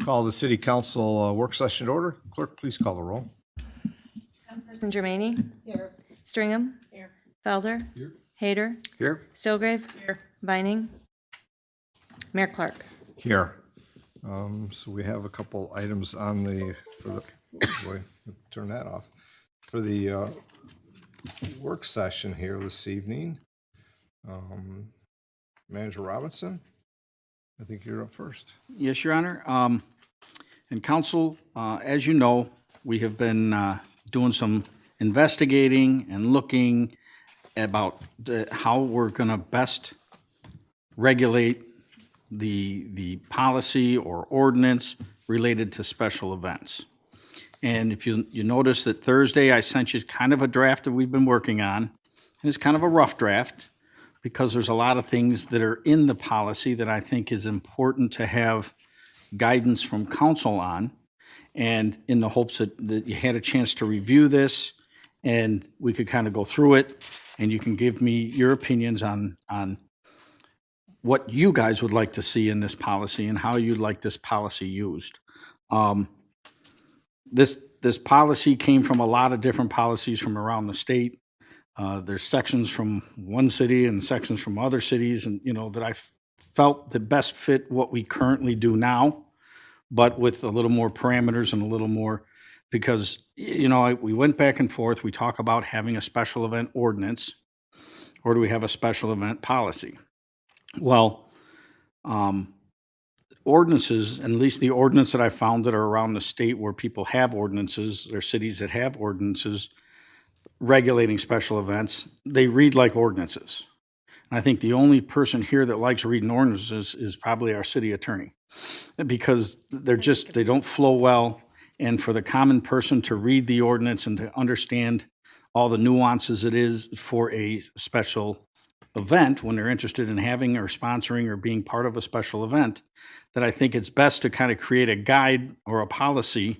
Call the city council work session to order. Clerk, please call the roll. Councilperson Germaini. Here. Stringham. Here. Felder. Here. Hayter. Here. Stilgrave. Here. Vining. Mayor Clark. Here. So we have a couple items on turn that off. For the work session here this evening. Manager Robinson, I think you're up first. Yes, Your Honor. And council, as you know, we have been doing some investigating and looking about how we're going to best regulate the policy or ordinance related to special events. And if you notice that Thursday, I sent you kind of a draft that we've been working on. And it's kind of a rough draft because there's a lot of things that are in the policy that I think is important to have guidance from council on. And in the hopes that you had a chance to review this and we could kind of go through it and you can give me your opinions on what you guys would like to see in this policy and how you'd like this policy used. This policy came from a lot of different policies from around the state. There's sections from one city and sections from other cities, and that I felt that best fit what we currently do now, but with a little more parameters and a little more, because we went back and forth. We talk about having a special event ordinance, or do we have a special event policy? Well, ordinances, and at least the ordinance that I found that are around the state where people have ordinances, or cities that have ordinances regulating special events, they read like ordinances. And I think the only person here that likes reading ordinances is probably our city attorney, because they don't flow well. And for the common person to read the ordinance and to understand all the nuances it is for a special event when they're interested in having or sponsoring or being part of a special event, that I think it's best to kind of create a guide or a policy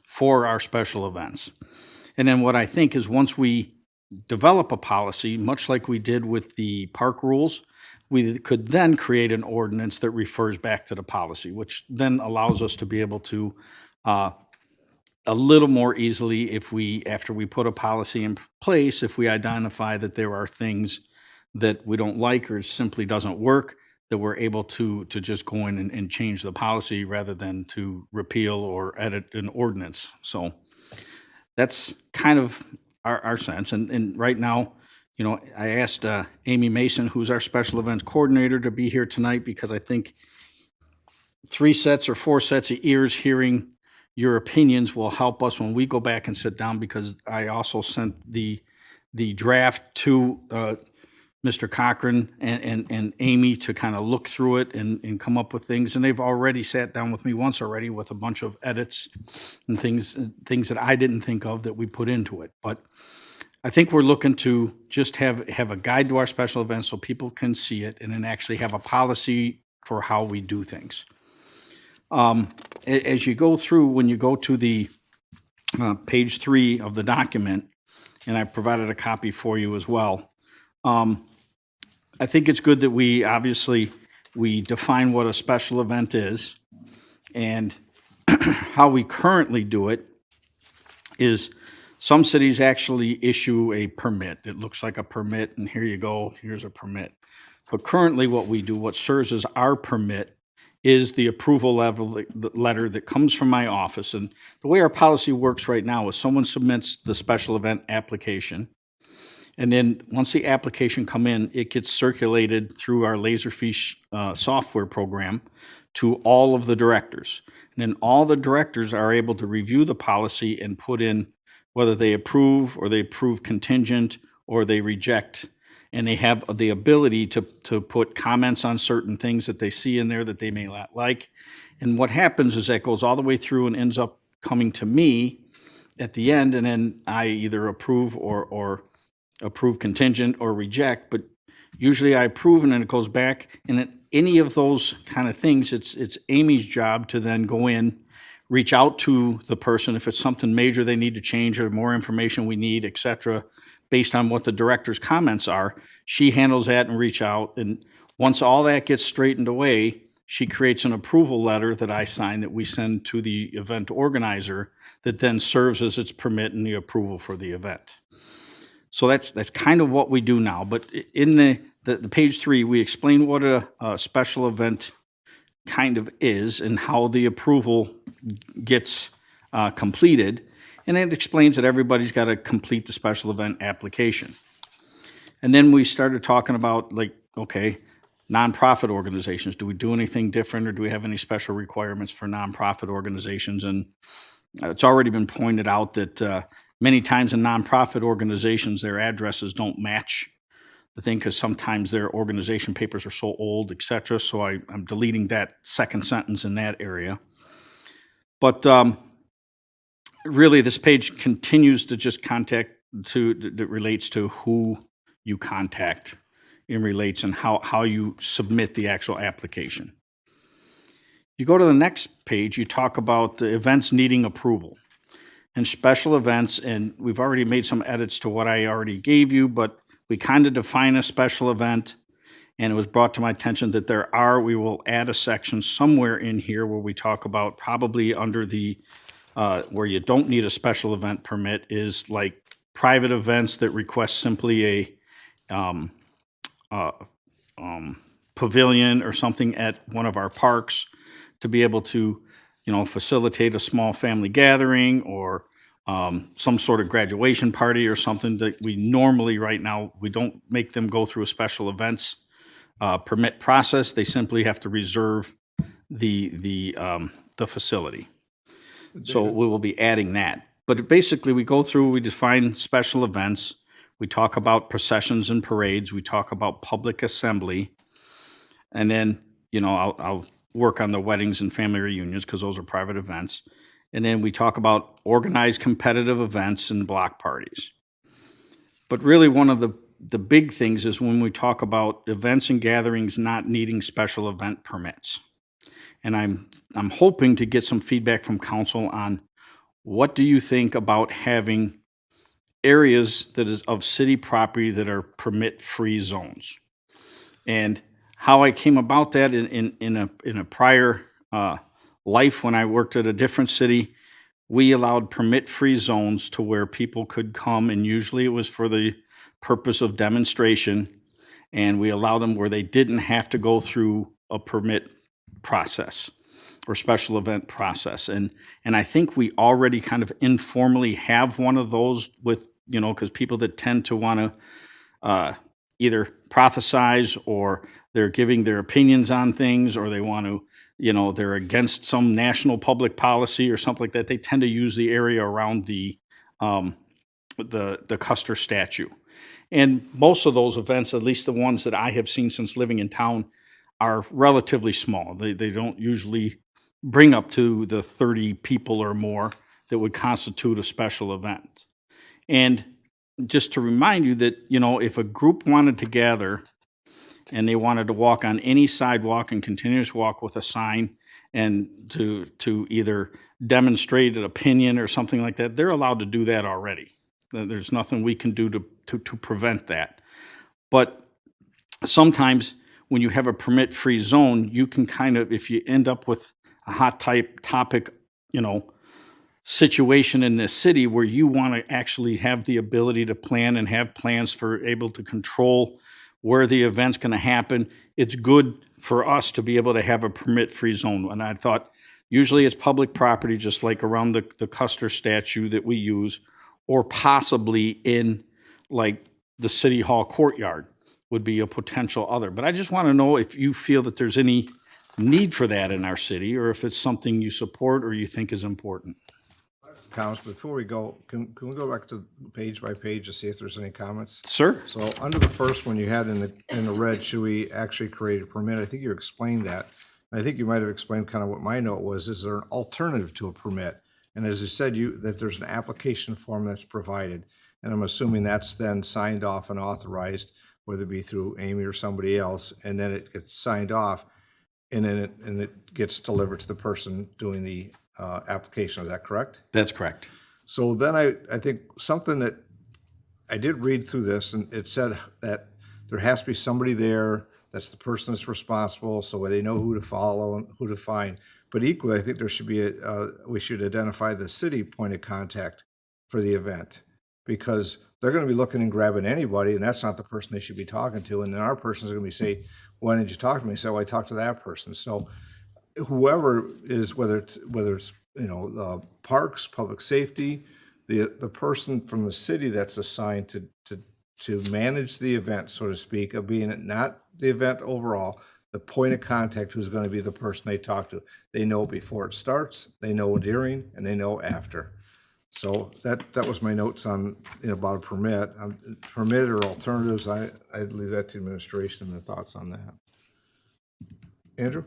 for our special events. And then what I think is once we develop a policy, much like we did with the park rules, we could then create an ordinance that refers back to the policy, which then allows us to be able to a little more easily, after we put a policy in place, if we identify that there are things that we don't like or simply doesn't work, that we're able to just go in and change the policy rather than to repeal or edit an ordinance. So that's kind of our sense. And right now, I asked Amy Mason, who's our special events coordinator, to be here tonight because I think 3 sets or 4 sets of ears hearing your opinions will help us when we go back and sit down, because I also sent the draft to Mr. Cochran and Amy to kind of look through it and come up with things. And they've already sat down with me once already with a bunch of edits and things that I didn't think of that we put into it. But I think we're looking to just have a guide to our special events so people can see it and then actually have a policy for how we do things. As you go through, when you go to the page 3 of the document, and I provided a copy for you as well, I think it's good that we define what a special event is, and how we currently do it is some cities actually issue a permit. It looks like a permit, and here you go, here's a permit. But currently what we do, what serves as our permit, is the approval letter that comes from my office. And the way our policy works right now is someone submits the special event application. And then once the application come in, it gets circulated through our Laserfish software program to all of the directors. And then all the directors are able to review the policy and put in whether they approve or they approve contingent or they reject. And they have the ability to put comments on certain things that they see in there that they may not like. And what happens is that goes all the way through and ends up coming to me at the end, and then I either approve or approve contingent or reject. But usually I approve and then it goes back. And at any of those kind of things, it's Amy's job to then go in, reach out to the person if it's something major they need to change or more information we need, et cetera, based on what the director's comments are. She handles that and reach out. And once all that gets straightened away, she creates an approval letter that I sign that we send to the event organizer that then serves as its permit and the approval for the event. So that's kind of what we do now. But in the page 3, we explain what a special event kind of is and how the approval gets completed. And it explains that everybody's got to complete the special event application. And then we started talking about, like, okay, nonprofit organizations. Do we do anything different, or do we have any special requirements for nonprofit organizations? And it's already been pointed out that many times in nonprofit organizations, their addresses don't match the thing because sometimes their organization papers are so old, et cetera. So I'm deleting that second sentence in that area. But really, this page continues to just that relates to who you contact in relates and how you submit the actual application. You go to the next page, you talk about the events needing approval and special events, and we've already made some edits to what I already gave you, but we kind of define a special event, and it was brought to my attention that we will add a section somewhere in here where we talk about, probably under the where you don't need a special event permit, is like private events that request simply a pavilion or something at one of our parks to be able to, facilitate a small family gathering or some sort of graduation party or something that we normally, right now, we don't make them go through a special events permit process. They simply have to reserve the facility. So we will be adding that. But basically, we go through, we define special events. We talk about processions and parades. We talk about public assembly. And then, I'll work on the weddings and family reunions because those are private events. And then we talk about organized competitive events and block parties. But really, one of the big things is when we talk about events and gatherings not needing special event permits. And I'm hoping to get some feedback from council on what do you think about having areas that is of city property that are permit-free zones. And how I came about that in a prior life when I worked at a different city, we allowed permit-free zones to where people could come, and usually it was for the purpose of demonstration, and we allowed them where they didn't have to go through a permit process or special event process. And I think we already kind of informally have one of those with, because people that tend to want to either prophesize or they're giving their opinions on things, or they want to, they're against some national public policy or something like that. They tend to use the area around the Custer statue. And most of those events, at least the ones that I have seen since living in town, are relatively small. They don't usually bring up to the 30 people or more that would constitute a special event. And just to remind you that, if a group wanted to gather and they wanted to walk on any sidewalk and continuous walk with a sign and to either demonstrate an opinion or something like that, they're allowed to do that already. There's nothing we can do to prevent that. But sometimes when you have a permit-free zone, you can kind of, if you end up with a hot topic, situation in this city where you want to actually have the ability to plan and have plans for able to control where the event's going to happen, it's good for us to be able to have a permit-free zone. And I thought usually it's public property, just like around the Custer statue that we use, or possibly in like the City Hall courtyard would be a potential other. But I just want to know if you feel that there's any need for that in our city, or if it's something you support or you think is important. Comments, before we go, can we go back to page by page to see if there's any comments? Sir? So under the first one you had in the red, should we actually create a permit? I think you explained that. And I think you might have explained kind of what my note was. Is there an alternative to a permit? And as you said, that there's an application form that's provided. And I'm assuming that's then signed off and authorized, whether it be through Amy or somebody else, and then it gets signed off, and then it gets delivered to the person doing the application. Is that correct? That's correct. So then I think something that I did read through this, and it said that there has to be somebody there That's the person that's responsible, so they know who to follow and who to find. But equally, I think there should be we should identify the city point of contact for the event, because they're going to be looking and grabbing anybody, and that's not the person they should be talking to. And then our person's going to be say, "Why did you talk to me?" So I talked to that person. So whoever is, whether it's parks, public safety, the person from the city that's assigned to manage the event, so to speak, of being not the event overall, the point of contact who's going to be the person they talk to. They know before it starts, they know during, and they know after. So that was my notes on about a permit. Permit or alternatives, I'd leave that to administration and their thoughts on that. Andrew?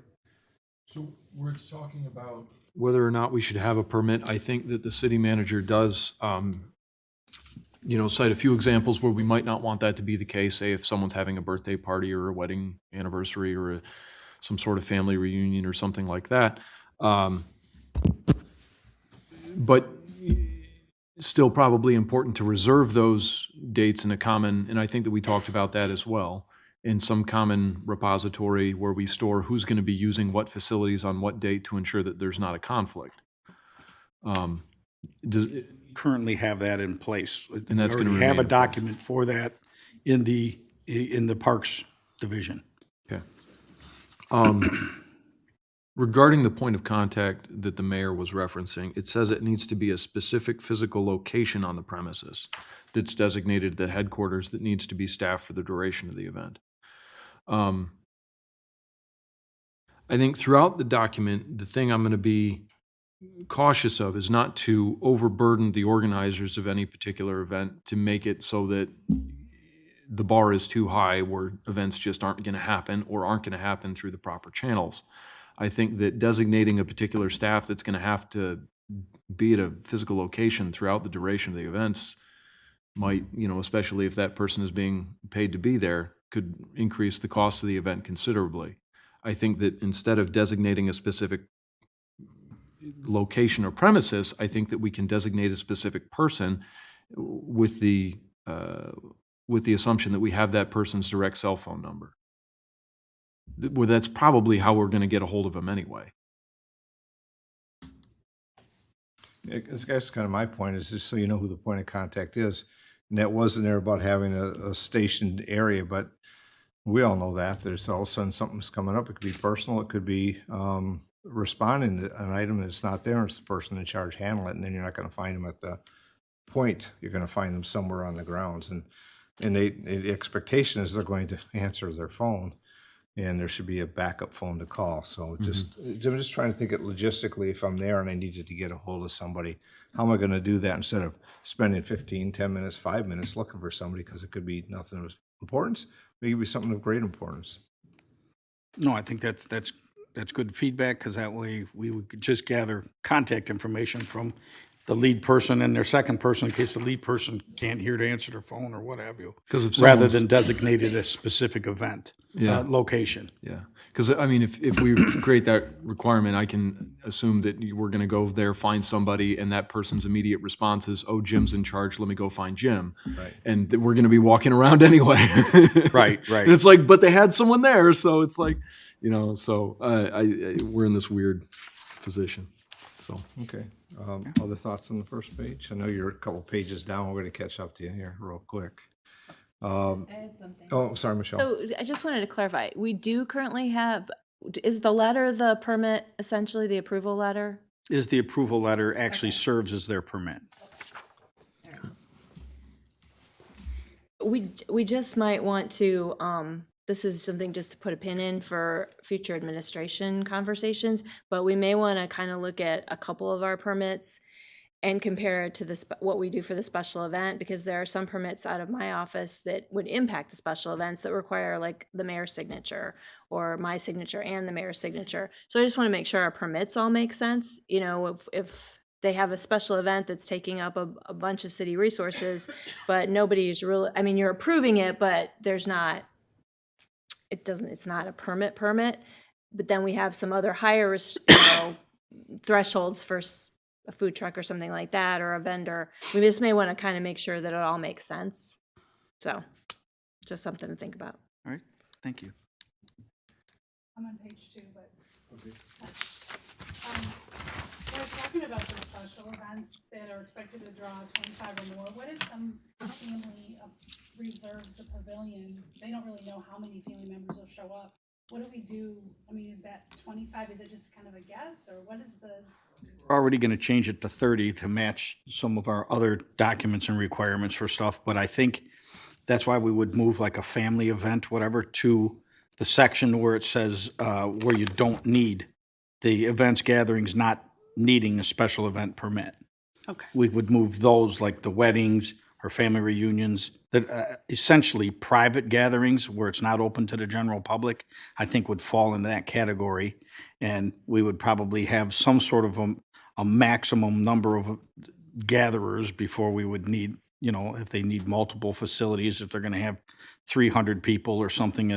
So where it's talking about whether or not we should have a permit, I think that the city manager does, cite a few examples where we might not want that to be the case. Say if someone's having a birthday party or a wedding anniversary or some sort of family reunion or something like that. But still probably important to reserve those dates in a common, and I think that we talked about that as well, in some common repository where we store who's going to be using what facilities on what date to ensure that there's not a conflict. Currently have that in place. And that's gonna We have remain a in place. document for that in the Parks Division. Okay. Regarding the point of contact that the mayor was referencing, it says it needs to be a specific physical location on the premises that's designated the headquarters that needs to be staffed for the duration of the event. I think throughout the document, the thing I'm going to be cautious of is not to overburden the organizers of any particular event to make it so that the bar is too high where events just aren't going to happen or aren't going to happen through the proper channels. I think that designating a particular staff that's going to have to be at a physical location throughout the duration of the events might, especially if that person is being paid to be there, could increase the cost of the event considerably. I think that instead of designating a specific location or premises, I think that we can designate a specific person with the assumption that we have that person's direct cell phone number. Well, that's probably how we're going to get a hold of them anyway. That's kind of my point, is just so you know who the point of contact is. And that wasn't there about having a stationed area, but we all know that. There's all of a sudden something's coming up. It could be personal. It could be responding to an item that's not there, and it's the person in charge handling it, and then you're not going to find them at the point. You're going to find them somewhere on the grounds. And the expectation is they're going to answer their phone, and there should be a backup phone to call. So I'm just trying to think it logistically. If I'm there and I needed to get a hold of somebody, how am I going to do that instead of spending 15, 10 minutes, 5 minutes looking for somebody, because it could be nothing of importance, maybe something of great importance. No, I think that's good feedback, because that way we would just gather contact information from the lead person and their second person in case the lead person can't hear to answer their phone or what have you. 'Cause if rather someone's- than designated a specific event, location. Yeah, because I mean, if we create that requirement, I can assume that we're going to go there, find somebody, and that person's immediate response is, "Oh, Jim's in charge. Let me go find Jim." Right. And we're going to be walking around anyway. Right. And it's like, but they had someone there, so it's like, So we're in this weird position. So Okay. Other thoughts on the first page? I know you're a couple pages down. We're going to catch up to you here real quick. I had something. Oh, sorry, Michelle. So I just wanted to clarify, we do currently have, is the letter the permit, essentially the approval letter? Is the approval letter actually serves as their permit? We just might want to, this is something just to put a pin in for future administration conversations, but we may want to kind of look at a couple of our permits and compare it to what we do for the special event, because there are some permits out of my office that would impact the special events that require like the mayor's signature or my signature and the mayor's signature. So I just want to make sure our permits all make sense. If they have a special event that's taking up a bunch of city resources, but nobody's really, I mean, you're approving it, but it's not a permit, but then we have some other higher, thresholds for a food truck or something like that, or a vendor. We just may want to kind of make sure that it all makes sense. So just something to think about. All right, thank you. I'm on page 2, but. We're talking about the special events that are expected to draw 25 or more. What if some family reserves the pavilion? They don't really know how many family members will show up. What do we do? I mean, is that 25? Is it just kind of a guess, or what is the? We're already going to change it to 30 to match some of our other documents and requirements for stuff, but I think that's why we would move like a family event, whatever, to the section where it says, where you don't need the events, gatherings not needing a special event permit. Okay. We would move those, like the weddings or family reunions, that essentially private gatherings where it's not open to the general public, I think would fall into that category. And we would probably have some sort of a maximum number of gatherers before we would need, you know, if they need multiple facilities, if they're going to have 300 people or something,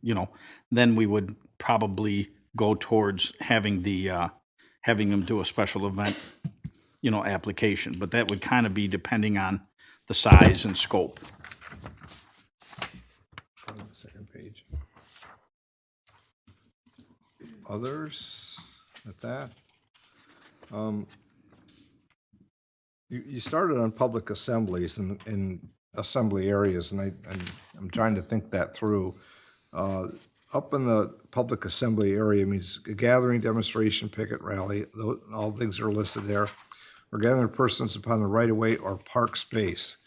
you know, then we would probably go towards having having them do a special event, you know, application. But that would kind of be depending on the size and scope. On the second page. Others at that? You started on public assemblies and assembly areas, and I'm trying to think that through. Up in the public assembly area means a gathering, demonstration, picket, rally, all things are listed there. Or gathering persons upon the right-of-way or park space.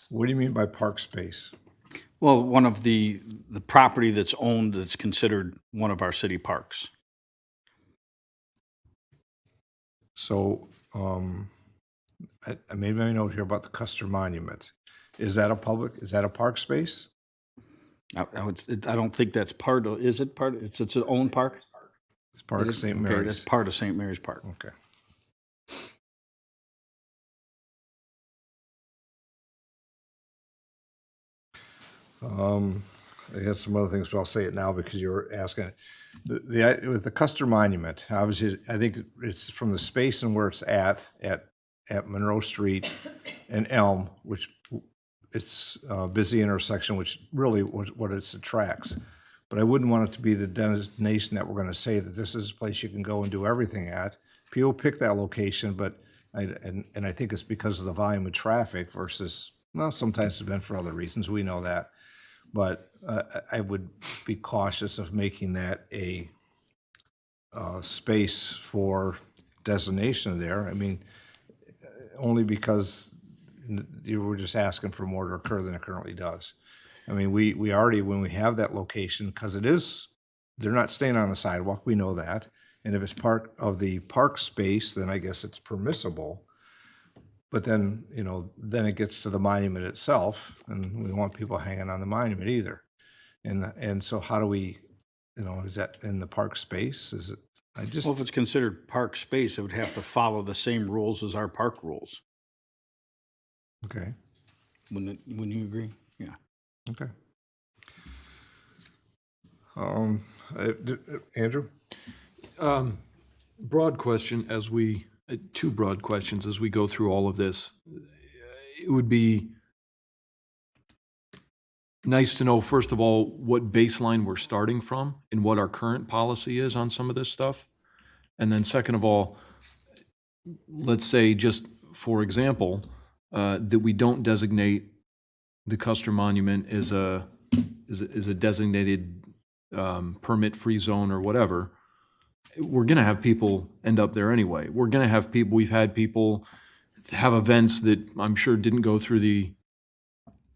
What do you mean by park space? Well, one of the property that's owned that's considered one of our city parks. So, I made my note here about the Custer Monument. Is that a park space? I don't think that's part of, is it part, it's its own park? It's part of St. Okay, Mary's. that's part of St. Mary's Park. Okay. I had some other things, but I'll say it now because you were asking it. With the Custer Monument, obviously, I think it's from the space and where it's at Monroe Street and Elm, which it's a busy intersection, which really what it attracts. But I wouldn't want it to be the destination that we're going to say that this is a place you can go and do everything at. People pick that location, but I think it's because of the volume of traffic versus, well, sometimes it's been for other reasons. We know that. But I would be cautious of making that a space for designation there. I mean, only because you were just asking for more to occur than it currently does. I mean, we already, when we have that location, because they're not staying on the sidewalk, we know that. And if it's part of the park space, then I guess it's permissible. But then, you know, then it gets to the monument itself, and we don't want people hanging on the monument either. And so how do we, you know, is that in the park space? Is it, Well, if it's considered park space, it would have to follow the same rules as our park rules. Okay, Wouldn't you agree? Yeah. okay. Andrew? Broad question as we, two broad questions as we go through all of this. It would be nice to know, first of all, what baseline we're starting from and what our current policy is on some of this stuff. And then second of all, let's say just for example, that we don't designate the Custer Monument as a designated permit-free zone or whatever. We're going to have people end up there anyway. We're going to have people, we've had people have events that I'm sure didn't go through the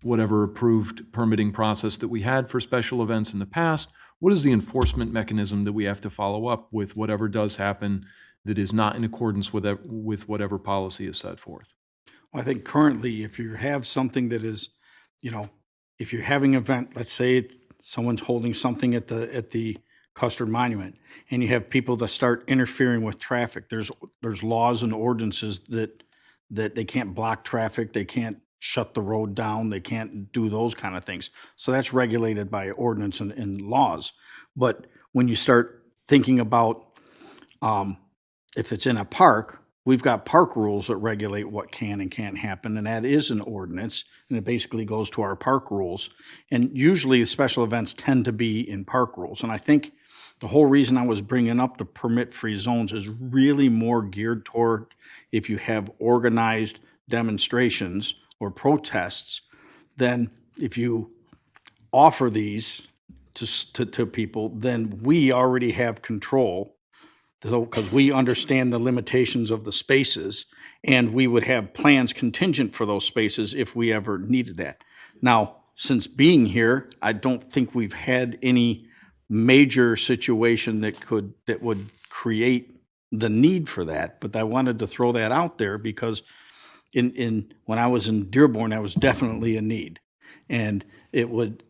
whatever approved permitting process that we had for special events in the past. What is the enforcement mechanism that we have to follow up with whatever does happen that is not in accordance with whatever policy is set forth? Well, I think currently, if you have something that is, you know, if you're having an event, let's say someone's holding something at the Custer Monument, and you have people that start interfering with traffic, there's laws and ordinances that they can't block traffic, they can't shut the road down, they can't do those kind of things. So that's regulated by ordinance and laws. But when you start thinking about if it's in a park, we've got park rules that regulate what can and can't happen, and that is an ordinance, and it basically goes to our park rules. And usually the special events tend to be in park rules. And I think The whole reason I was bringing up the permit-free zones is really more geared toward if you have organized demonstrations or protests, then if you offer these to people, then we already have control. So, because we understand the limitations of the spaces, and we would have plans contingent for those spaces if we ever needed that. Now, since being here, I don't think we've had any major situation that would create the need for that, but I wanted to throw that out there because when I was in Dearborn, that was definitely a need. And it would,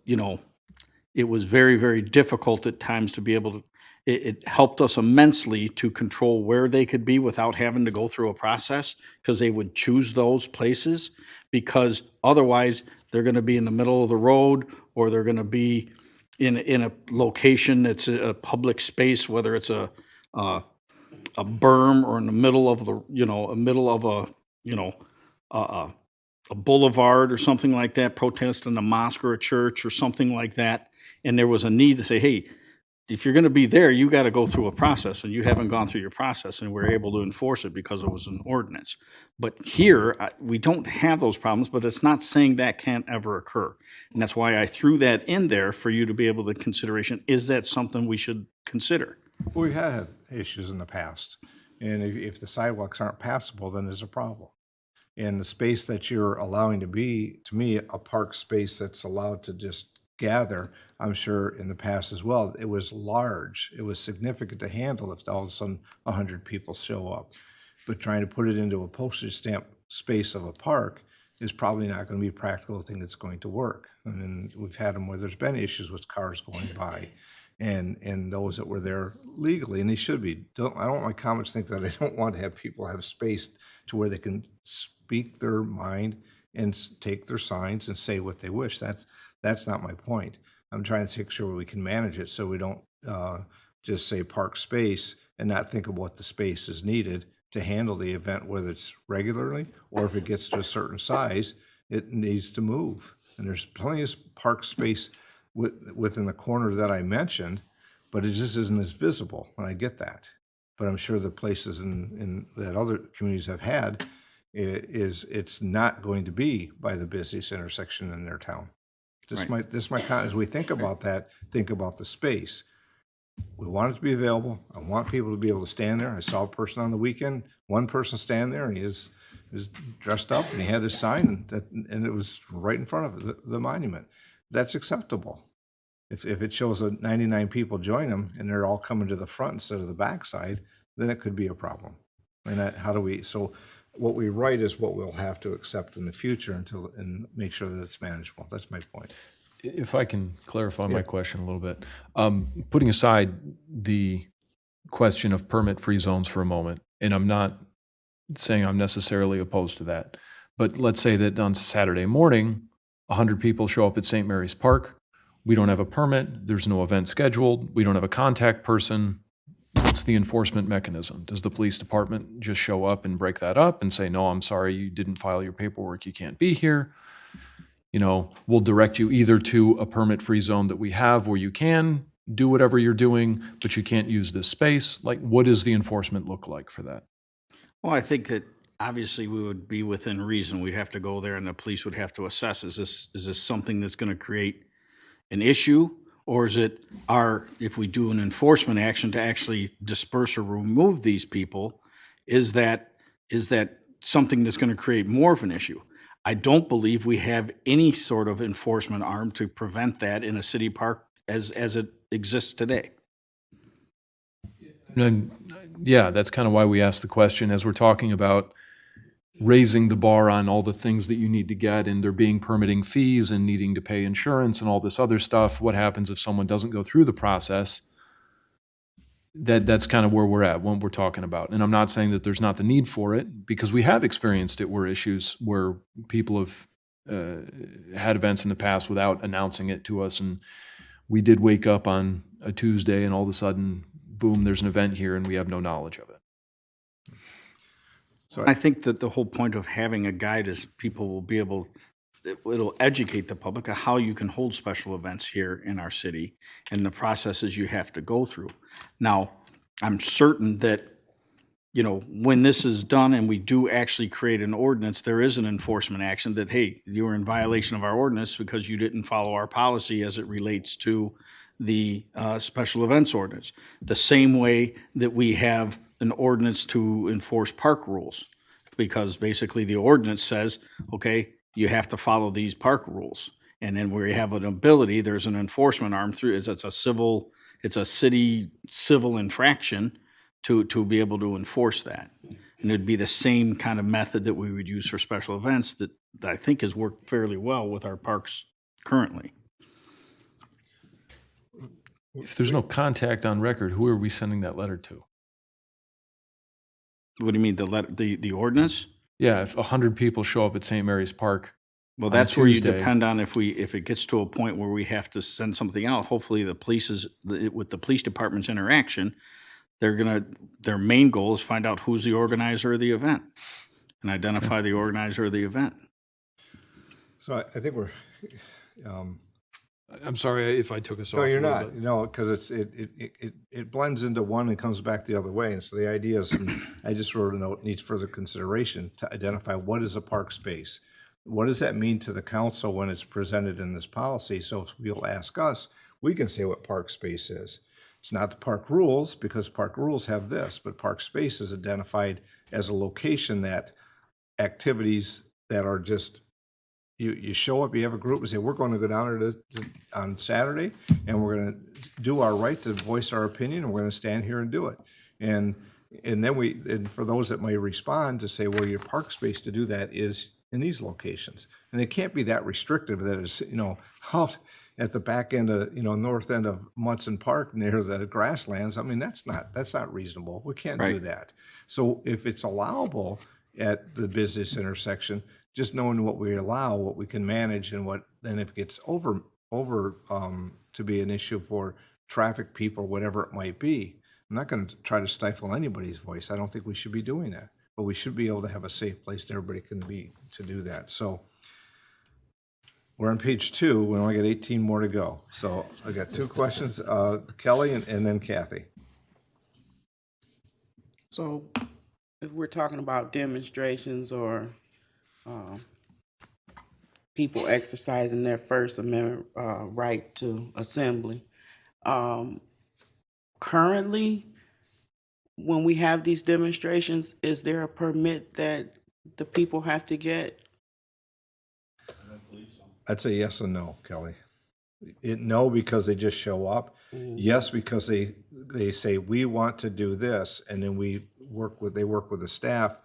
it was very, very difficult at times to be able to, it helped us immensely to control where they could be without having to go through a process, because they would choose those places, because otherwise they're going to be in the middle of the road, or they're going to be in a location that's a public space, whether it's a berm or in the middle of a boulevard or something like that, protesting a mosque or a church or something like that. And there was a need to say, hey, if you're going to be there, you got to go through a process, and you haven't gone through your process, and we're able to enforce it because it was an ordinance. But here, we don't have those problems, but it's not saying that can't ever occur. And that's why I threw that in there for you to be able to consideration. Is that something we should consider? We've had issues in the past, and if the sidewalks aren't passable, then there's a problem. And the space that you're allowing to be, to me, a park space that's allowed to just gather, I'm sure in the past as well, it was large. It was significant to handle if all of a sudden 100 people show up. But trying to put it into a postage stamp space of a park is probably not going to be a practical thing that's going to work. And then we've had them where there's been issues with cars going by, and those that were there legally, and they should be. I don't want my comments to think that I don't want to have people have space to where they can speak their mind and take their signs and say what they wish. That's not my point. I'm trying to make sure we can manage it so we don't just say park space and not think of what the space is needed to handle the event, whether it's regularly or if it gets to a certain size, it needs to move. And there's plenty of park space within the corner that I mentioned, but it just isn't as visible, and I get that. But I'm sure the places in that other communities have had, it's not going to be by the busiest intersection in their town. This might as we think about that, think about the space. We want it to be available. I want people to be able to stand there. I saw a person on the weekend, one person stand there, and he was dressed up, and he had his sign, and it was right in front of the monument. That's acceptable. If it shows that 99 people join them and they're all coming to the front instead of the backside, then it could be a problem. And so what we write is what we'll have to accept in the future and make sure that it's manageable. That's my point. If I can clarify my question a little bit, putting aside the question of permit-free zones for a moment, and I'm not saying I'm necessarily opposed to that, but let's say that on Saturday morning, 100 people show up at St. Mary's Park. We don't have a permit. There's no event scheduled. We don't have a contact person. What's the enforcement mechanism? Does the police department just show up and break that up and say, no, I'm sorry, you didn't file your paperwork, you can't be here? We'll direct you either to a permit-free zone that we have where you can do whatever you're doing, but you can't use this space. Like, what does the enforcement look like for that? Well, I think that obviously we would be within reason. We'd have to go there and the police would have to assess, is this something that's going to create an issue? Or is it if we do an enforcement action to actually disperse or remove these people, is that something that's going to create more of an issue? I don't believe we have any sort of enforcement arm to prevent that in a city park as it exists today. And yeah, that's kind of why we asked the question, as we're talking about raising the bar on all the things that you need to get, and there being permitting fees and needing to pay insurance and all this other stuff. What happens if someone doesn't go through the process? That's kind of where we're at when we're talking about. And I'm not saying that there's not the need for it, because we have experienced it where people have had events in the past without announcing it to us. And we did wake up on a Tuesday and all of a sudden, boom, there's an event here and we have no knowledge of it. So I think that the whole point of having a guide is people will be able, it'll educate the public on how you can hold special events here in our city and the processes you have to go through. Now, I'm certain that, you know, when this is done and we do actually create an ordinance, there is an enforcement action that, hey, you were in violation of our ordinance because you didn't follow our policy as it relates to the special events ordinance. The same way that we have an ordinance to enforce park rules, because basically the ordinance says, okay, you have to follow these park rules. And then where you have an ability, there's an enforcement arm through, it's a city civil infraction to be able to enforce that. And it'd be the same kind of method that we would use for special events that I think has worked fairly well with our parks currently. If there's no contact on record, who are we sending that letter to? What do you mean, the ordinance? Yeah, if 100 people show up at St. Mary's Park, Well, on a that's where you Tuesday. depend on if it gets to a point where we have to send something out. Hopefully the with the police department's interaction, their main goal is find out who's the organizer of the event and identify the organizer of the event. So I think we're, I'm sorry if I took us off. no, a you're little not, bit. because it blends into one and comes back the other way. And so the idea is, and I just wrote a note, needs further consideration to identify what is a park space. What does that mean to the council when it's presented in this policy? So if people ask us, we can say what park space is. It's not the park rules, because park rules have this, but park space is identified as a location that activities that are just, you show up, you have a group and say, we're going to go down there on Saturday, and we're going to do our right to voice our opinion, and we're going to stand here and do it. And then and for those that may respond to say, well, your park space to do that is in these locations. And it can't be that restrictive that it's, out at the back end of, north end of Munson Park near the grasslands. I mean, that's not reasonable. We can't do Right. that. So if it's allowable at the business intersection, just knowing what we allow, what we can manage, and if it gets over to be an issue for traffic people, whatever it might be. I'm not going to try to stifle anybody's voice. I don't think we should be doing that, but we should be able to have a safe place that everybody can be to do that. So we're on page 2. We only got 18 more to go. So I got 2 questions, Kelly and then Kathy. So if we're talking about demonstrations or people exercising their First Amendment right to assembly, currently, when we have these demonstrations, is there a permit that the people have to get? I'd say yes and no, Kelly. No, because they just show up. Yes, because they say, we want to do this, and then they work with the staff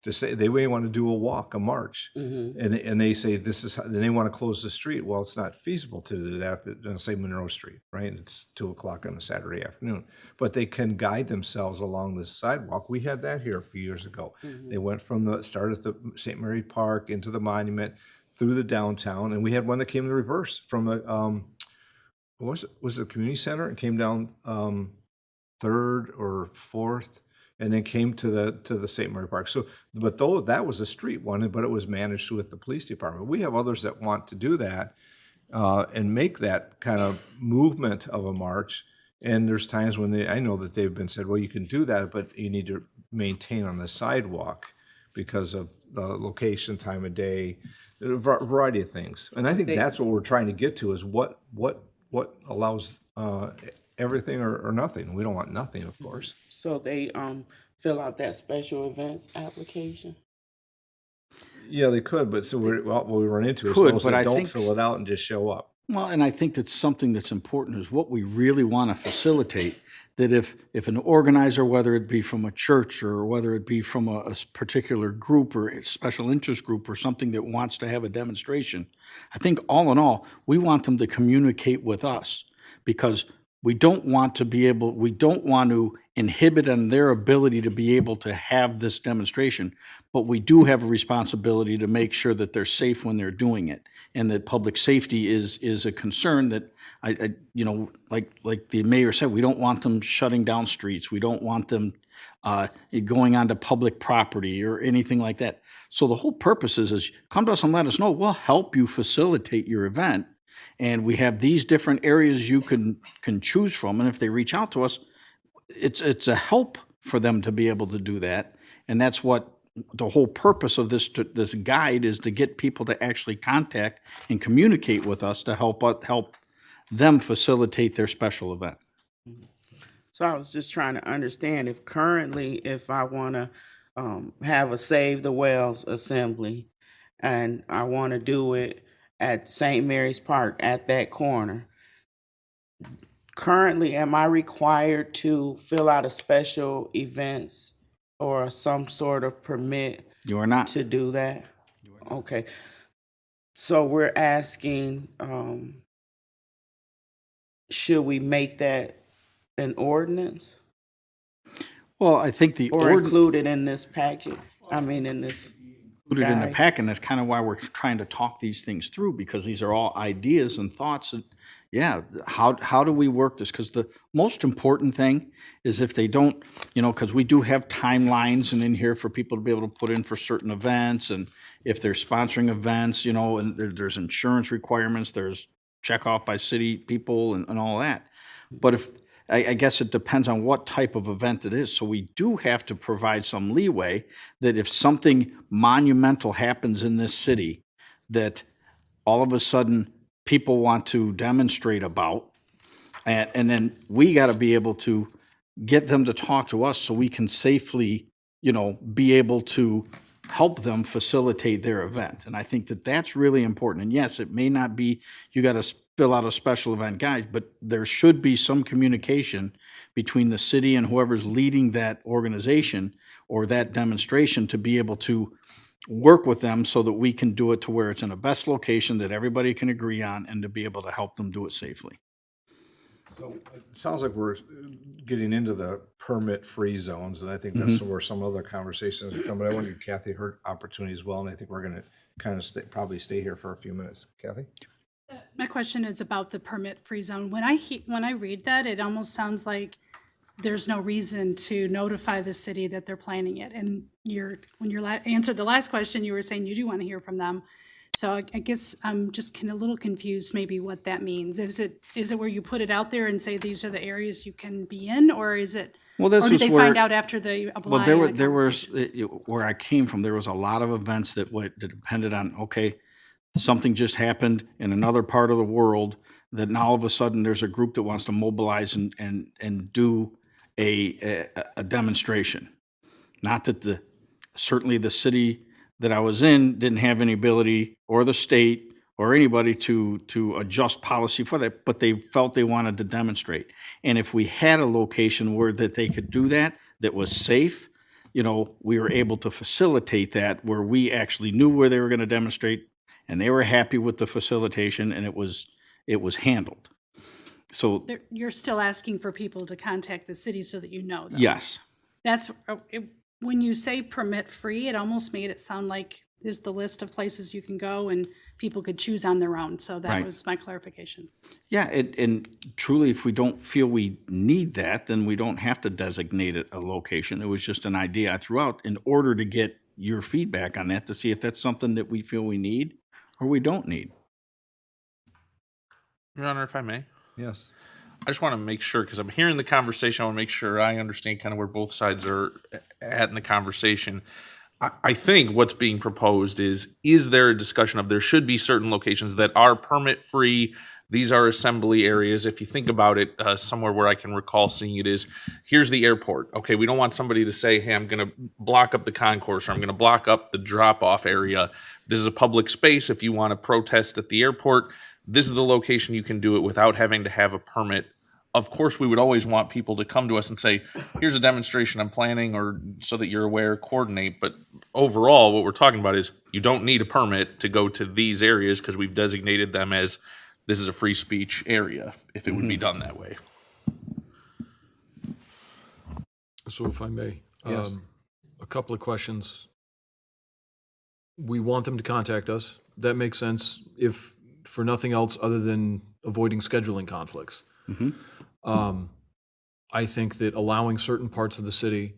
to say they may want to do a walk, a march, and they say this is, and they want to close the street. Well, it's not feasible to do that if it, say Monroe Street, right? It's 2:00 on a Saturday afternoon, but they can guide themselves along the sidewalk. We had that here a few years ago. They went from started at the St. Mary Park into the monument through the downtown, and we had one that came in reverse from the was it the community center and came down 3rd or 4th. And then came to the St. Mary Park. So, but though that was a street one, but it was managed with the police department. We have others that want to do that and make that kind of movement of a march. And there's times when I know that they've been said, well, you can do that, but you need to maintain on the sidewalk because of the location, time of day, a variety of things. And I think that's what we're trying to get to is what allows everything or nothing. We don't want nothing, of course. So they fill out that special events application? Yeah, they could, but so what we run into is Could, those but that I don't think fill it out and just show up. Well, and I think that's something that's important is what we really want to facilitate, that if an organizer, whether it be from a church or whether it be from a particular group or a special interest group or something that wants to have a demonstration, I think all in all, we want them to communicate with us because we don't want to inhibit on their ability to be able to have this demonstration, but we do have a responsibility to make sure that they're safe when they're doing it, and that public safety is a concern that like the mayor said, we don't want them shutting down streets. We don't want them going onto public property or anything like that. So the whole purpose is come to us and let us know. We'll help you facilitate your event. And we have these different areas you can choose from. And if they reach out to us, it's a help for them to be able to do that. And that's what the whole purpose of this guide is, to get people to actually contact and communicate with us to help them facilitate their special event. So I was just trying to understand if currently, if I want to have a Save the Wells assembly and I want to do it at St. Mary's Park at that corner, currently, am I required to fill out a special events or some sort of permit You are not. to do that? Okay. So we're asking, should we make that an ordinance Well, I think the or ordinance include it in this packet? I mean, in this included in the guide. pack, and that's kind of why we're trying to talk these things through, because these are all ideas and thoughts. And yeah, how do we work this? Because the most important thing is if they don't, because we do have timelines and in here for people to be able to put in for certain events, and if they're sponsoring events, and there's insurance requirements, there's check off by city people and all that. But if I guess it depends on what type of event it is. So we do have to provide some leeway that if something monumental happens in this city that all of a sudden people want to demonstrate about, and then we got to be able to get them to talk to us so we can safely, be able to help them facilitate their event. And I think that that's really important. And yes, it may not be, you got to fill out a special event guide, but there should be some communication between the city and whoever's leading that organization or that demonstration to be able to work with them so that we can do it to where it's in the best location that everybody can agree on, and to be able to help them do it safely. So it sounds like we're getting into the permit-free zones, and I think that's where some other conversations are coming. I want to give Kathy her opportunity as well, and I think we're going to kind of probably stay here for a few minutes. Kathy? My question is about the permit-free zone. When I read that, it almost sounds like there's no reason to notify the city that they're planning it. And when you answered the last question, you were saying you do want to hear from them. So I guess I'm just a little confused maybe what that means. Is it where you put it out there and say these are the areas you can be in, or is it? Well, this or did is they where- find out after they apply? Well, in the there was, conversation? where I came from, there was a lot of events that depended on, okay, something just happened in another part of the world, that now all of a sudden there's a group that wants to mobilize and do a demonstration. Not that certainly the city that I was in didn't have any ability, or the state or anybody to adjust policy for that, but they felt they wanted to demonstrate. And if we had a location where that they could do that was safe, we were able to facilitate that, where we actually knew where they were going to demonstrate and they were happy with the facilitation, and it was handled. So You're still asking for people to contact the city so that you know them. yes. That's, when you say permit-free, it almost made it sound like there's the list of places you can go and people could choose on their own. So that Right. was my clarification. Yeah, and truly, if we don't feel we need that, then we don't have to designate it a location. It was just an idea I threw out in order to get your feedback on that, to see if that's something that we feel we need or we don't need. Your Honor, if I may, Yes. I just want to make sure, because I'm hearing the conversation, I want to make sure I understand kind of where both sides are at in the conversation. I think what's being proposed is there a discussion of there should be certain locations that are permit-free, these are assembly areas. If you think about it, somewhere where I can recall seeing it is, here's the airport. Okay, we don't want somebody to say, hey, I'm going to block up the concourse, or I'm going to block up the drop-off area. This is a public space. If you want to protest at the airport, this is the location you can do it without having to have a permit. Of course, we would always want people to come to us and say, here's a demonstration I'm planning, or so that you're aware, coordinate. But overall, what we're talking about is you don't need a permit to go to these areas, because we've designated them as this is a free speech area, if it would be done that way. So if I may, Yes. a couple of questions. We want them to contact us. That makes sense, if for nothing else other than avoiding scheduling conflicts. I think that allowing certain parts of the city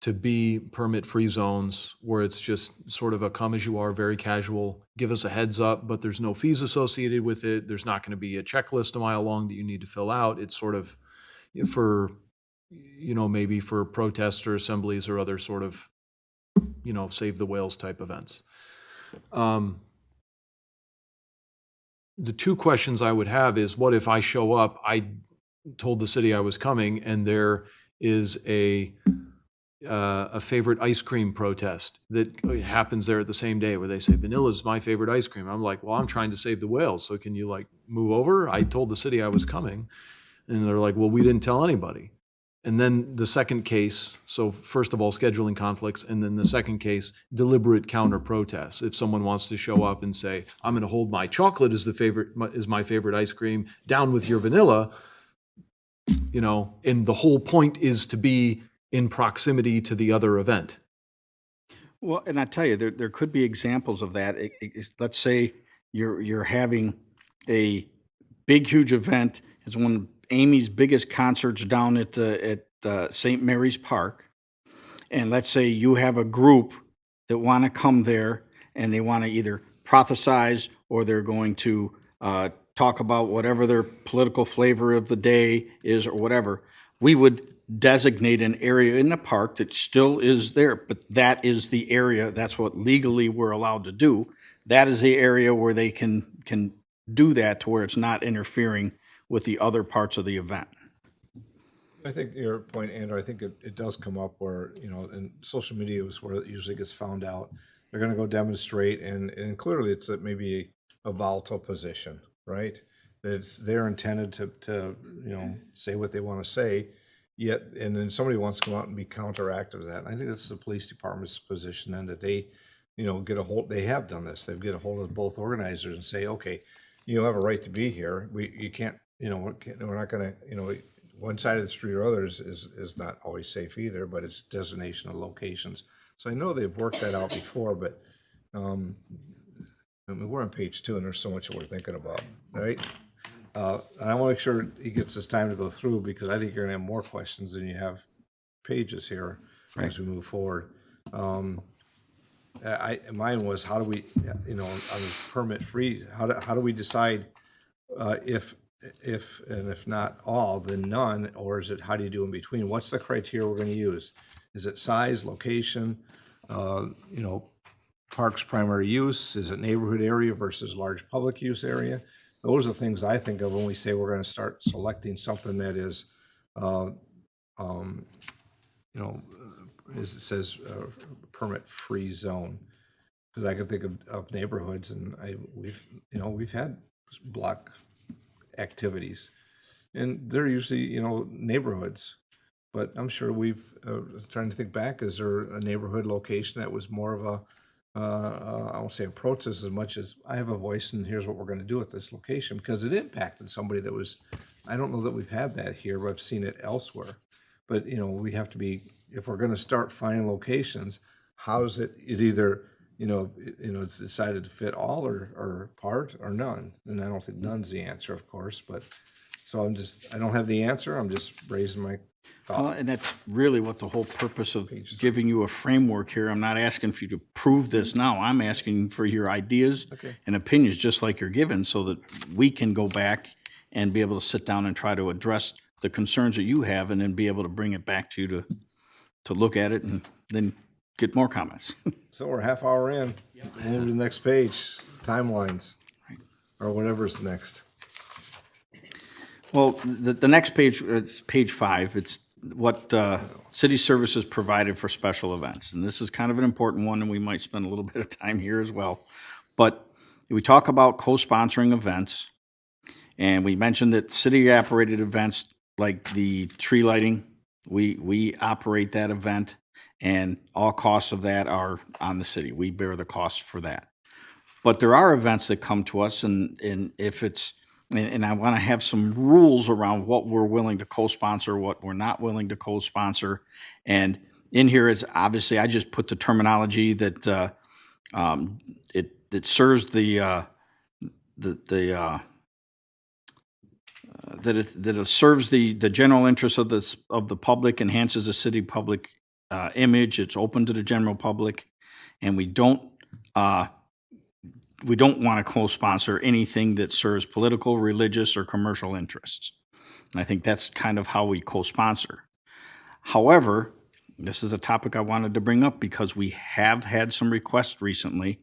to be permit-free zones where it's just sort of a come as you are, very casual, give us a heads up, but there's no fees associated with it. There's not going to be a checklist a mile long that you need to fill out. It's sort of for, maybe for protests or assemblies or other sort of, save the whales type events. The two questions I would have is, what if I show up, I told the city I was coming, and there is a favorite ice cream protest that happens there at the same day where they say, vanilla's my favorite ice cream. I'm like, well, I'm trying to save the whales, so can you move over? I told the city I was coming. And they're like, well, we didn't tell anybody. And then the second case, so first of all, scheduling conflicts, and then the second case, deliberate counter protests. If someone wants to show up and say, I'm going to hold my chocolate as my favorite ice cream, down with your vanilla, and the whole point is to be in proximity to the other event. Well, and I tell you, there could be examples of that. Let's say you're having a big, huge event. It's one of Amy's biggest concerts down at St. Mary's Park. And let's say you have a group that want to come there and they want to either prophesize or they're going to talk about whatever their political flavor of the day is or whatever. We would designate an area in the park that still is there, but that is the area, that's what legally we're allowed to do. That is the area where they can do that to where it's not interfering with the other parts of the event. I think your point, Andrew, I think it does come up where, and social media is where it usually gets found out. They're going to go demonstrate, and clearly it's maybe a volatile position, right? That they're intended to say what they want to say, yet, and then somebody wants to come out and be counteractive to that. And I think that's the police department's position, and that they, get a hold. They have done this. They've get a hold of both organizers and say, okay, you have a right to be here. You can't, we're not going to, one side of the street or others is not always safe either, but it's designation of locations. So I know they've worked that out before, but we're on page 2 and there's so much that we're thinking about, right? And I want to make sure he gets his time to go through, because I think you're going to have more questions than you have pages here as we move forward. Mine was, how do we, on permit free, how do we decide if not all, then none, or is it, how do you do in between? What's the criteria we're going to use? Is it size, location, park's primary use? Is it neighborhood area versus large public use area? Those are things I think of when we say we're going to start selecting something that is, as it says, permit-free zone. Because I can think of neighborhoods, and we've had block activities, and they're usually neighborhoods. But I'm sure we've trying to think back. Is there a neighborhood location that was more of a I won't say a protest as much as I have a voice and here's what we're going to do at this location, because it impacted somebody that was, I don't know that we've had that here, but I've seen it elsewhere. But, we have to be, if we're going to start finding locations, how's it either, it's decided to fit all or part or none. And I don't think none's the answer, of course, but so I don't have the answer. I'm just raising my thought. And that's really what the whole purpose of giving you a framework here. I'm not asking for you to prove this now. I'm asking for your ideas and opinions, just like you're given, so that we can go back and be able to sit down and try to address the concerns that you have, and then be able to bring it back to you to look at it and then get more comments. So we're half hour in. We'll move to the next page, timelines, or whatever's next. Well, the next page, it's page 5. It's what city services provided for special events. And this is kind of an important one, and we might spend a little bit of time here as well. But we talk about co-sponsoring events, and we mentioned that city-operated events like the tree lighting, we operate that event, and all costs of that are on the city. We bear the cost for that. But there are events that come to us, and if it's, and I want to have some rules around what we're willing to co-sponsor, what we're not willing to co-sponsor. And in here is obviously, I just put the terminology that it serves that it serves the general interest of the public, enhances the city public image, it's open to the general public, and we don't want to co-sponsor anything that serves political, religious, or commercial interests. And I think that's kind of how we co-sponsor. However, this is a topic I wanted to bring up because we have had some requests recently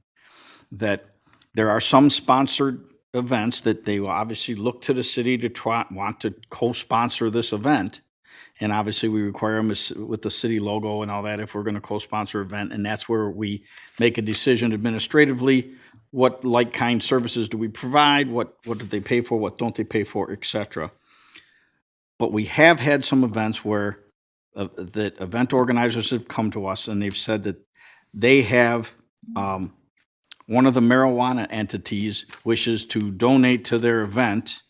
that there are some sponsored events that they will obviously look to the city to want to co-sponsor this event. And obviously we require them with the city logo and all that if we're going to co-sponsor event. And that's where we make a decision administratively. What like-kind services do we provide? What do they pay for? What don't they pay for, et cetera. But we have had some events where that event organizers have come to us and they've said that they have one of the marijuana entities wishes to donate to their event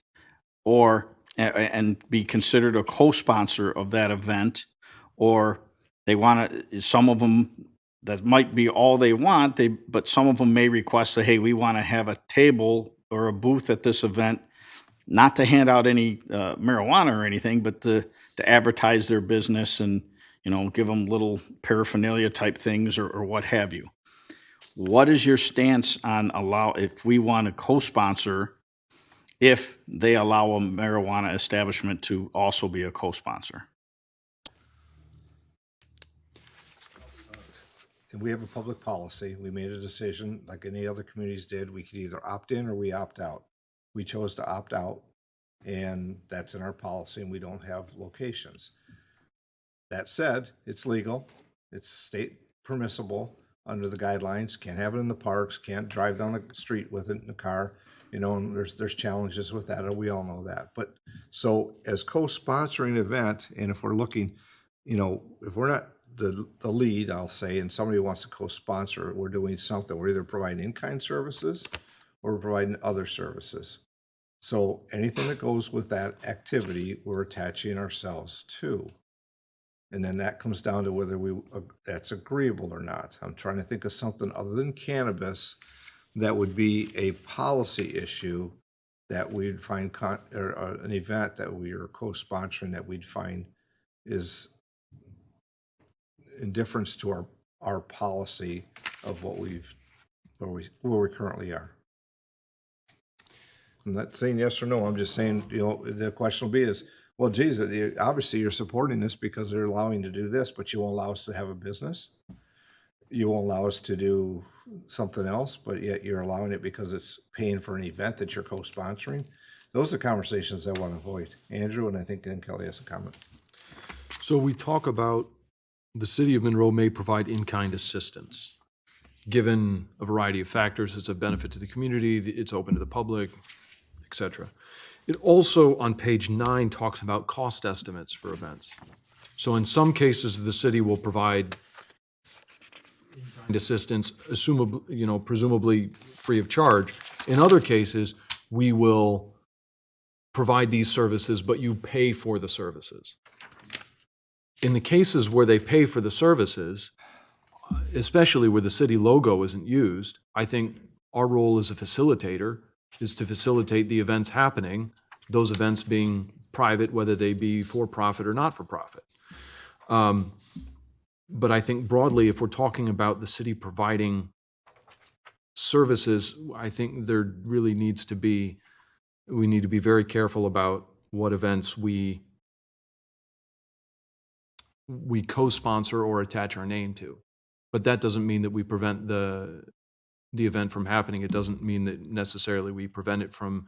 or and be considered a co-sponsor of that event, or they want to, some of them, that might be all they want, but some of them may request that, hey, we want to have a table or a booth at this event, not to hand out any marijuana or anything, but to advertise their business and, give them little paraphernalia type things or what have you. What is your stance on if we want to co-sponsor, if they allow a marijuana establishment to also be a co-sponsor? And we have a public policy. We made a decision, like any other communities did. We could either opt in or we opt out. We chose to opt out, and that's in our policy, and we don't have locations. That said, it's legal. It's state permissible under the guidelines. Can't have it in the parks, can't drive down the street with it in the car. And there's challenges with that, and we all know that. But so as co-sponsoring an event, and if we're looking, if we're not the lead, I'll say, and somebody wants to co-sponsor, we're doing something. We're either providing in-kind services or we're providing other services. So anything that goes with that activity, we're attaching ourselves to. And then that comes down to whether that's agreeable or not. I'm trying to think of something other than cannabis that would be a policy issue that we'd find, or an event that we are co-sponsoring that we'd find is in difference to our policy of what where we currently are. I'm not saying yes or no. I'm just saying, the question will be is, well, geez, obviously you're supporting this because they're allowing to do this, but you won't allow us to have a business. You won't allow us to do something else, but yet you're allowing it because it's paying for an event that you're co-sponsoring. Those are conversations I want to avoid. Andrew, and I think then Kelly has a comment. So we talk about the city of Monroe may provide in-kind assistance. Given a variety of factors, it's a benefit to the community, it's open to the public, et cetera. It also, on page 9, talks about cost estimates for events. So in some cases, the city will provide in-kind assistance, presumably free of charge. In other cases, we will provide these services, but you pay for the services. In the cases where they pay for the services, especially where the city logo isn't used, I think our role as a facilitator is to facilitate the events happening, those events being private, whether they be for profit or not for profit. But I think broadly, if we're talking about the city providing services, I think there really we need to be very careful about what events we co-sponsor or attach our name to. But that doesn't mean that we prevent the event from happening. It doesn't mean that necessarily we prevent it from,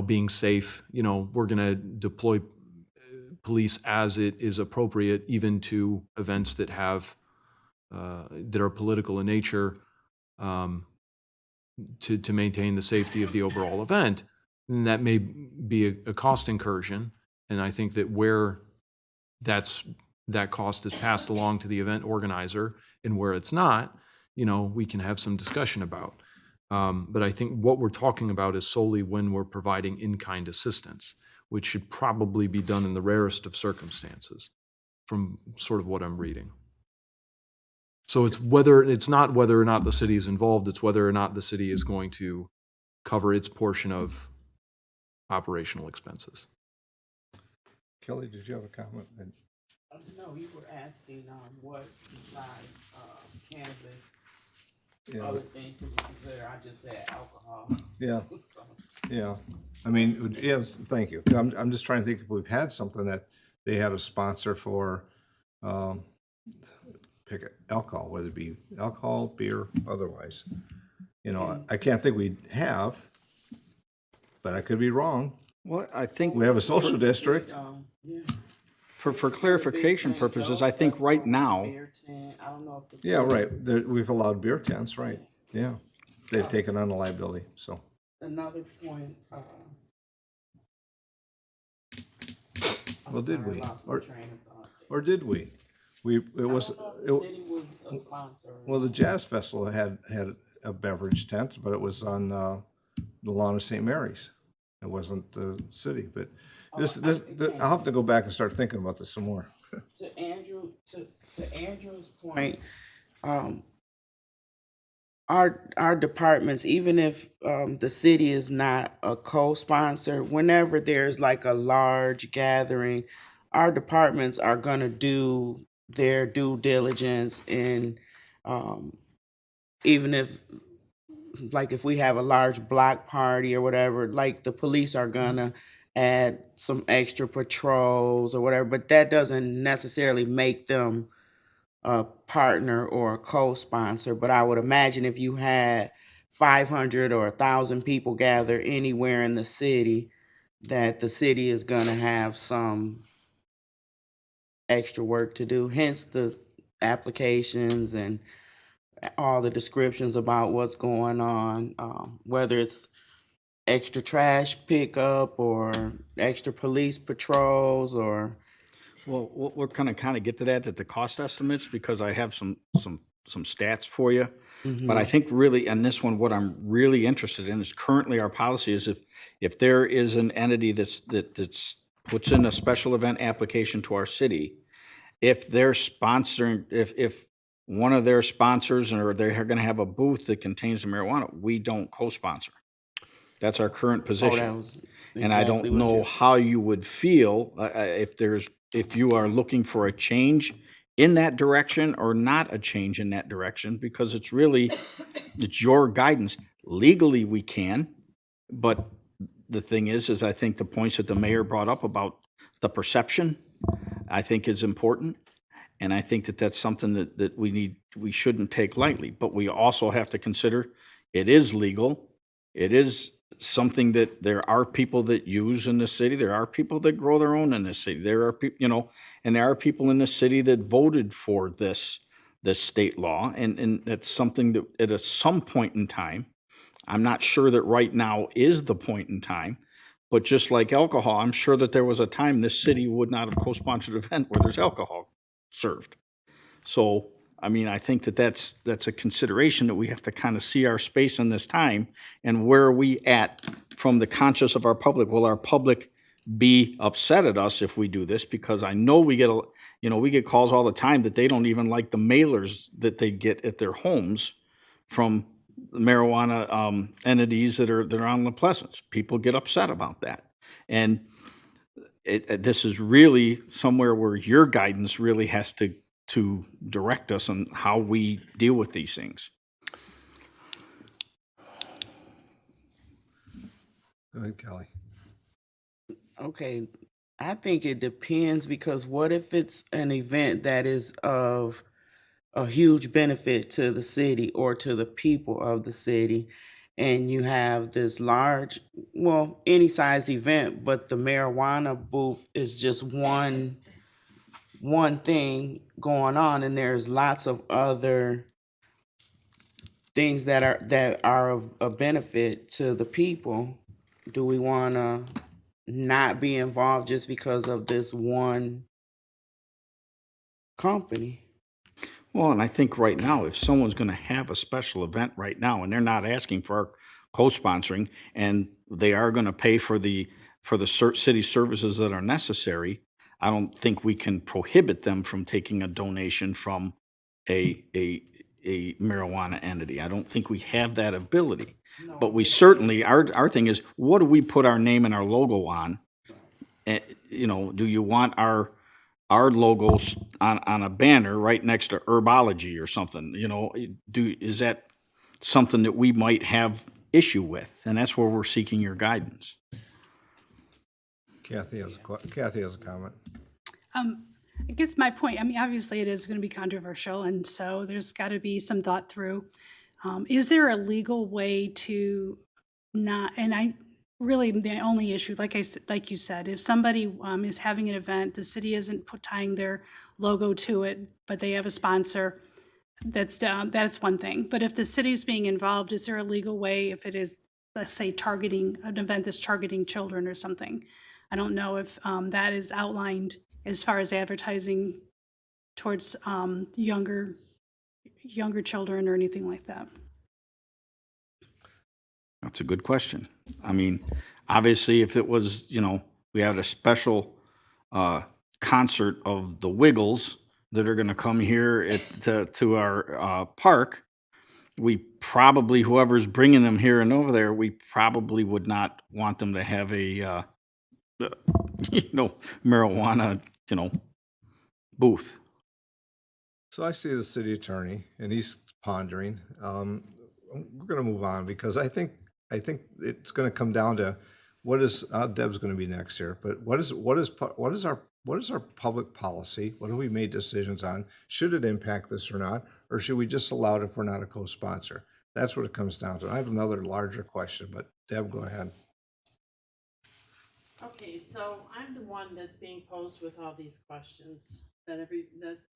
being safe. We're going to deploy police as it is appropriate, even to events that have that are political in nature, to maintain the safety of the overall event. And that may be a cost incursion. And I think that where that cost is passed along to the event organizer, and where it's not, we can have some discussion about. But I think what we're talking about is solely when we're providing in-kind assistance, which should probably be done in the rarest of circumstances, from sort of what I'm reading. So it's not whether or not the city is involved, it's whether or not the city is going to cover its portion of operational expenses. Kelly, did you have a comment? No, you were asking, what besides, cannabis, Yeah, other things could be considered. I just said alcohol. yeah, So, yeah. I mean, yes, thank you. I'm just trying to think if we've had something that they had a sponsor for, um, pick it, alcohol, whether it be alcohol, beer, otherwise. You know, I can't think we have, but I could be wrong. Well, I think We have a social district. Yeah. for It's a big clarification St. purposes, I Joe's think right Festival, now, beer tent. I don't know if the Yeah, city- right. There, we've allowed beer tents, right? Yeah. They've taken on the liability, so. Another point, I'm Well, did sorry, I we? lost my train of thought. Or did we? It was, I don't know if the city was a sponsor. or well, the not. Jazz Festival had a beverage tent, but it was on, the lawn of St. Mary's. It wasn't the city, but I'll have to go back and start thinking about this some more. To Andrew's point, um, our departments, even if the city is not a co-sponsor, whenever there's like a large gathering, our departments are gonna do their due diligence in, even if, like if we have a large block party or whatever, like the police are gonna add some extra patrols or whatever, but that doesn't necessarily make them a partner or a co-sponsor. But I would imagine if you had 500 or 1,000 people gather anywhere in the city, that the city is gonna have some extra work to do, hence the applications and all the descriptions about what's going on, whether it's extra trash pickup or extra police patrols or well, we're kind of get to that at the cost estimates, because I have some stats for you. But I think really, on this one, what I'm really interested in is currently our policy is if there is an entity that's puts in a special event application to our city, if they're sponsoring, if one of their sponsors or they're going to have a booth that contains the marijuana, we don't co-sponsor. That's our current oh, position. that was And I exactly don't what know you- how you would feel if you are looking for a change in that direction or not a change in that direction, because it's your guidance. Legally, we can, but the thing is I think the points that the mayor brought up about the perception, I think is important. And I think that that's something that we shouldn't take lightly, but we also have to consider it is legal. It is something that there are people that use in the city. There are people that grow their own in this city. There are people, and there are people in the city that voted for this state law. And that's something that at some point in time, I'm not sure that right now is the point in time, but just like alcohol, I'm sure that there was a time this city would not have co-sponsored an event where there's alcohol served. So, I mean, I think that that's a consideration that we have to kind of see our space in this time and where are we at from the conscious of our public. Will our public be upset at us if we do this? Because I know we get calls all the time that they don't even like the mailers that they get at their homes from marijuana entities that are on La Pleasance. People get upset about that. And this is really somewhere where your guidance really has to direct us on how we deal with these things. Go ahead, Kelly. Okay, I think it depends, because what if it's an event that is of a huge benefit to the city or to the people of the city, and you have this large, well, any size event, but the marijuana booth is just one thing going on, and there's lots of other things that are of a benefit to the people. Do we want to not be involved just because of this one company? Well, and I think right now, if someone's going to have a special event right now and they're not asking for our co-sponsoring and they are going to pay for the city services that are necessary, I don't think we can prohibit them from taking a donation from a marijuana entity. I don't think we have that ability. But we certainly, our thing is, what do we put our name and our logo on? Do you want our our logos on a banner right next to herbology or something, is that something that we might have issue with? And that's where we're seeking your guidance. Kathy has a comment. I guess my point, I mean, obviously it is going to be controversial, and so there's got to be some thought through. Is there a legal way to not, and I really, the only issue, like you said, if somebody is having an event, the city isn't tying their logo to it, but they have a sponsor, that's one thing. But if the city's being involved, is there a legal way if it is, let's say, targeting an event that's targeting children or something? I don't know if that is outlined as far as advertising towards younger children or anything like that. That's a good question. I mean, obviously, if it was, we had a special concert of the Wiggles that are going to come here to our park, we probably, whoever's bringing them here and over there, we probably would not want them to have a, marijuana, booth. So I see the city attorney, and he's pondering. We're going to move on because I think it's going to come down to what is Deb's going to be next year. But what is our public policy? What have we made decisions on? Should it impact this or not, or should we just allow it if we're not a co-sponsor? That's what it comes down to. I have another larger question, but Deb, go ahead. Okay, so I'm the one that's being posed with all these questions that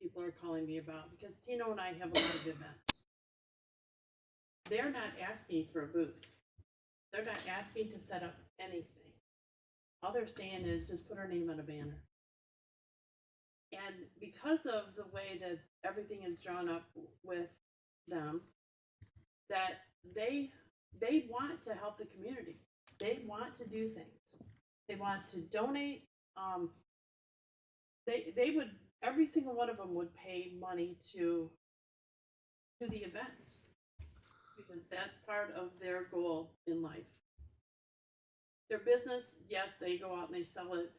people are calling me about, because Tino and I have a lot of events. They're not asking for a booth. They're not asking to set up anything. All they're saying is just put our name on a banner. And because of the way that everything is drawn up with them, that they want to help the community. They want to do things. They want to donate. They would, every single one of them would pay money to the events, because that's part of their goal in life. Their business, yes, they go out and they sell it.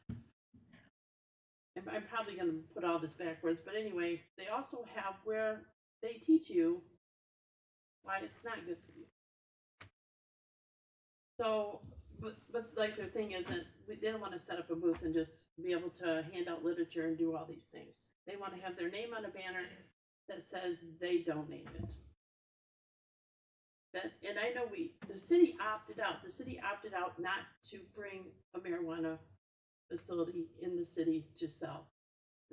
And I'm probably going to put all this backwards, but anyway, they also have where they teach you why it's not good for you. So, but like their thing isn't, they don't want to set up a booth and just be able to hand out literature and do all these things. They want to have their name on a banner that says they donated. And I know the city opted out. The city opted out not to bring a marijuana facility in the city to sell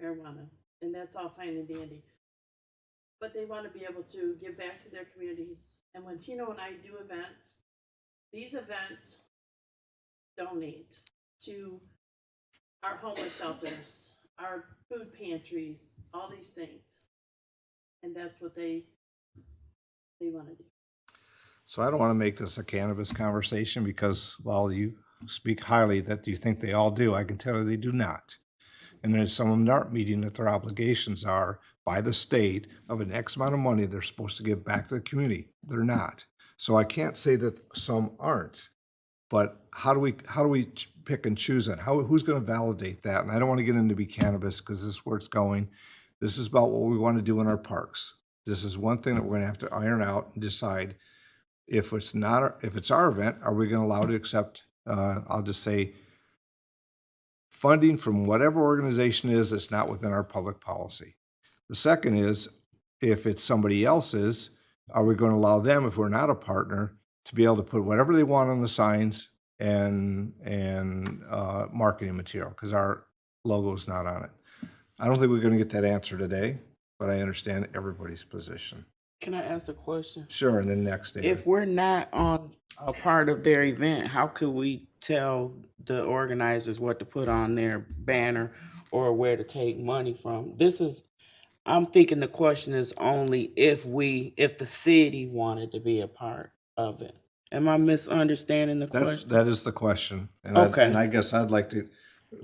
marijuana, and that's all fine and dandy. But they want to be able to give back to their communities. And when Tino and I do events, these events donate to our homeless shelters, our food pantries, all these things. And that's what they want to do. So I don't want to make this a cannabis conversation because while you speak highly that you think they all do, I can tell you they do not. And then some of them aren't meeting that their obligations are by the state of an X amount of money they're supposed to give back to the community. They're not. So I can't say that some aren't, but how do we pick and choose it? Who's going to validate that? And I don't want to get into be cannabis because this is where it's going. This is about what we want to do in our parks. This is one thing that we're going to have to iron out and decide. If it's our event, are we going to allow to accept, I'll just say, funding from whatever organization is that's not within our public policy? The second is, if it's somebody else's, are we going to allow them, if we're not a partner, to be able to put whatever they want on the signs and marketing material, because our logo is not on it? I don't think we're going to get that answer today, but I understand everybody's position. Can I ask a question? Sure, and then next day. If we're not on a part of their event, how could we tell the organizers what to put on their banner or where to take money from? I'm thinking the question is only if the city wanted to be a part of it. Am I misunderstanding the question? That is the question. And Okay. I guess I'd like to.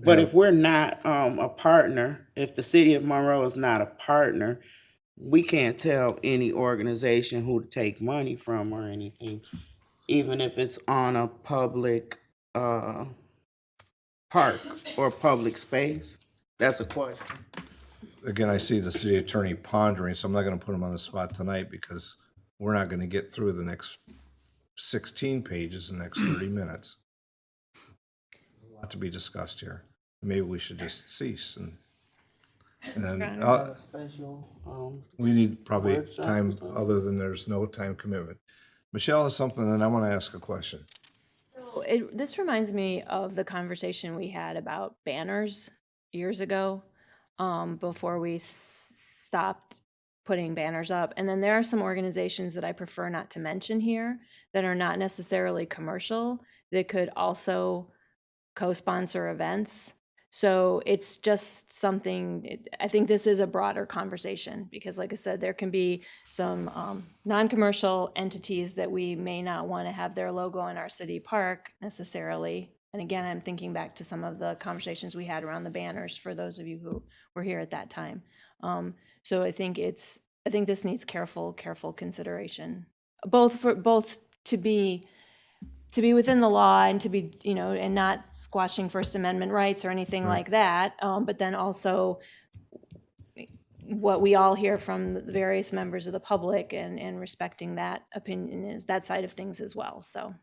But if we're not a partner, if the city of Monroe is not a partner, we can't tell any organization who to take money from or anything, even if it's on a public park or public space. That's a question. Again, I see the city attorney pondering, so I'm not gonna put him on the spot tonight because we're not gonna get through the next 16 pages in the next 30 minutes. A lot to be discussed here. Maybe we should just cease and then, A special, we need probably Workshop or time something. other than there's no time commitment. Michelle has something and I want to ask a question. So this reminds me of the conversation we had about banners years ago, before we stopped putting banners up. And then there are some organizations that I prefer not to mention here that are not necessarily commercial that could also co-sponsor events. So it's just something, I think this is a broader conversation because like I said, there can be some non-commercial entities that we may not want to have their logo in our city park necessarily. And again, I'm thinking back to some of the conversations we had around the banners for those of you who were here at that time. So I think this needs careful consideration, both to be within the law and to be, and not squashing First Amendment rights or anything like that. But then also what we all hear from the various members of the public and respecting that opinion is that side of things as well. So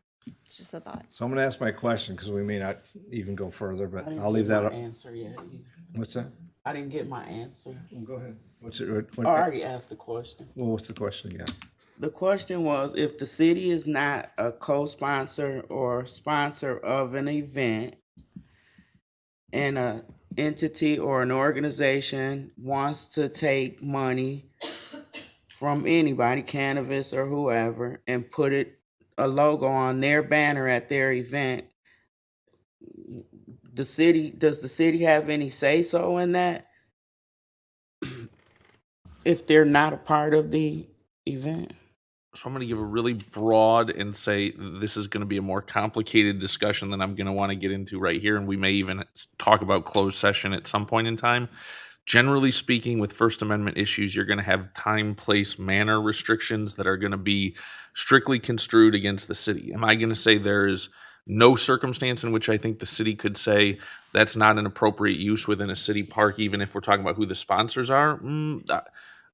it's just a thought. So I'm going to ask my question because we may not even go further, but I didn't I'll leave get that my up. answer yet. What's that? I didn't get my answer. Go ahead. What's it? I already asked the question. Well, what's the question again? The question was, if the city is not a co-sponsor or sponsor of an event and a entity or an organization wants to take money from anybody, cannabis or whoever, and put a logo on their banner at their event, does the city have any say-so in that? If they're not a part of the event? So I'm going to give a really broad and say this is going to be a more complicated discussion than I'm going to want to get into right here. And we may even talk about closed session at some point in time. Generally speaking, with First Amendment issues, you're going to have time, place, manner restrictions that are going to be strictly construed against the city. Am I going to say there is no circumstance in which I think the city could say that's not an appropriate use within a city park, even if we're talking about who the sponsors are?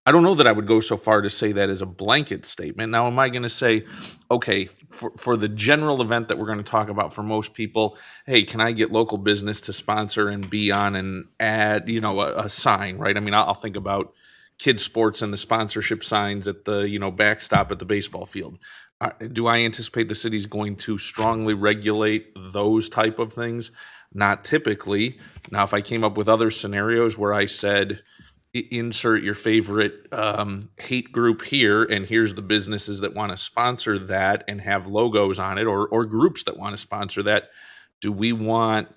I don't know that I would go so far to say that as a blanket statement. Now, am I going to say, okay, for the general event that we're going to talk about for most people, hey, can I get local business to sponsor and be on an ad, a sign, right? I mean, I'll think about kids sports and the sponsorship signs at the, backstop at the baseball field. Do I anticipate the city's going to strongly regulate those type of things? Not typically. Now, if I came up with other scenarios where I said, insert your favorite hate group here, and here's the businesses that want to sponsor that and have logos on it, or groups that want to sponsor that. Do we want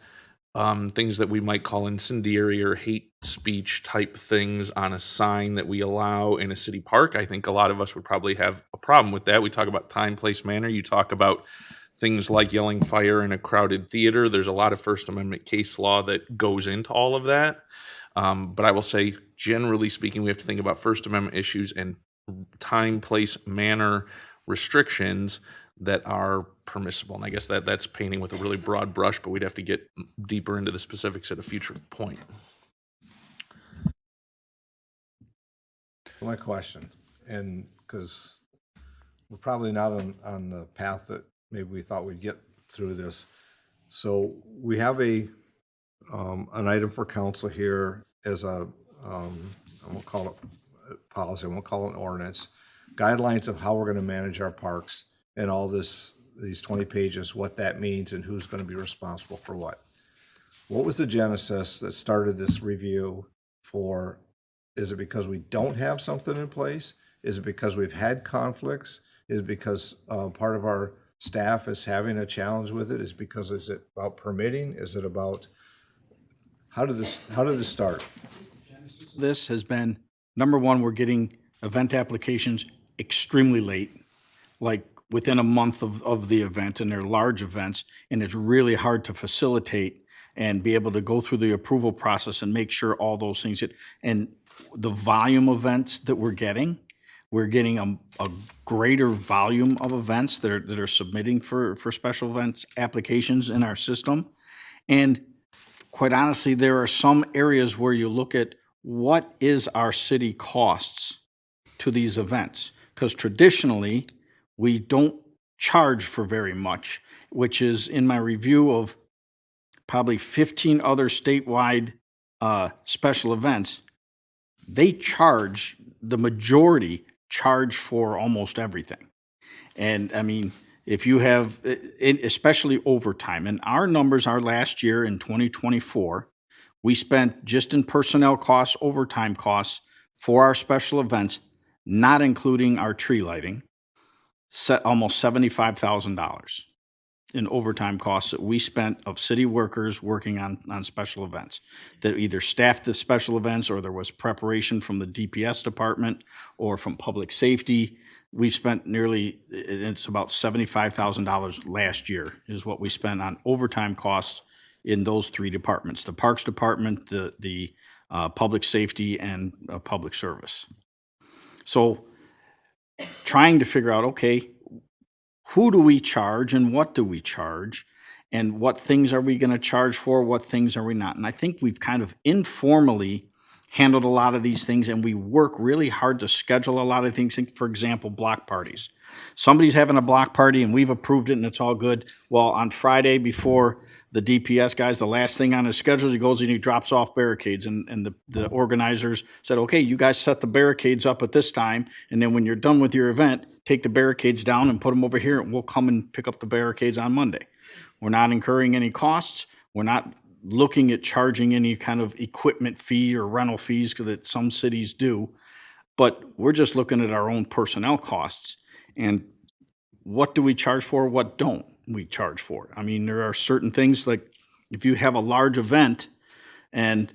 things that we might call incendiary or hate speech type things on a sign that we allow in a city park? I think a lot of us would probably have a problem with that. We talk about time, place, manner. You talk about things like yelling fire in a crowded theater. There's a lot of First Amendment case law that goes into all of that. But I will say, generally speaking, we have to think about First Amendment issues and time, place, manner restrictions that are permissible. And I guess that's painting with a really broad brush, but we'd have to get deeper into the specifics at a future point. My question, and because we're probably not on the path that maybe we thought we'd get through this. So we have an item for council here as a, I won't call it a policy, I won't call it an ordinance, guidelines of how we're going to manage our parks and all these 20 pages, what that means and who's going to be responsible for what. What was the genesis that started this review for? Is it because we don't have something in place? Is it because we've had conflicts? Is it because part of our staff is having a challenge with it? Is it about permitting? Is it about, how did this start? This has been, number one, we're getting event applications extremely late, like within a month of the event, and they're large events, and it's really hard to facilitate and be able to go through the approval process and make sure all those things hit. And the volume of events that we're getting a greater volume of events that are submitting for special events applications in our system. And quite honestly, there are some areas where you look at what is our city costs to these events? Because traditionally, we don't charge for very much, which is in my review of probably 15 other statewide special events, they charge, the majority charge for almost everything. And I mean, if you have, especially overtime, and our numbers are last year in 2024, we spent just in personnel costs, overtime costs for our special events, not including our tree lighting, almost $75,000 in overtime costs that we spent of city workers working on special events that either staffed the special events or there was preparation from the DPS department or from public safety. We spent nearly, it's about $75,000 last year is what we spent on overtime costs in those three departments, the Parks Department, the public safety, and public service. So trying to figure out, okay, who do we charge and what do we charge? And what things are we going to charge for? What things are we not? And I think we've kind of informally handled a lot of these things, and we work really hard to schedule a lot of things. For example, block parties. Somebody's having a block party and we've approved it and it's all good. Well, on Friday before the DPS guys, the last thing on his schedule, he goes and he drops off barricades. And the organizers said, okay, you guys set the barricades up at this time. And then when you're done with your event, take the barricades down and put them over here and we'll come and pick up the barricades on Monday. We're not incurring any costs. We're not looking at charging any kind of equipment fee or rental fees that some cities do. But we're just looking at our own personnel costs. And what do we charge for? What don't we charge for? I mean, there are certain things like if you have a large event, and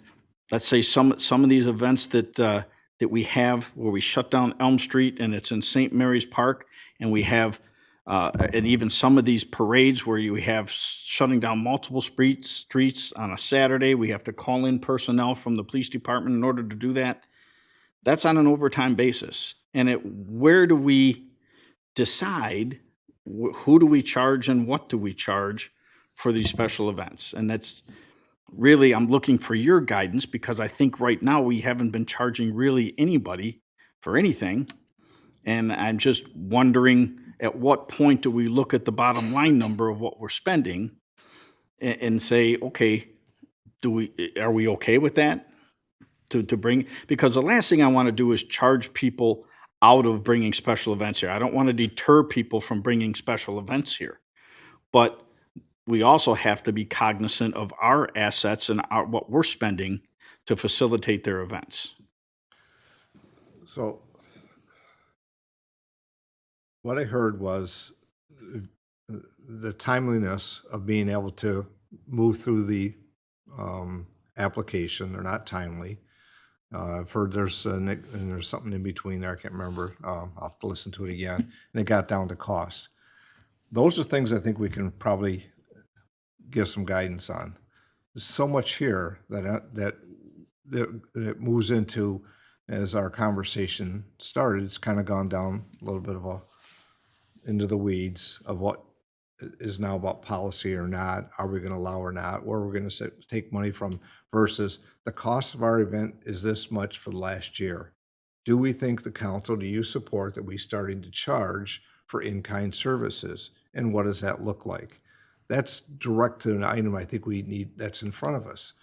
let's say some of these events that we have where we shut down Elm Street and it's in St. Mary's Park, and we have and even some of these parades where you have shutting down multiple streets on a Saturday, we have to call in personnel from the police department in order to do that. That's on an overtime basis. And where do we decide who do we charge and what do we charge for these special events? And that's really, I'm looking for your guidance because I think right now we haven't been charging really anybody for anything. And I'm just wondering at what point do we look at the bottom line number of what we're spending and say, okay, are we okay with that to bring? Because the last thing I want to do is charge people out of bringing special events here. I don't want to deter people from bringing special events here. But we also have to be cognizant of our assets and what we're spending to facilitate their events. So what I heard was the timeliness of being able to move through the application. They're not timely. I've heard there's something in between there. I can't remember. I'll have to listen to it again. And it got down to cost. Those are things I think we can probably give some guidance on. There's so much here that it moves into, as our conversation started, it's kind of gone down a little bit of into the weeds of what is now about policy or not. Are we going to allow or not? Where we're going to take money from versus the cost of our event is this much for the last year. Do we think the council, do you support that we starting to charge for in-kind services? And what does that look like? That's direct to an item I think we need that's in front of us.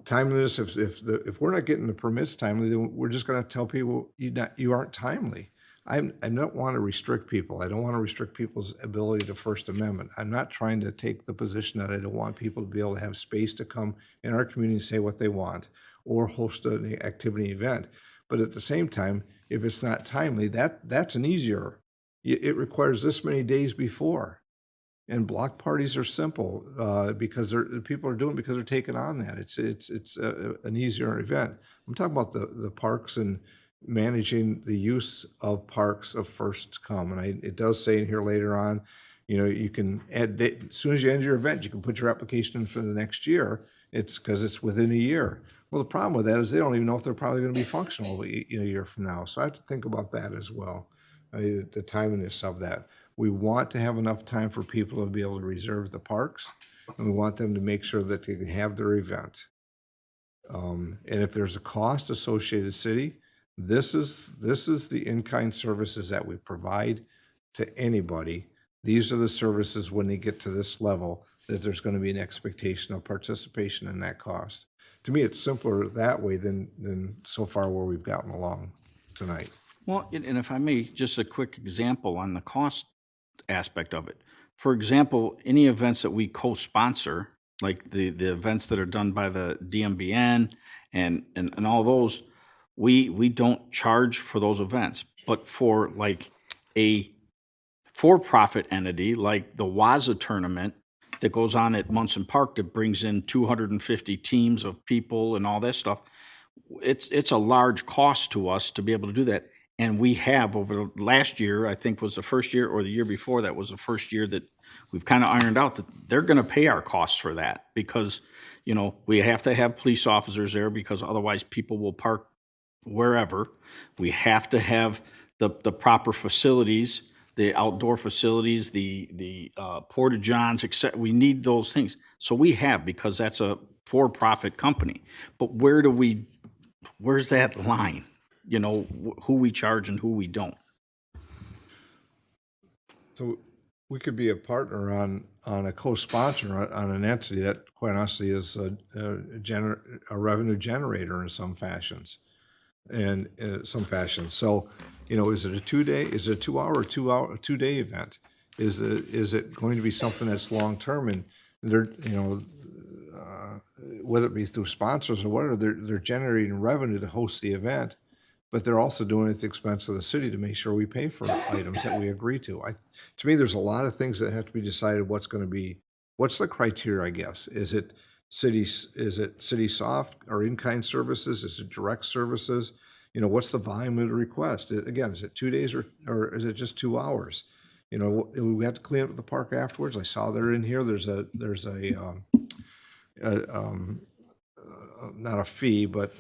Timeliness, if we're not getting the permits timely, then we're just going to tell people you aren't timely. I don't want to restrict people. I don't want to restrict people's ability to First Amendment. I'm not trying to take the position that I don't want people to be able to have space to come in our community and say what they want or host an activity event. But at the same time, if it's not timely, that's an easier. It requires this many days before. And block parties are simple because people are doing it because they're taking on that. It's an easier event. I'm talking about the parks and managing the use of parks of first come. And it does say in here later on, you can add, as soon as you end your event, you can put your application in for the next year. It's because it's within a year. Well, the problem with that is they don't even know if they're probably going to be functional a year from now. So I have to think about that as well, the timeliness of that. We want to have enough time for people to be able to reserve the parks. and we want them to make sure that they can have their event. And if there's a cost associated with the city, this is the in-kind services that we provide to anybody. These are the services when they get to this level that there's going to be an expectation of participation in that cost. To me, it's simpler that way than so far where we've gotten along tonight. Well, and if I may, just a quick example on the cost aspect of it. For example, any events that we co-sponsor, like the events that are done by the DMBN and all those, we don't charge for those events. But for like a for-profit entity like the Waza tournament that goes on at Munson Park that brings in 250 teams of people and all that stuff, it's a large cost to us to be able to do that. And we have over the last year, I think was the first year, or the year before that was the first year that we've kind of ironed out that they're going to pay our costs for that because, you know, we have to have police officers there because otherwise people will park wherever. We have to have the proper facilities, the outdoor facilities, the porta johns, etc. We need those things. So we have, because that's a for-profit company. But where's that line? You know, who we charge and who we don't. So we could be a partner on a co-sponsor on an entity that, quite honestly, is a revenue generator in some fashions. And some fashion. So, you know, is it a 2-day? Is it a 2-hour or 2-day event? Is it going to be something that's long term? And they're, you know, whether it be through sponsors or whatever, they're generating revenue to host the event, but they're also doing it at the expense of the city to make sure we pay for items that we agree to. To me, there's a lot of things that have to be decided. What's the criteria? I guess is it city soft or in-kind services? Is it direct services? You know, what's the volume of the request? Again, is it 2 days or is it just 2 hours? You know, we have to clean up the park afterwards. I saw they're in here. There's a not a fee, but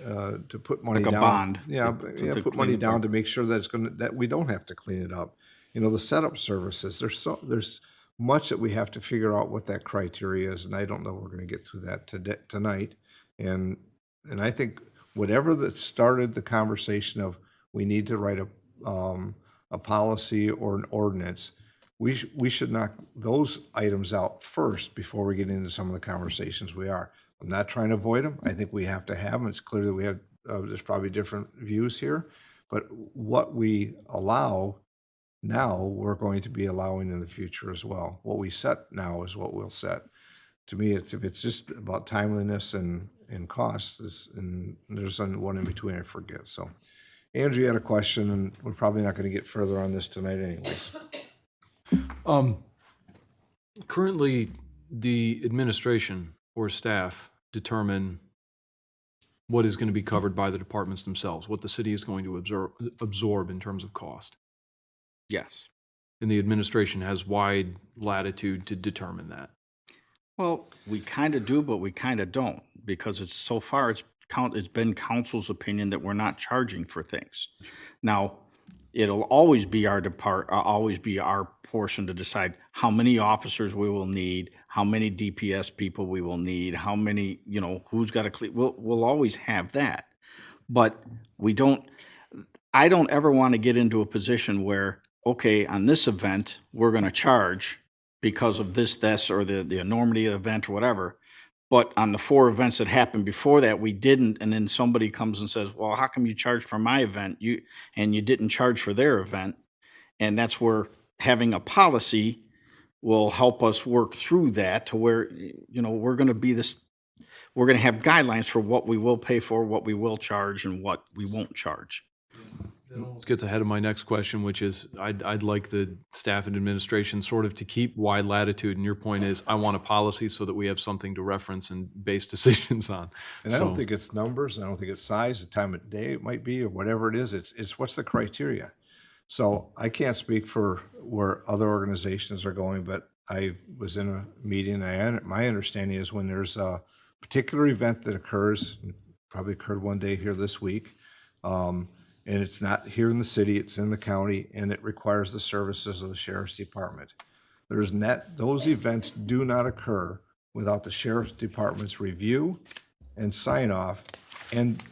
to put money Like a down. bond. Yeah, to put clean money the down park. to make sure that we don't have to clean it up. You know, the setup services. There's much that we have to figure out what that criteria is, and I don't know if we're going to get through that tonight. And I think whatever that started the conversation of we need to write a policy or an ordinance, we should knock those items out first before we get into some of the conversations we are. I'm not trying to avoid them. I think we have to have them. It's clear that we have, there's probably different views here, but what we allow now, we're going to be allowing in the future as well. What we set now is what we'll set. To me, if it's just about timeliness and costs, and there's one in between, I forget. So, Andrew, you had a question, and we're probably not going to get further on this tonight anyways. Currently, the administration or staff determine what is going to be covered by the departments themselves, what the city is going to absorb in terms of cost. Yes. And the administration has wide latitude to determine that. Well, we kind of do, but we kind of don't, because it's been council's opinion that we're not charging for things. Now, it'll always be our portion to decide how many officers we will need, how many DPS people we will need, how many, you know, who's got to clean. We'll always have that, but I don't ever want to get into a position where, okay, on this event, we're going to charge because of this, or the enormity of the event or whatever. But on the 4 events that happened before that, we didn't. And then somebody comes and says, well, how come you charged for my event? You didn't charge for their event. And that's where having a policy will help us work through that to where, you know, we're going to have guidelines for what we will pay for, what we will charge, and what we won't charge. This gets ahead of my next question, which is I'd like the staff and administration sort of to keep wide latitude. And your point is I want a policy so that we have something to reference and base decisions on. And I don't think it's numbers. I don't think it's size, the time of day it might be, or whatever it is. It's what's the criteria. So I can't speak for where other organizations are going, but I was in a meeting. My understanding is when there's a particular event that occurs, probably occurred one day here this week, and it's not here in the city, it's in the county, and it requires the services of the sheriff's department. Those events do not occur without the sheriff's department's review and sign off and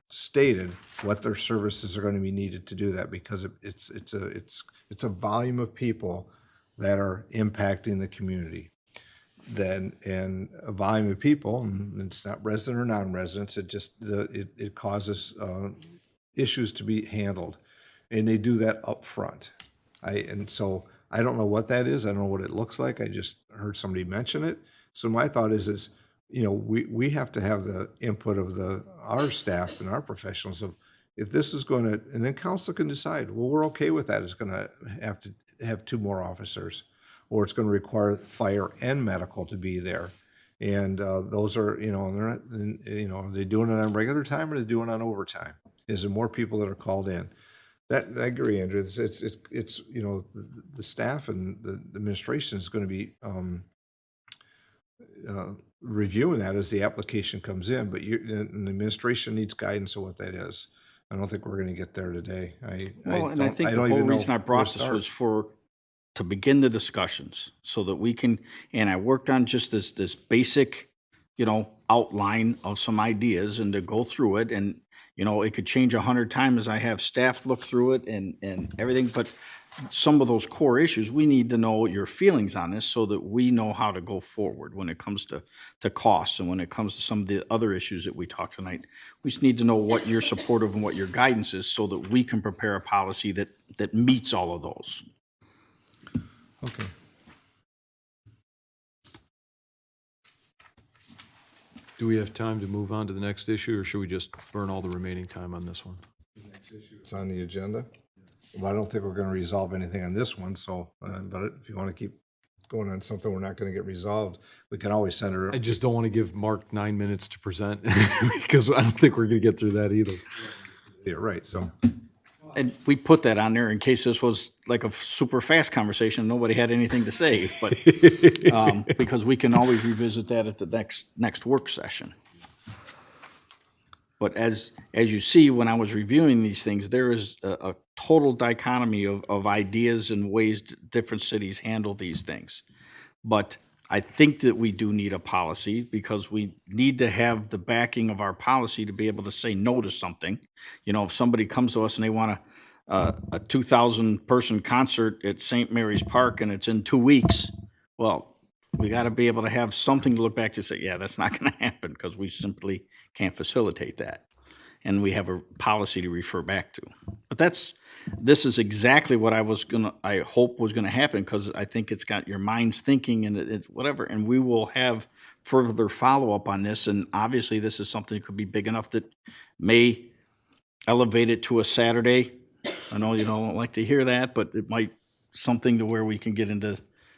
stated what their services are going to be needed to do that, because it's a volume of people that are impacting the community. Then, and a volume of people, and it's not resident or non-residents, it causes issues to be handled, and they do that up front. And so I don't know what that is. I don't know what it looks like. I just heard somebody mention it. So my thought is, we have to have the input of our staff and our professionals of, if this is going to, and then council can decide, well, we're okay with that. It's going to have 2 more officers, or it's going to require fire and medical to be there. And those are, they're not, are they doing it on regular time, or are they doing it on overtime? Is there more people that are called in? That, I agree, Andrew. It's the staff and the administration is going to be reviewing that as the application comes in, but and the administration needs guidance of what that is. I don't think we're going to get there today. Well, and I think the don't whole even know reason I where brought to this start. was to begin the discussions so that we can, and I worked on just this basic, outline of some ideas, and to go through it, and, it could change 100 times as I have staff look through it and everything, but some of those core issues, we need to know your feelings on this so that we know how to go forward when it comes to costs, and when it comes to some of the other issues that we talked tonight. We just need to know what you're supportive and what your guidance is so that we can prepare a policy that meets all of those. Okay. Do we have time to move on to the next issue, or should we just burn all the remaining time on this one? It's on the agenda. Well, I don't think we're going to resolve anything on this one, so, but if you want to keep going on something we're not going to get resolved, we can always send her. I just don't want to give Mark 9 minutes to present because I don't think we're going to get through that either. Yeah, right, so. And we put that on there in case this was like a super fast conversation, nobody had anything to say, but, because we can always revisit that at the next work session. But as you see, when I was reviewing these things, there is a total dichotomy of ideas and ways different cities handle these things. But I think that we do need a policy, because we need to have the backing of our policy to be able to say no to something. If somebody comes to us and they want a 2,000 person concert at St. Mary's Park and it's in 2 weeks, well, we got to be able to have something to look back to say, yeah, that's not going to happen, because we simply can't facilitate that. And we have a policy to refer back to. But this is exactly what I hope was gonna happen, because I think it's got your minds thinking, and it's whatever, and we will have further follow-up on this, and obviously this is something that could be big enough that may elevate it to a Saturday. I know you don't like to hear that, but it might, something to where we can get into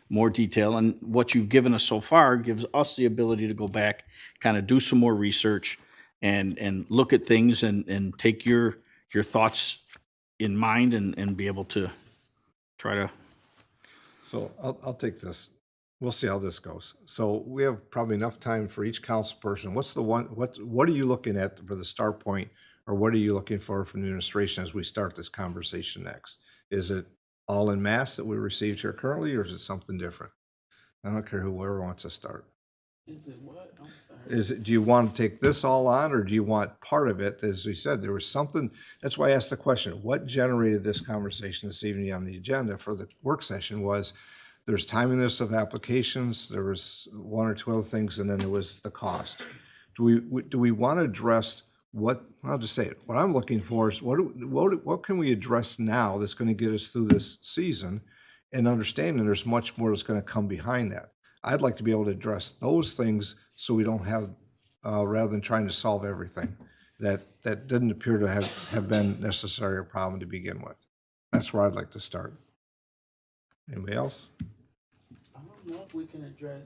more detail, and what you've given us so far gives us the ability to go back, kind of do some more research, and look at things, and take your thoughts in mind, and be able to try to. So I'll take this. We'll see how this goes. So we have probably enough time for each council person. What are you looking at for the start point, or what are you looking for from the administration as we start this conversation next? Is it all in mass that we received here currently, or is it something different? I don't care whoever wants to start. Is it what? I'm sorry. Do you want to take this all on, or do you want part of it? As we said, there was something, that's why I asked the question, what generated this conversation this evening on the agenda for the work session was, there's timeliness of applications, there was 1 or 2 other things, and then there was the cost. Do we want to address I'll just say it, what I'm looking for is what can we address now that's going to get us through this season, and understanding there's much more that's going to come behind that. I'd like to be able to address those things so we don't have, rather than trying to solve everything that didn't appear to have been necessarily a problem to begin with. That's where I'd like to start. Anybody else? I don't know if we can address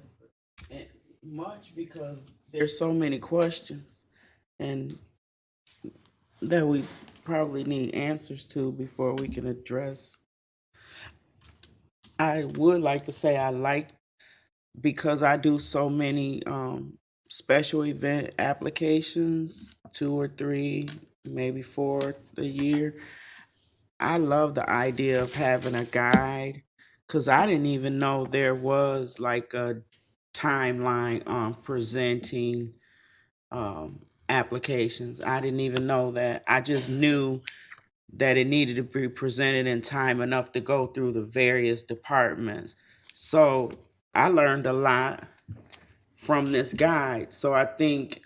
it much, because there's so many questions and that we probably need answers to before we can address. I would like to say because I do so many special event applications, 2 or 3, maybe 4 a year. I love the idea of having a guide, because I didn't even know there was like a timeline on presenting applications. I didn't even know that. I just knew that it needed to be presented in time enough to go through the various departments. So I learned a lot from this guide. So I think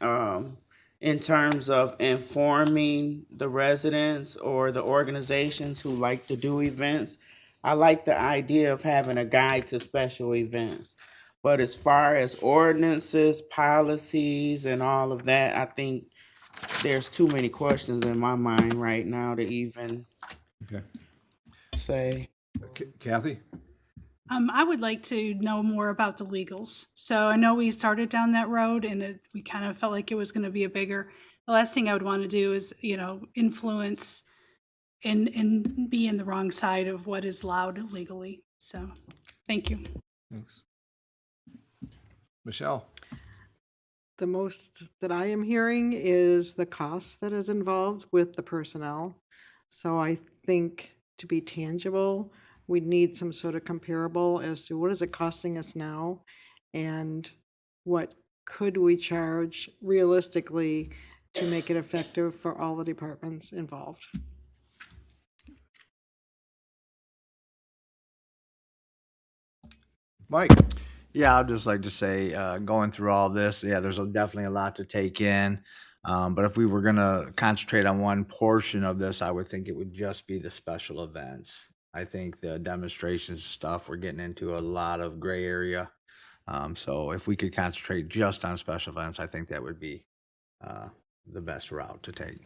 in terms of informing the residents or the organizations who like to do events, I like the idea of having a guide to special events. But as far as ordinances, policies, and all of that, I think there's too many questions in my mind right now to even Okay. say. Kathy? I would like to know more about the legals. So I know we started down that road and we kind of felt like it was going to be the last thing I would want to do is, influence and be in the wrong side of what is allowed legally. So, thank you. Thanks. Michelle? The most that I am hearing is the cost that is involved with the personnel. So I think to be tangible, we need some sort of comparable as to what is it costing us now and what could we charge realistically to make it effective for all the departments involved. Mike? Yeah, I'd just like to say, going through all this, yeah, there's definitely a lot to take in. But if we were going to concentrate on one portion of this, I would think it would just be the special events. I think the demonstrations stuff, we're getting into a lot of gray area. So if we could concentrate just on special events, I think that would be the best route to take.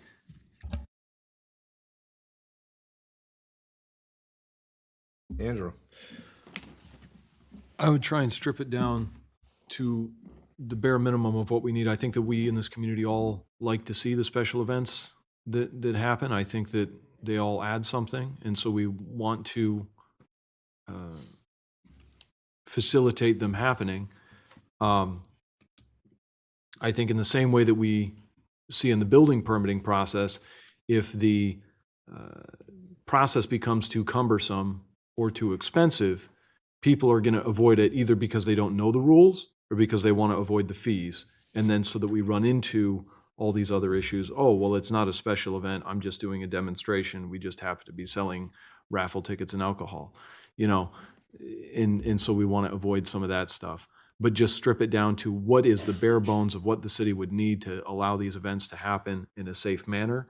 Andrew? I would try and strip it down to the bare minimum of what we need. I think that we in this community all like to see the special events that happen. I think that they all add something, and so we want to facilitate them happening. I think in the same way that we see in the building permitting process, if the process becomes too cumbersome or too expensive, people are going to avoid it either because they don't know the rules or because they want to avoid the fees. And then so that we run into all these other issues. Oh, well, it's not a special event. I'm just doing a demonstration. We just happen to be selling raffle tickets and alcohol, and so we want to avoid some of that stuff. But just strip it down to what is the bare bones of what the city would need to allow these events to happen in a safe manner,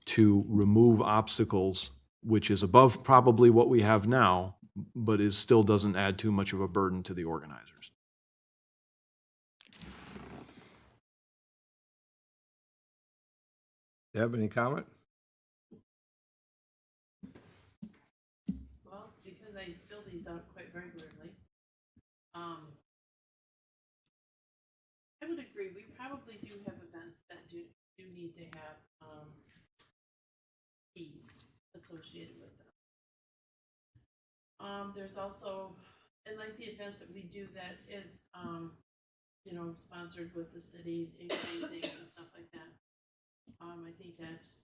to remove obstacles, which is above probably what we have now, but it still doesn't add too much of a burden to the organizers. Deb, any comment? Well, because I fill these out quite regularly, I would agree, we probably do have events that do need to have, fees associated with them. There's also, and like the events that we do that is, sponsored with the city, in-kind things and stuff like that. I think that's,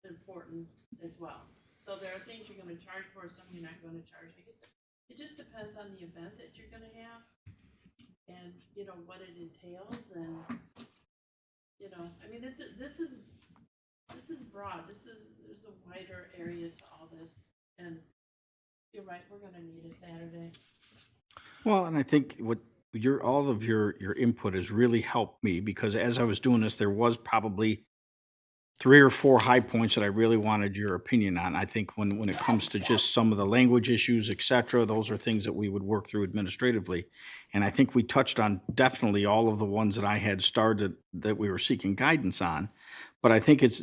important as well. So there are things you're gonna charge for, some you're not gonna charge. I guess it just depends on the event that you're gonna have and, what it entails and, this is broad. There's a wider area to all this. And you're right, we're gonna need a Saturday. Well, and I think what all of your input has really helped me, because as I was doing this, there was probably 3 or 4 high points that I really wanted your opinion on. I think when it comes to just some of the language issues, et cetera, those are things that we would work through administratively. And I think we touched on definitely all of the ones that I had started that we were seeking guidance on. But I think it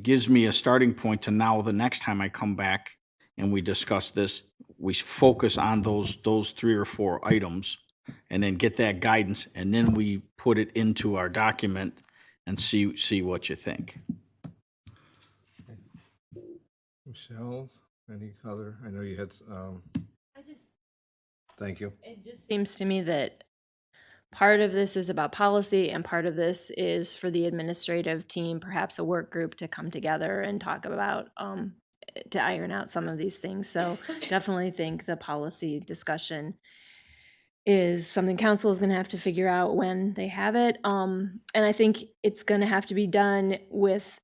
gives me a starting point to now the next time I come back and we discuss this, we focus on those 3 or 4 items and then get that guidance, and then we put it into our document and see what you think. Michelle, any other? I know you had, thank you. It just seems to me that part of this is about policy and part of this is for the administrative team, perhaps a work group to come together and talk about to iron out some of these things. So definitely think the policy discussion is something council is going to have to figure out when they have it. And I think it's going to have to be done with,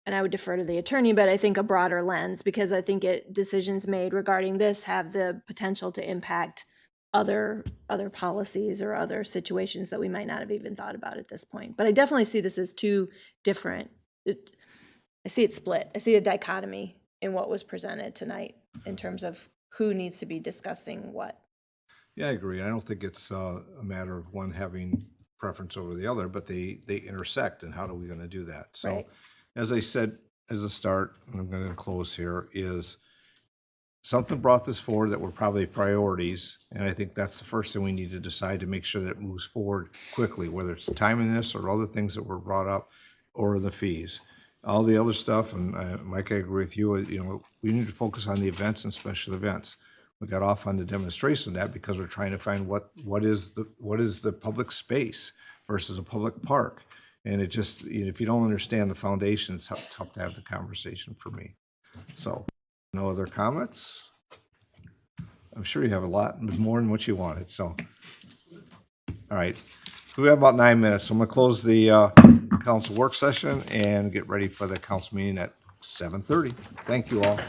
and I would defer to the attorney, but I think a broader lens, because I think decisions made regarding this have the potential to impact other policies or other situations that we might not have even thought about at this point. But I definitely see this as two different, I see it split. I see a dichotomy in what was presented tonight in terms of who needs to be discussing what. Yeah, I agree. I don't think it's a matter of one having preference over the other, but they intersect, and how are we going to do that? So, Right. as I said as a start, and I'm going to close here, is something brought this forward that were probably priorities, and I think that's the first thing we need to decide to make sure that it moves forward quickly, whether it's timing this or other things that were brought up, or the fees. All the other stuff, and Mike, I agree with you, we need to focus on the events and special events. We got off on the demonstration of that because we're trying to find what is the public space versus a public park. And it just, if you don't understand the foundation, it's tough to have the conversation for me. So, no other comments? I'm sure you have a lot, more than what you wanted, so. All right, so we have about 9 minutes. So I'm gonna close the council work session and get ready for the council meeting at 7:30. Thank you all.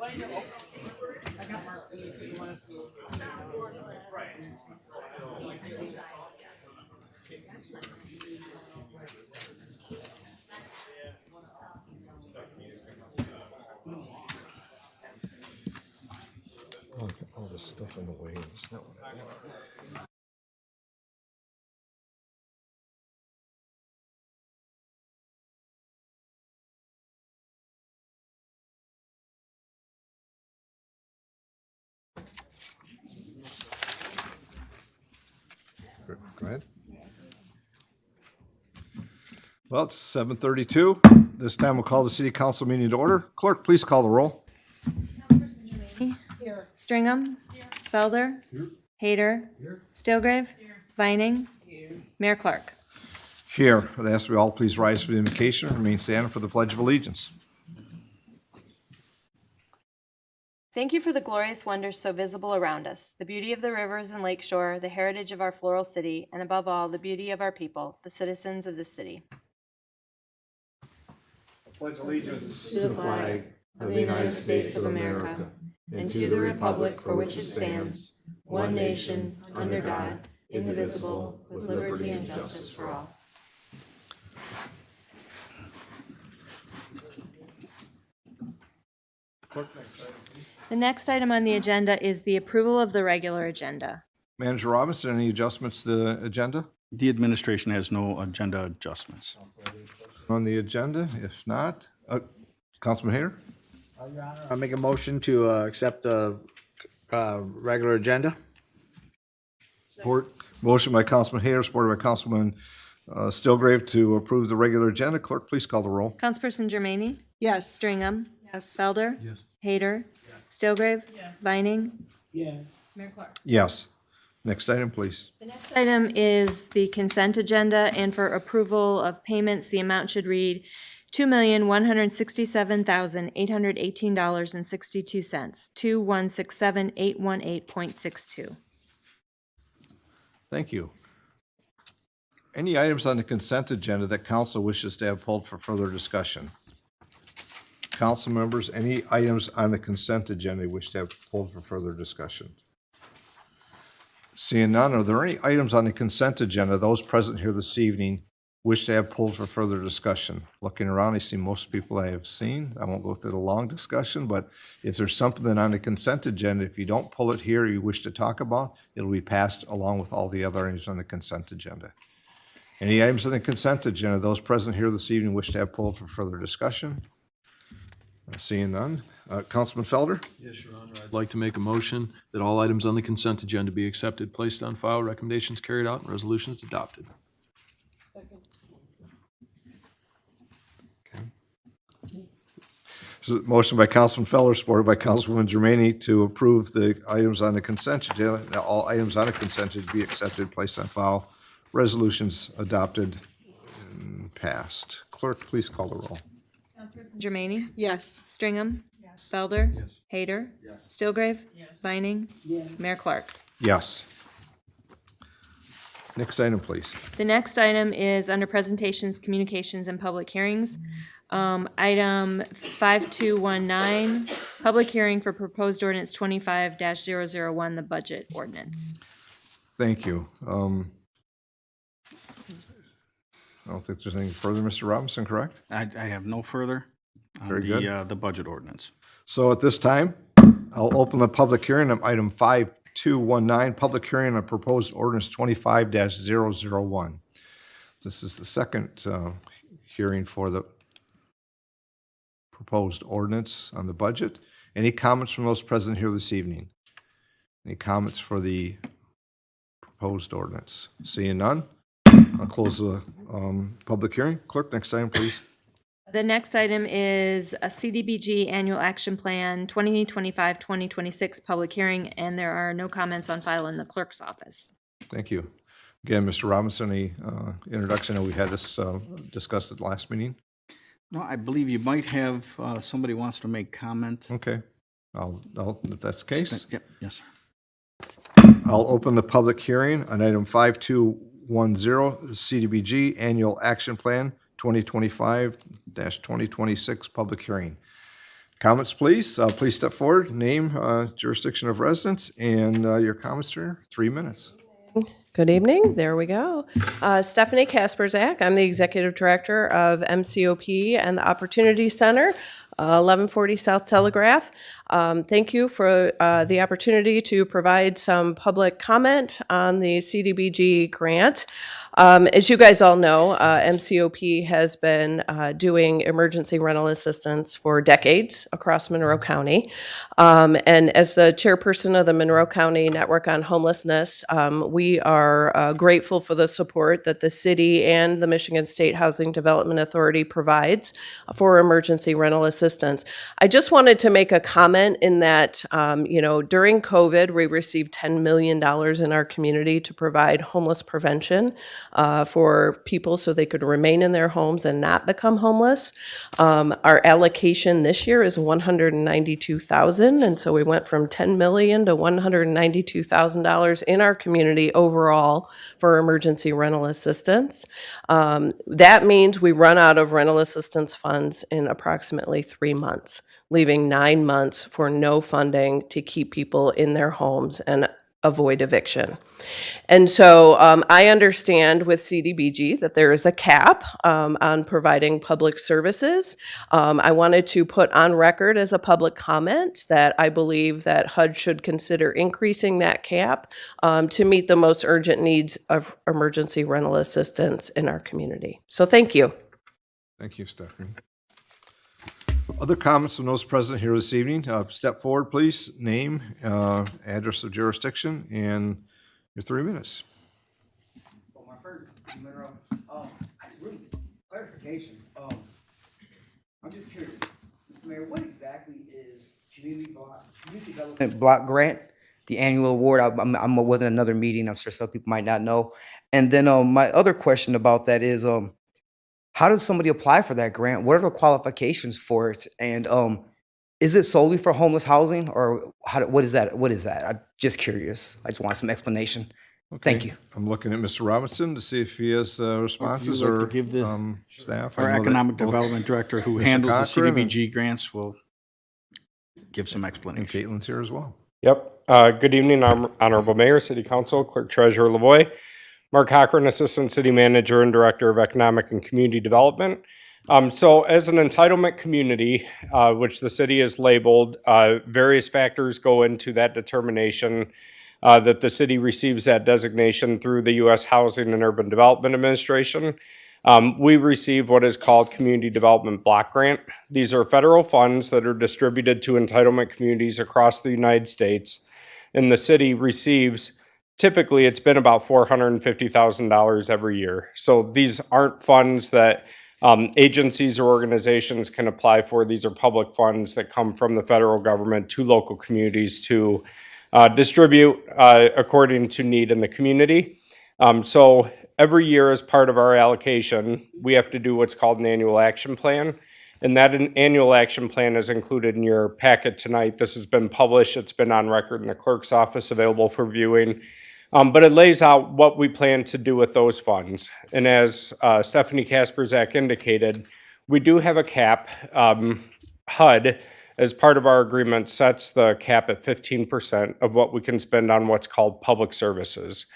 I know. I got Mark. You want us to- All this stuff in the way. It's not what I want. Go ahead. Well, it's 7:32. This time we'll call the city council meeting to order. Clerk, please call the roll. Stringham. Felder. Hayter. Stilgrave. Vining. Mayor Clark. Here, I'd ask we all please rise for the invocation and remain standing for the Pledge of Allegiance. Thank you for the glorious wonders so visible around us, the beauty of the rivers and lakeshore, the heritage of our floral city, and above all, the beauty of our people, the citizens of this city. Pledge allegiance To the flag of the United States of America, and to the republic for which it stands, one nation, under God, indivisible, with liberty and justice for all. The next item on the agenda is the approval of the regular agenda. Manager Robinson, any adjustments to the agenda? The administration has no agenda adjustments. On the agenda, if not, Councilman Hayter? I make a motion to accept the regular agenda. Support. Motion by Councilman Hayter, supported by Councilman Stilgrave to approve the regular agenda. Clerk, please call the roll. Councilperson Germaini? Yes. Stringham? Yes. Felder? Yes. Hayter? Stilgrave? Vining? Yes. Mayor Clark. Yes. Next item, please. The next item is the consent agenda, and for approval of payments, the amount should read $2,167,818.62, 2,167,818.62. Thank you. Any items on the consent agenda that council wishes to have pulled for further discussion? Council members, any items on the consent agenda you wish to have pulled for further discussion? Seeing none, are there any items on the consent agenda those present here this evening wish to have pulled for further discussion? Looking around, I see most people I have seen. I won't go through the long discussion, but if there's something on the consent agenda, if you don't pull it here, you wish to talk about, it'll be passed along with all the other items on the consent agenda. Any items on the consent agenda those present here this evening wish to have pulled for further discussion? Seeing none. Councilman Felder? Yes, Your Honor. I'd like to make a motion that all items on the consent agenda be accepted, placed on file, recommendations carried out, and resolutions adopted. Second. Motion by Councilman Felder, supported by Councilwoman Germaini to approve the items on the consent agenda. That all items on the consent agenda be accepted, placed on file, resolutions adopted and passed. Clerk, please call the roll. Germaini? Yes. Stringham? Felder? Hayter? Stilgrave? Vining? Mayor Clark. Yes. Next item, please. The next item is under presentations, communications, and public hearings. Item 5219, public hearing for proposed ordinance 25-001, the budget ordinance. Thank you. I don't think there's anything further, Mr. Robinson, correct? I have no further on Very good. the budget ordinance. So at this time, I'll open the public hearing on item 5219, public hearing on proposed ordinance 25-001. This is the second hearing for the proposed ordinance on the budget. Any comments from those present here this evening? Any comments for the proposed ordinance? Seeing none, I'll close the public hearing. Clerk, next item, please. The next item is a CDBG Annual Action Plan 2025-2026 public hearing, and there are no comments on file in the clerk's office. Thank you. Again, Mr. Robinson, any introduction? I know we had this discussed at the last meeting. No, I believe you might have, somebody wants to make comment. Okay. If that's the case, Yep, yes, sir. I'll open the public hearing on item 5210, CDBG Annual Action Plan 2025-2026 public hearing. Comments, please. Please step forward, name, jurisdiction of residence, and your comments are 3 minutes. Good evening. There we go. Stephanie Kasperzak. I'm the Executive Director of MCOP and the Opportunity Center, 1140 South Telegraph. Thank you for the opportunity to provide some public comment on the CDBG grant. As you guys all know, MCOP has been doing emergency rental assistance for decades across Monroe County. And as the chairperson of the Monroe County Network on Homelessness, we are grateful for the support that the city and the Michigan State Housing Development Authority provides for emergency rental assistance. I just wanted to make a comment in that, during COVID, we received $10 million in our community to provide homeless prevention for people so they could remain in their homes and not become homeless. Our allocation this year is $192,000, and so we went from $10 million to $192,000 in our community overall for emergency rental assistance. That means we run out of rental assistance funds in approximately 3 months, leaving 9 months for no funding to keep people in their homes and avoid eviction. And so I understand with CDBG that there is a cap on providing public services. I wanted to put on record as a public comment that I believe that HUD should consider increasing that cap to meet the most urgent needs of emergency rental assistance in our community. So thank you. Thank you, Stephanie. Other comments from those present here this evening? Step forward, please. Name, address of jurisdiction, and your 3 minutes. Well, my first, Monroe, I just really, clarification. I'm just curious, Mr. Mayor, what exactly is community development block grant? The annual award. I was in another meeting. I'm sure some people might not know. And then my other question about that is, how does somebody apply for that grant? What are the qualifications for it? And is it solely for homeless housing, or what is that? What is that? I'm just curious. I just want some explanation. Thank Okay. you. I'm looking at Mr. Robinson to see if he has responses Would you like or to give the- staff. Our I know that Economic both Development Director, who Mr. handles the Cochran and- CDBG grants, will give some And explanation. Caitlin's here as well. Yep. Good evening, Honorable Mayor, City Council, Clerk Treasurer Lavoy. Mark Cochran, Assistant City Manager and Director of Economic and Community Development. So as an entitlement community, which the city is labeled, various factors go into that determination that the city receives that designation through the U.S. Housing and Urban Development Administration. We receive what is called Community Development Block Grant. These are federal funds that are distributed to entitlement communities across the United States. And the city receives, typically it's been about $450,000 every year. So these aren't funds that agencies or organizations can apply for. These are public funds that come from the federal government to local communities to distribute according to need in the community. So every year as part of our allocation, we have to do what's called an annual action plan. And that annual action plan is included in your packet tonight. This has been published. It's been on record in the clerk's office, available for viewing. But it lays out what we plan to do with those funds. And as Stephanie Kasperzak indicated, we do have a cap. HUD, as part of our agreement, sets the cap at 15% of what we can spend on what's called public services.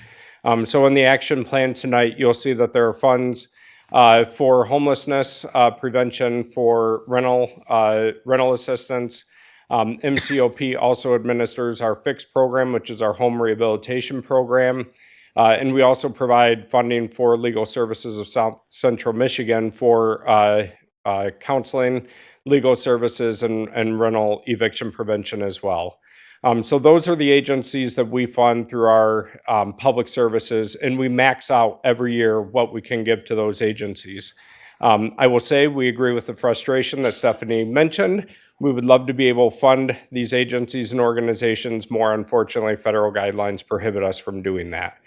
So in the action plan tonight, you'll see that there are funds for homelessness prevention, for rental assistance. MCOP also administers our FIX program, which is our home rehabilitation program. And we also provide funding for Legal Services of South Central Michigan for counseling, legal services, and rental eviction prevention as well. So those are the agencies that we fund through our public services, and we max out every year what we can give to those agencies. I will say we agree with the frustration that Stephanie mentioned. We would love to be able to fund these agencies and organizations more. Unfortunately, federal guidelines prohibit us from doing that.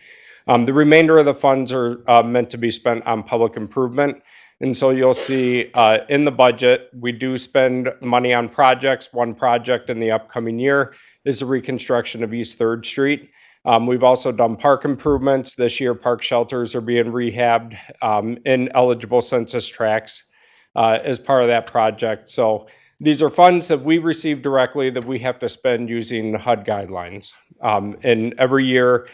The remainder of the funds are meant to be spent on public improvement. And so you'll see in the budget, we do spend money on projects. One project in the upcoming year is the reconstruction of East 3rd Street. We've also done park improvements. This year, park shelters are being rehabbed in eligible census tracts as part of that project. So These are funds that we receive directly that we have to spend using HUD guidelines. And every year,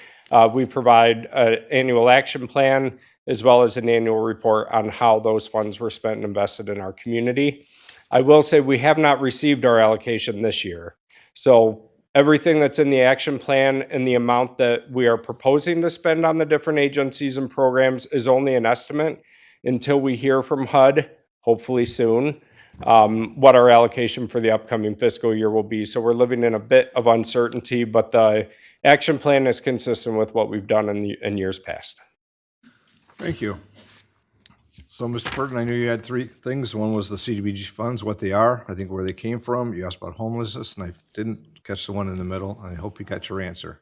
we provide an annual action plan as well as an annual report on how those funds were spent and invested in our community. I will say we have not received our allocation this year. So everything that's in the action plan and the amount that we are proposing to spend on the different agencies and programs is only an estimate until we hear from HUD, hopefully soon, what our allocation for the upcoming fiscal year will be. So we're living in a bit of uncertainty, but the action plan is consistent with what we've done in years past. Thank you. So, Mr. Burton, I knew you had three things. One was the CDBG funds, what they are, I think where they came from. You asked about homelessness, and I didn't catch the one in the middle. I hope you got your answer.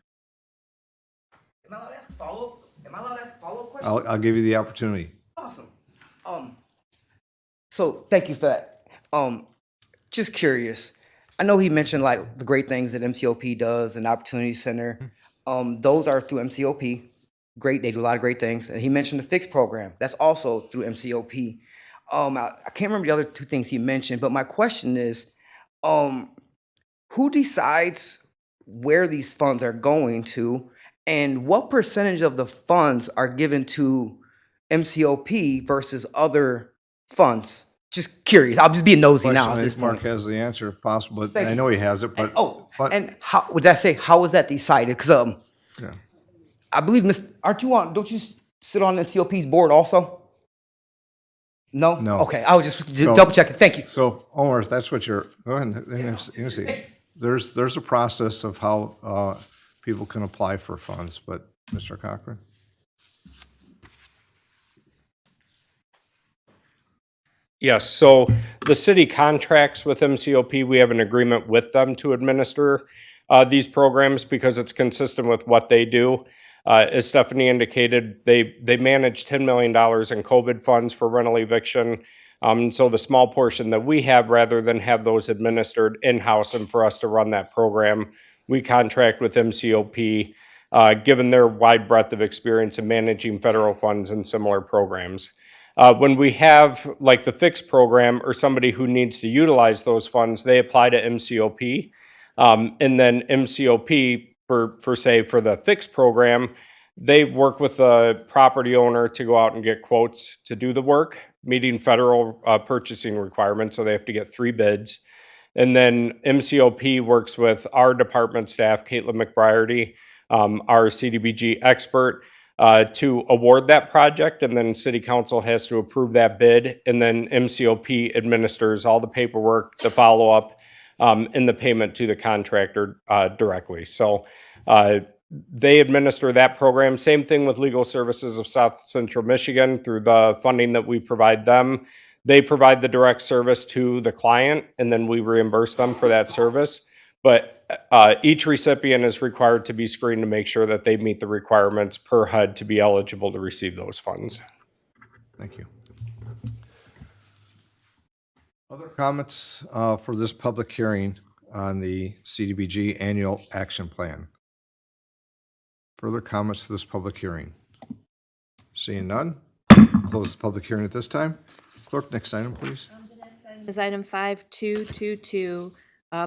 Am I allowed to ask a follow-up? Am I allowed to ask a follow-up question? I'll give you the opportunity. Awesome. So thank you for that. Just curious. I know he mentioned like the great things that MCOP does and Opportunity Center. Those are through MCOP. Great, they do a lot of great things. And he mentioned the Fix program. That's also through MCOP. I can't remember the other two things he mentioned, but my question is, who decides where these funds are going to, and what percentage of the funds are given to MCOP versus other funds? Just curious. I'll just be nosy now at I this think Mark point. has the answer if possible, but Thank I you. know he has it, but. And how would that say? How was that decided? Because Yeah. I believe aren't you on? Don't you sit on MCOP's board also? No. No. Okay, I was just So- double checking. Thank you. So, Omar, if that's what you're, go ahead and see. There's a process of how people can apply for funds, but Mr. Cochran? Yes, so the city contracts with MCOP. We have an agreement with them to administer these programs because it's consistent with what they do. As Stephanie indicated, they manage $10 million in COVID funds for rental eviction. So the small portion that we have, rather than have those administered in-house and for us to run that program, we contract with MCOP, given their wide breadth of experience in managing federal funds and similar programs. When we have like the Fix program or somebody who needs to utilize those funds, they apply to MCOP. And then MCOP, for the Fix program, they work with the property owner to go out and get quotes to do the work, meeting federal purchasing requirements. So they have to get 3 bids. And then MCOP works with our department staff, Caitlin McBriarty, our CDBG expert, to award that project, and then City Council has to approve that bid, and then MCOP administers all the paperwork, the follow-up, and the payment to the contractor directly. So they administer that program. Same thing with Legal Services of South Central Michigan through the funding that we provide them. They provide the direct service to the client, and then we reimburse them for that service. But each recipient is required to be screened to make sure that they meet the requirements per HUD to be eligible to receive those funds. Thank you. Other comments for this public hearing on the CDBG Annual Action Plan? Further comments to this public hearing? Seeing none, close the public hearing at this time. Clerk, next item, please. The next item is item 5222,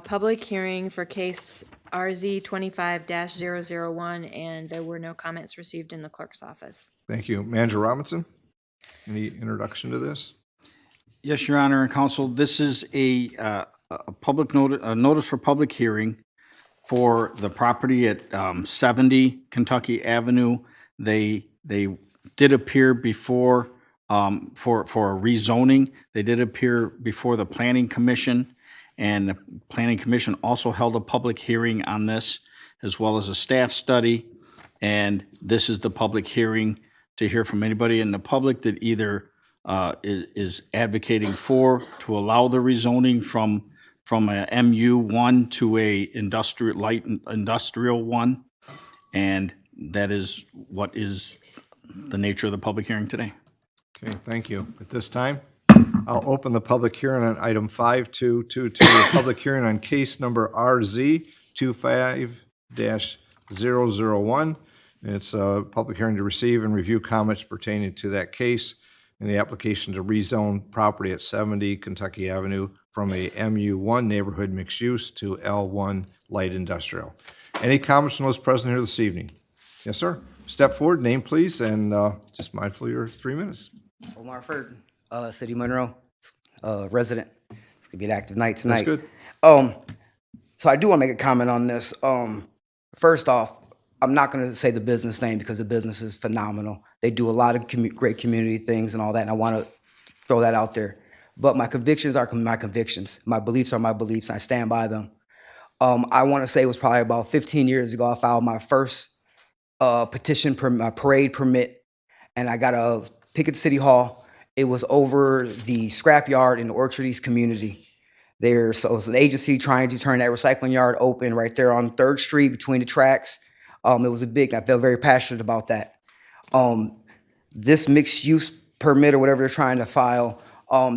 public hearing for case RZ 25-001, and there were no comments received in the clerk's office. Thank you. Manager Robinson, any introduction to this? Yes, Your Honor and Council, this is a public notice for public hearing for the property at 70 Kentucky Avenue. They did appear before for a rezoning. They did appear before the Planning Commission, and the Planning Commission also held a public hearing on this, as well as a staff study. And this is the public hearing to hear from anybody in the public that either is advocating to allow the rezoning from a MU1 to a light industrial 1. And that is what is the nature of the public hearing today. Okay, thank you. At this time, I'll open the public hearing on item 5222, the public hearing on case number RZ 25-001. And it's a public hearing to receive and review comments pertaining to that case. in the application to rezone property at 70 Kentucky Avenue from a MU1 neighborhood mixed use to L1 light industrial. Any comments from those present here this evening? Yes, sir. Step forward, name please, and just mindful of your 3 minutes. Omar Ferd, City Monroe, resident. It's gonna be an active night tonight. That's good. So I do want to make a comment on this. First off, I'm not going to say the business name because the business is phenomenal. They do a lot of great community things and all that, and I want to throw that out there. But my convictions are my convictions. My beliefs are my beliefs, and I stand by them. I want to say it was probably about 15 years ago I filed my first petition, my parade permit, and I got a picket City Hall. It was over the scrapyard in the Orchard East community. So it was an agency trying to turn that recycling yard open right there on 3rd Street between the tracks. It was I felt very passionate about that. This mixed use permit or whatever they're trying to file,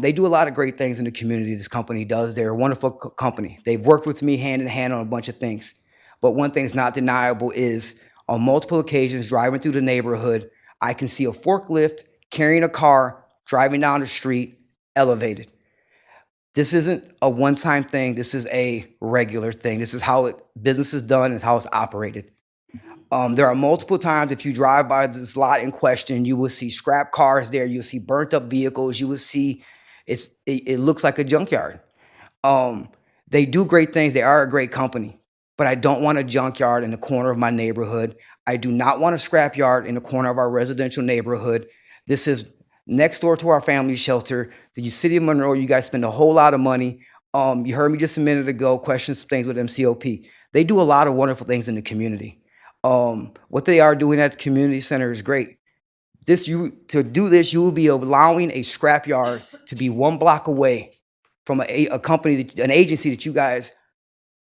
they do a lot of great things in the community. This company does. They're a wonderful company. They've worked with me hand in hand on a bunch of things. But one thing that's not deniable is on multiple occasions driving through the neighborhood, I can see a forklift carrying a car, driving down the street, elevated. This isn't a one-time thing. This is a regular thing. This is how business is done and how it's operated. There are multiple times if you drive by this lot in question, you will see scrap cars there. You'll see burnt up vehicles. You will see it looks like a junkyard. They do great things. They are a great company, but I don't want a junkyard in the corner of my neighborhood. I do not want a scrap yard in the corner of our residential neighborhood. This is next door to our family shelter. The city of Monroe, you guys spend a whole lot of money. You heard me just a minute ago, question some things with MCOP. They do a lot of wonderful things in the community. What they are doing at the community center is great. To do this, you will be allowing a scrapyard to be 1 block away from a company, an agency that you guys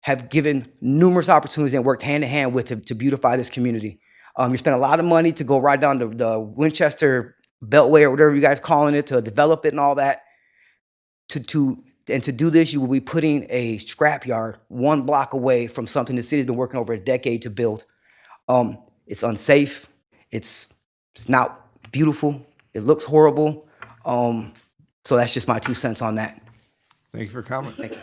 have given numerous opportunities and worked hand in hand with to beautify this community. You spend a lot of money to go right down to the Winchester Beltway or whatever you guys calling it to develop it and all that. To do this, you will be putting a scrapyard 1 block away from something the city's been working over a decade to build. It's unsafe. It's not beautiful. It looks horrible. So that's just my 2 cents on that. Thank you for your comment. Thank you.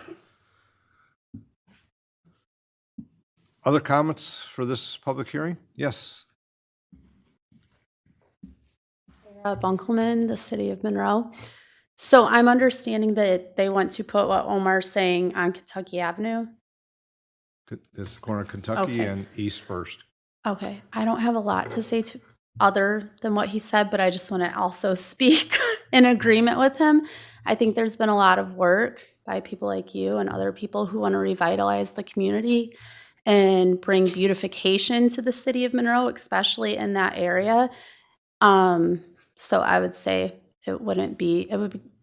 Other comments for this public hearing? Yes. Bunkelman, the city of Monroe. So I'm understanding that they want to put what Omar's saying on Kentucky Avenue. It's the corner of Kentucky Okay. and East First. Okay, I don't have a lot to say to other than what he said, but I just want to also speak in agreement with him. I think there's been a lot of work by people like you and other people who want to revitalize the community and bring beautification to the city of Monroe, especially in that area. So I would say it would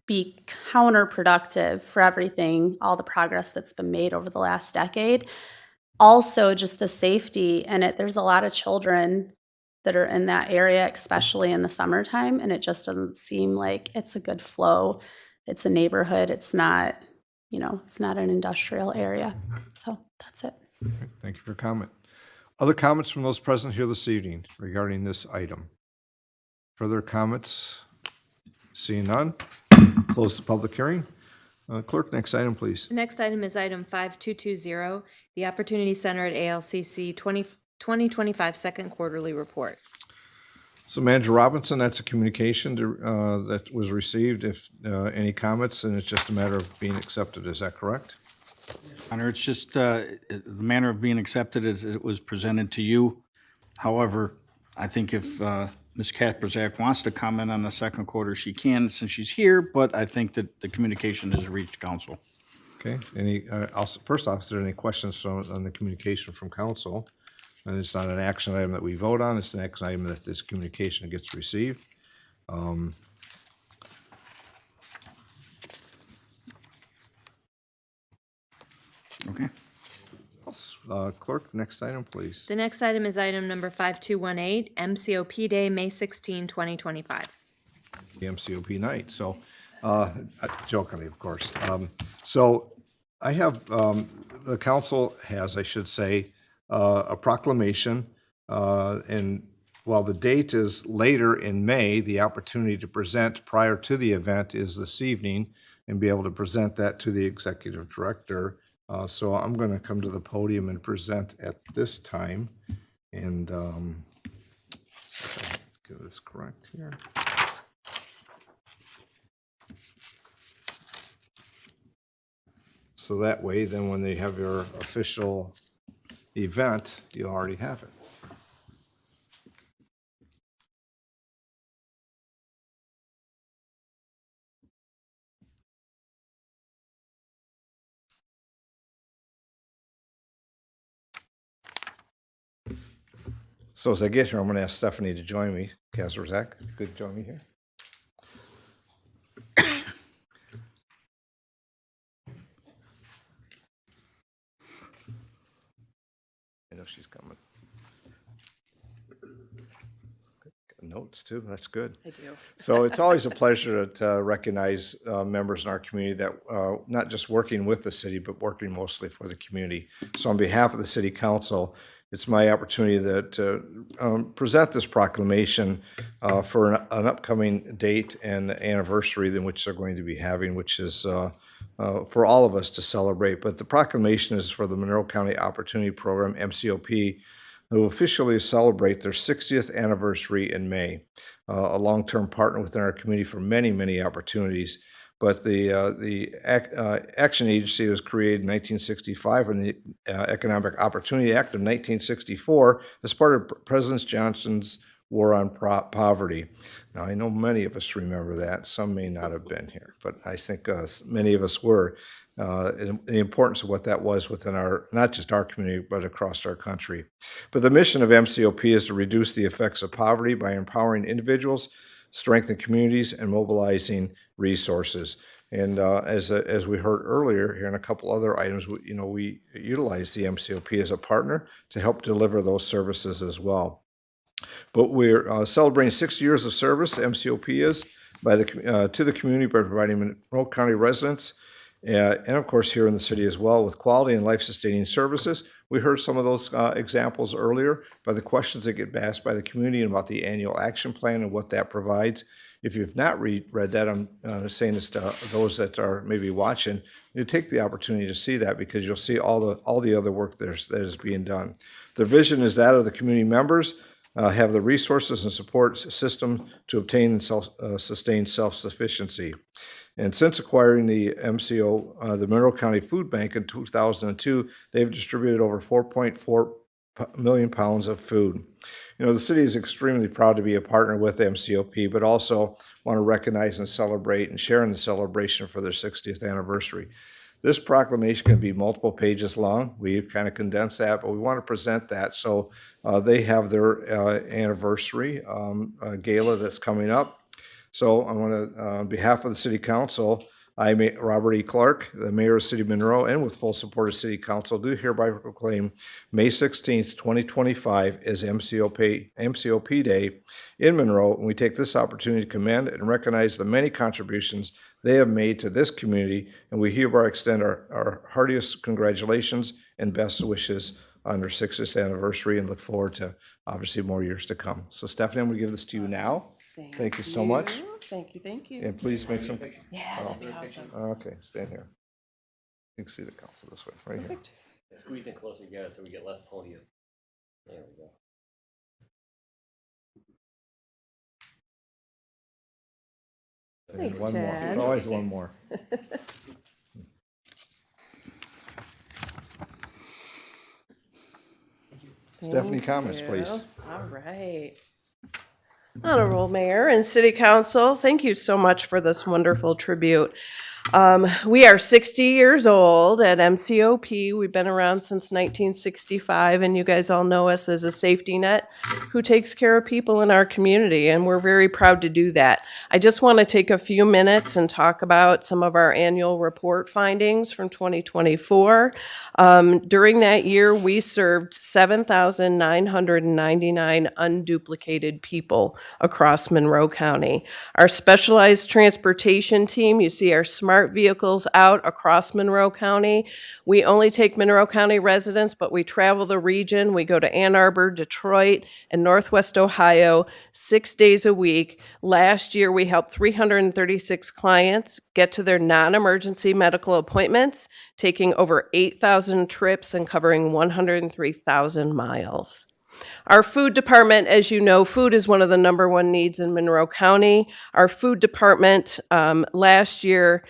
be counterproductive for everything, all the progress that's been made over the last decade. Also, just the safety in it. There's a lot of children that are in that area, especially in the summertime, and it just doesn't seem like it's a good flow. It's a neighborhood. It's not, it's not an industrial area. So that's it. Thank you for your comment. Other comments from those present here this evening regarding this item? Further comments? Seeing none, close the public hearing. Clerk, next item, please. The next item is item 5220, the Opportunity Center at ALCC 2025 second quarterly report. So Manager Robinson, that's a communication that was received. If any comments, and it's just a matter of being accepted. Is that correct? Honor, it's just the manner of being accepted as it was presented to you. However, I think if Ms. Kasperzak wants to comment on the second quarter, she can since she's here, but I think that the communication has reached council. Okay. First off, is there any questions on the communication from council? And it's not an action item that we vote on. It's an action item that this communication gets received. Okay. Clerk, next item, please. The next item is item number 5218, MCOP Day, May 16, 2025. The MCOP night. So, jokingly, of course. So I have, the council has, I should say, a proclamation, and while the date is later in May, the opportunity to present prior to the event is this evening and be able to present that to the executive director. So I'm going to come to the podium and present at this time. And get this correct here. So that way, then when they have your official event, you already have it. So as I get here, I'm going to ask Stephanie to join me. Kasperzak, if you could join me here. I know she's coming. Got notes too, that's good. I do. So it's always a pleasure to recognize members in our community that not just working with the city, but working mostly for the community. So on behalf of the city council, it's my opportunity to present this proclamation for an upcoming date and anniversary in which they're going to be having, which is for all of us to celebrate. But the proclamation is for the Monroe County Opportunity Program, MCOP, who officially celebrate their 60th anniversary in May, a long-term partner within our community for many, many opportunities. But the Action Agency was created in 1965 and the Economic Opportunity Act of 1964 as part of President Johnson's War on Poverty. Now, I know many of us remember that. Some may not have been here, but I think many of us were. The importance of what that was within our, not just our community, but across our country. But the mission of MCOP is to reduce the effects of poverty by empowering individuals, strengthen communities, and mobilizing resources. And as we heard earlier here in a couple other items, we utilize the MCOP as a partner to help deliver those services as well. But we're celebrating 60 years of service, MCOP is, to the community by providing Monroe County residents and of course here in the city as well with quality and life-sustaining services. We heard some of those examples earlier by the questions that get asked by the community about the annual action plan and what that provides. If you've not read that, I'm saying this to those that are maybe watching, you take the opportunity to see that because you'll see all the other work that is being done. The vision is that of the community members have the resources and support system to obtain and sustain self-sufficiency. And since acquiring the MCO, the Monroe County Food Bank in 2002, they've distributed over 4.4 million pounds of food. The city is extremely proud to be a partner with MCOP, but also want to recognize and celebrate and share in the celebration for their 60th anniversary. This proclamation can be multiple pages long. We've kind of condensed that, but we want to present that. So they have their anniversary gala that's coming up. So I want to, on behalf of the City Council, I, Robert E. Clark, the Mayor of City of Monroe, and with full support of City Council, do hereby proclaim May 16th, 2025 as MCOP Day in Monroe, and we take this opportunity to commend and recognize the many contributions they have made to this community, and we hereby extend our heartiest congratulations and best wishes on their 60th anniversary and look forward to obviously more years to come. So Stephanie, I'm going to give this to you now. Thank you so much. Thank you. And please make some. Yeah, that'd be awesome. Okay, stand here. You can see the council this way, right here. Squeeze in closer together so we get less podium. There we go. And Thanks, one more. Chad. There's always one more. Stephanie, comments, please. All right. Honorable Mayor and City Council, thank you so much for this wonderful tribute. We are 60 years old at MCOP. We've been around since 1965, and you guys all know us as a safety net who takes care of people in our community, and we're very proud to do that. I just want to take a few minutes and talk about some of our annual report findings from 2024. During that year, we served 7,999 unduplicated people across Monroe County. Our specialized transportation team, you see our smart smart vehicles out across Monroe County. We only take Monroe County residents, but we travel the region. We go to Ann Arbor, Detroit, and Northwest Ohio 6 days a week. Last year, we helped 336 clients get to their non-emergency medical appointments, taking over 8,000 trips and covering 103,000 miles. Our food department, as you know, food is one of the number one needs in Monroe County. Our food department last year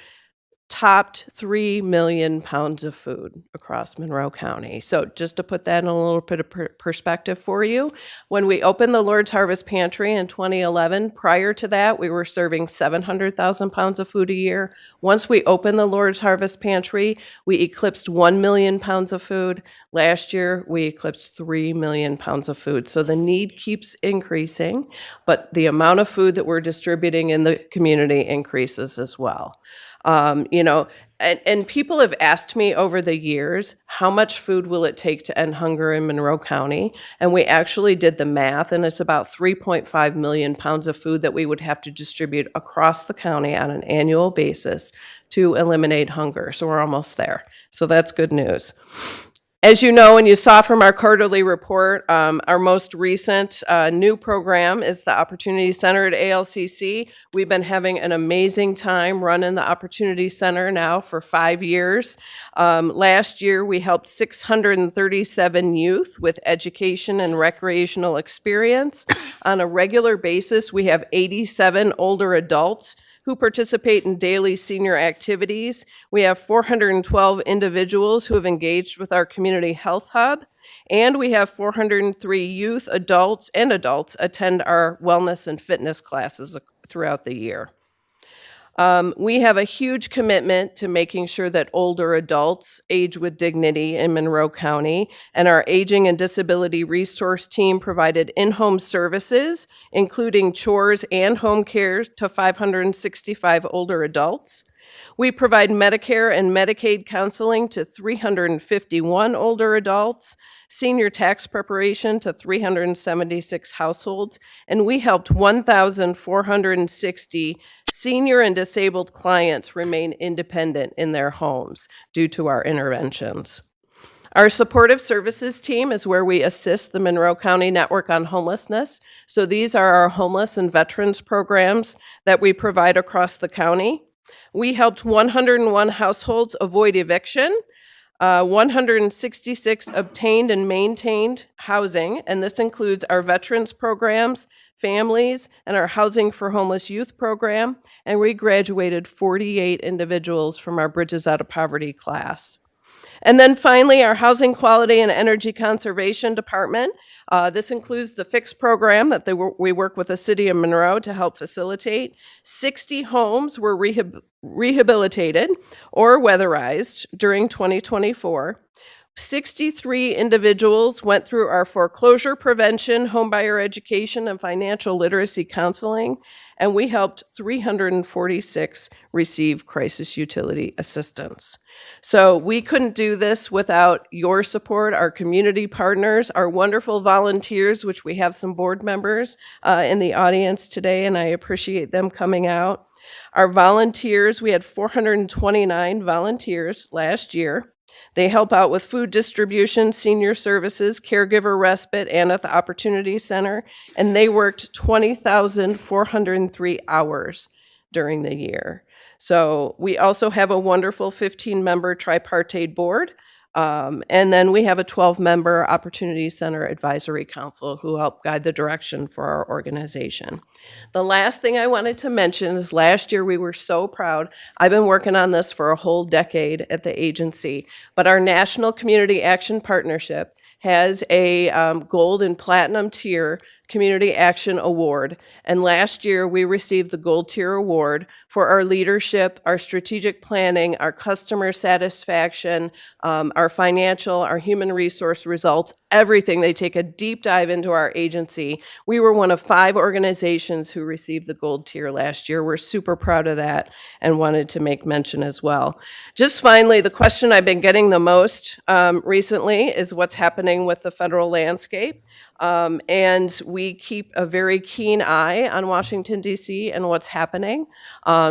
topped 3 million pounds of food across Monroe County. So just to put that in a little bit of perspective for you, when we opened the Lord's Harvest Pantry in 2011, prior to that, we were serving 700,000 pounds of food a year. Once we opened the Lord's Harvest Pantry, we eclipsed 1 million pounds of food. Last year, we eclipsed 3 million pounds of food. So the need keeps increasing, but the amount of food that we're distributing in the community increases as well. And people have asked me over the years, how much food will it take to end hunger in Monroe County? And we actually did the math, and it's about 3.5 million pounds of food that we would have to distribute across the county on an annual basis to eliminate hunger. So we're almost there. So that's good news. As you know, and you saw from our quarterly report, our most recent new program is the Opportunity Center at ALCC. We've been having an amazing time running the Opportunity Center now for 5 years. Last year, we helped 637 youth with education and recreational experience. On a regular basis, we have 87 older adults who participate in daily senior activities. We have 412 individuals who have engaged with our community health hub, and we have 403 youth, adults attend our wellness and fitness classes throughout the year. We have a huge commitment to making sure that older adults age with dignity in Monroe County, and our Aging and Disability Resource Team provided in-home services, including chores and home care to 565 older adults. We provide Medicare and Medicaid counseling to 351 older adults, senior tax preparation to 376 households, and we helped 1,460 senior and disabled clients remain independent in their homes due to our interventions. Our supportive services team is where we assist the Monroe County Network on Homelessness. So these are our homeless and veterans programs that we provide across the county. We helped 101 households avoid eviction. 166 obtained and maintained housing, and this includes our veterans programs, families, and our Housing for Homeless Youth program, and we graduated 48 individuals from our Bridges Out of Poverty class. And then finally, our Housing Quality and Energy Conservation Department. This includes the FIX program that we work with the City of Monroe to help facilitate. 60 homes were rehabilitated or weatherized during 2024. 63 individuals went through our foreclosure prevention, homebuyer education, and financial literacy counseling, and we helped 346 receive crisis utility assistance. So we couldn't do this without your support, our community partners, our wonderful volunteers, which we have some board members in the audience today, and I appreciate them coming out. Our volunteers, we had 429 volunteers last year. They help out with food distribution, senior services, caregiver respite, and at the Opportunity Center, and they worked 20,403 hours during the year. So we also have a wonderful 15-member tripartite board, and then we have a 12-member Opportunity Center Advisory Council who help guide the direction for our organization. The last thing I wanted to mention is last year we were so proud. I've been working on this for a whole decade at the agency, but our National Community Action Partnership has a gold and platinum tier Community Action Award. And last year, we received the Gold Tier Award for our leadership, our strategic planning, our customer satisfaction, our financial, our human resource results, everything. They take a deep dive into our agency. We were one of 5 organizations who received the Gold Tier last year. We're super proud of that and wanted to make mention as well. Just finally, the question I've been getting the most recently is what's happening with the federal landscape. And we keep a very keen eye on Washington, D.C. and what's happening.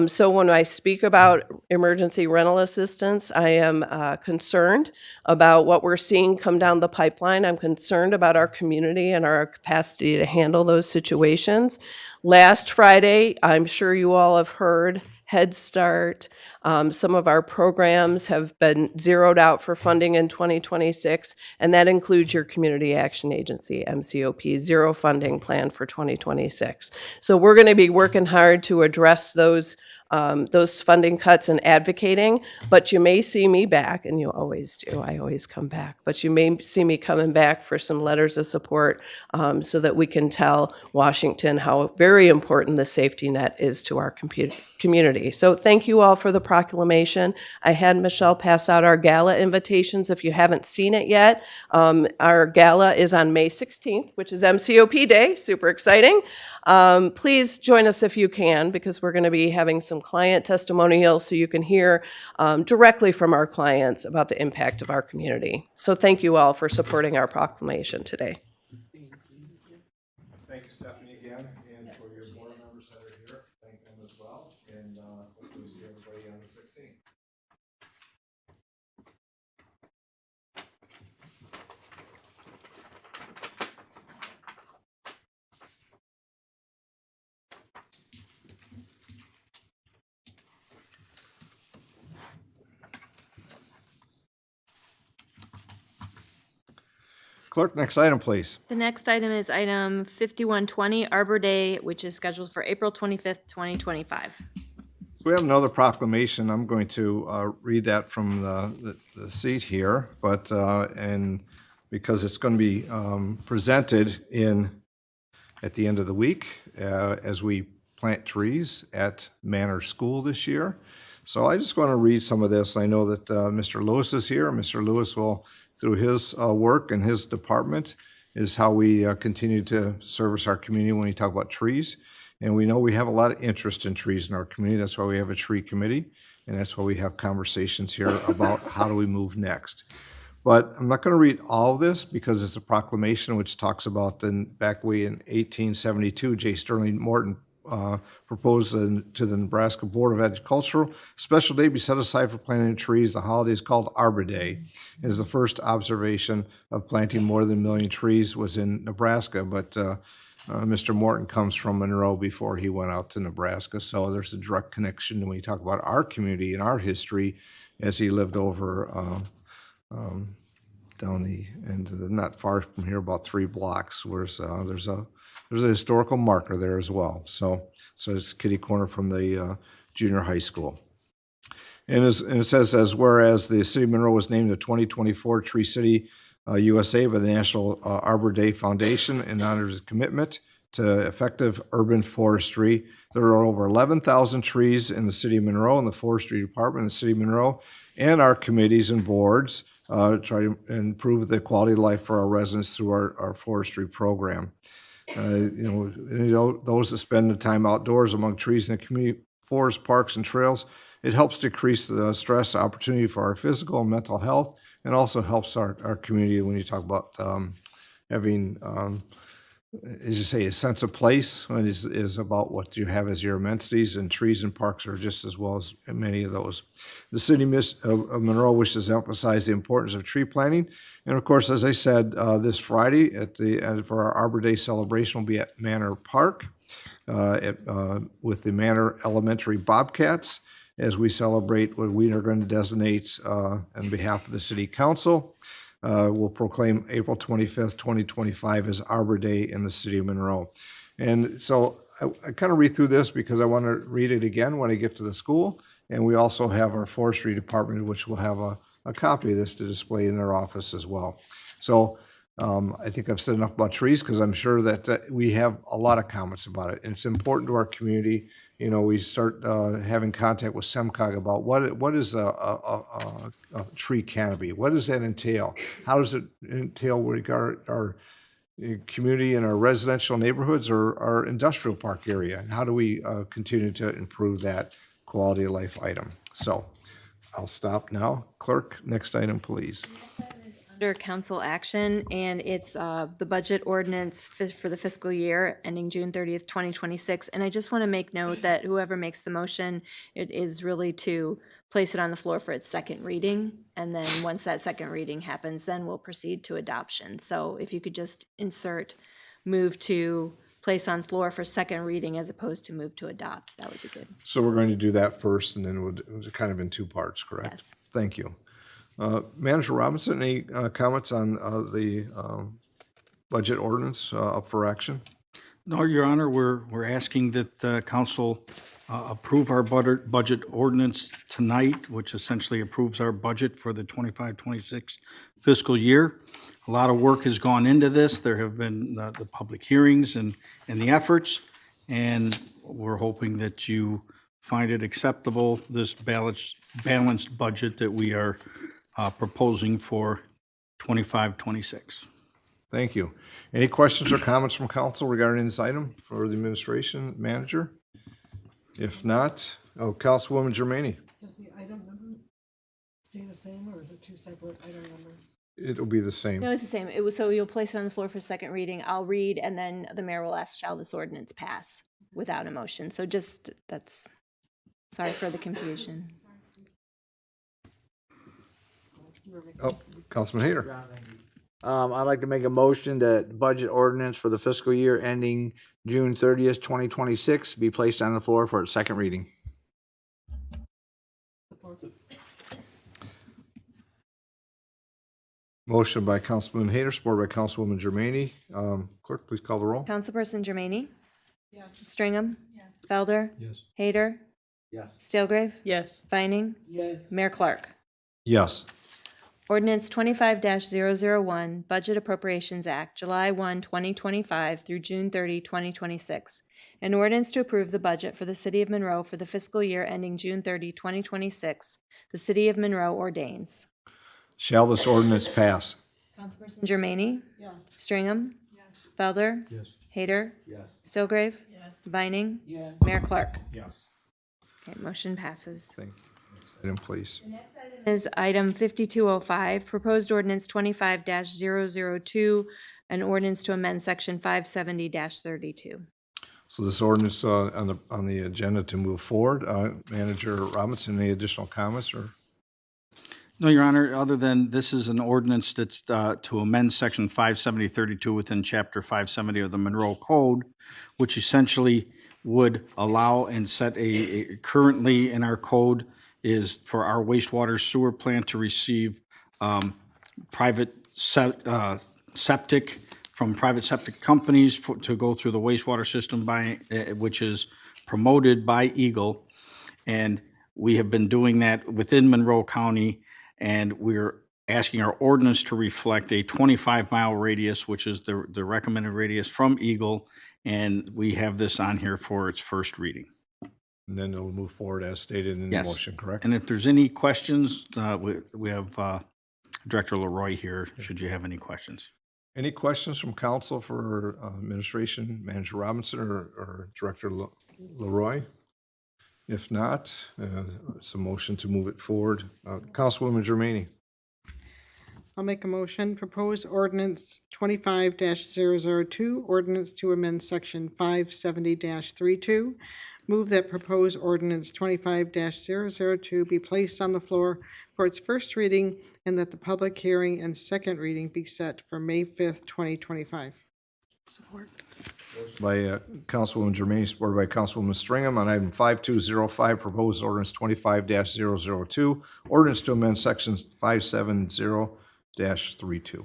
So when I speak about emergency rental assistance, I am concerned about what we're seeing come down the pipeline. I'm concerned about our community and our capacity to handle those situations. Last Friday, I'm sure you all have heard, Head Start. Some of our programs have been zeroed out for funding in 2026, and that includes your Community Action Agency, MCOP, zero funding plan for 2026. So we're going to be working hard to address those funding cuts and advocating, but you may see me back, and you always do, I always come back, but you may see me coming back for some letters of support so that we can tell Washington how very important the safety net is to our community. So thank you all for the proclamation. I had Michelle pass out our gala invitations if you haven't seen it yet. Our gala is on May 16th, which is MCOP Day, super exciting. Please join us if you can, because we're going to be having some client testimonials so you can hear directly from our clients about the impact of our community. So thank you all for supporting our proclamation today. Thank you, Stephanie, again, and for your board members that are here, thank them as well, and hopefully we see everybody on the 16th. Clerk, next item, please. The next item is item 5120, Arbor Day, which is scheduled for April 25th, 2025. So we have another proclamation. I'm going to read that from the seat here, but and because it's going to be presented at the end of the week as we plant trees at Manor School this year. So I just want to read some of this. I know that Mr. Lewis is here. Mr. Lewis will, through his work and his department, is how we continue to service our community when we talk about trees. And we know we have a lot of interest in trees in our community. That's why we have a tree committee, and that's why we have conversations here about how do we move next. But I'm not going to read all of this because it's a proclamation which talks about back way in 1872, J. Sterling Morton proposed to the Nebraska Board of Agriculture, special day be set aside for planting trees. The holiday is called Arbor Day. It is the first observation of planting more than 1 million trees was in Nebraska, but Mr. Morton comes from Monroe before he went out to Nebraska, so there's a direct connection when you talk about our community and our history as he lived over down not far from here, about 3 blocks, where there's a historical marker there as well. So it's kitty corner from the junior high school. And it says, whereas the city of Monroe was named the 2024 Tree City USA by the National Arbor Day Foundation in honor of his commitment to effective urban forestry. There are over 11,000 trees in the city of Monroe, and the forestry department in the city of Monroe, and our committees and boards try to improve the quality of life for our residents through our forestry program. Those that spend the time outdoors among trees in the community, forests, parks, and trails, it helps decrease the stress opportunity for our physical and mental health, and also helps our community when you talk about having, as you say, a sense of place is about what you have as your amenities, and trees and parks are just as well as many of those. The city of Monroe wishes to emphasize the importance of tree planting. And of course, as I said, this Friday for our Arbor Day celebration will be at Manor Park with the Manor Elementary Bobcats as we celebrate what we are going to designate on behalf of the City Council. We'll proclaim April 25th, 2025 as Arbor Day in the city of Monroe. And so I kind of read through this because I want to read it again when I get to the school. And we also have our forestry department, which will have a copy of this to display in their office as well. So I think I've said enough about trees because I'm sure that we have a lot of comments about it. And it's important to our community. We start having contact with SEMCOG about what is a tree canopy? What does that entail? How does it entail regard our community and our residential neighborhoods or our industrial park area? And how do we continue to improve that quality of life item? So I'll stop now. Clerk, next item, please. Next item is under council action, and it's the budget ordinance for the fiscal year ending June 30th, 2026. And I just want to make note that whoever makes the motion, it is really to place it on the floor for its second reading. And then once that second reading happens, then we'll proceed to adoption. So if you could just insert move to place on floor for second reading as opposed to move to adopt, that would be good. So we're going to do that first, and then it was kind of in two parts, correct? Yes. Thank you. Manager Robinson, any comments on the budget ordinance up for action? No, Your Honor, we're asking that the council approve our budget ordinance tonight, which essentially approves our budget for the 25-26 fiscal year. A lot of work has gone into this. There have been the public hearings and the efforts, and we're hoping that you find it acceptable, this balanced budget that we are proposing for 25-26. Thank you. Any questions or comments from council regarding this item for the administration manager? If not, Councilwoman Germaini. Does the item number stay the same, or is it two separate item numbers? It'll be the same. No, it's the same. It was, so you'll place it on the floor for second reading. I'll read, and then the mayor will ask, shall this ordinance pass without a motion? So just, sorry for the confusion. Oh, Councilman Hayter. I'd like to make a motion that budget ordinance for the fiscal year ending June 30th, 2026 be placed on the floor for its second reading. Motion by Councilman Hayter, supported by Councilwoman Germaini. Clerk, please call the roll. Councilperson Germaini? Yes. Stringham? Yes. Felder? Yes. Hayter? Yes. Stilgrave? Yes. Vining? Yes. Mayor Clark? Yes. Ordinance 25-001, Budget Appropriations Act, July 1, 2025 through June 30, 2026. An ordinance to approve the budget for the City of Monroe for the fiscal year ending June 30, 2026. The City of Monroe ordains. Shall this ordinance pass? Councilperson Germaini? Yes. Stringham? Yes. Felder? Yes. Hayter? Yes. Stilgrave? Yes. Vining? Yes. Mayor Clark? Yes. Okay, motion passes. Thank you. Next item, please. Is item 5205, proposed ordinance 25-002, an ordinance to amend section 570-32. So this ordinance on the agenda to move forward. Manager Robinson, any additional comments or? No, Your Honor, other than this is an ordinance that's to amend section 570-32 within chapter 570 of the Monroe Code, which essentially would allow and set currently in our code is for our wastewater sewer plant to receive private septic from private septic companies to go through the wastewater system which is promoted by Eagle. And we have been doing that within Monroe County, and we're asking our ordinance to reflect a 25-mile radius, which is the recommended radius from Eagle, and we have this on here for its first reading. And then it'll move forward as stated in the Yes. motion, correct? And if there's any questions, we have Director Leroy here, should you have any questions. Any questions from council for administration, Manager Robinson or Director Leroy? If not, it's a motion to move it forward. Councilwoman Germaini. I'll make a motion, propose ordinance 25-002, ordinance to amend section 570-32. Move that proposed ordinance 25-002 be placed on the floor for its first reading, and that the public hearing and second reading be set for May 5th, 2025. Support. By Councilwoman Germaini, supported by Councilwoman Stringham on item 5205, proposed ordinance 25-002, ordinance to amend sections 570-32.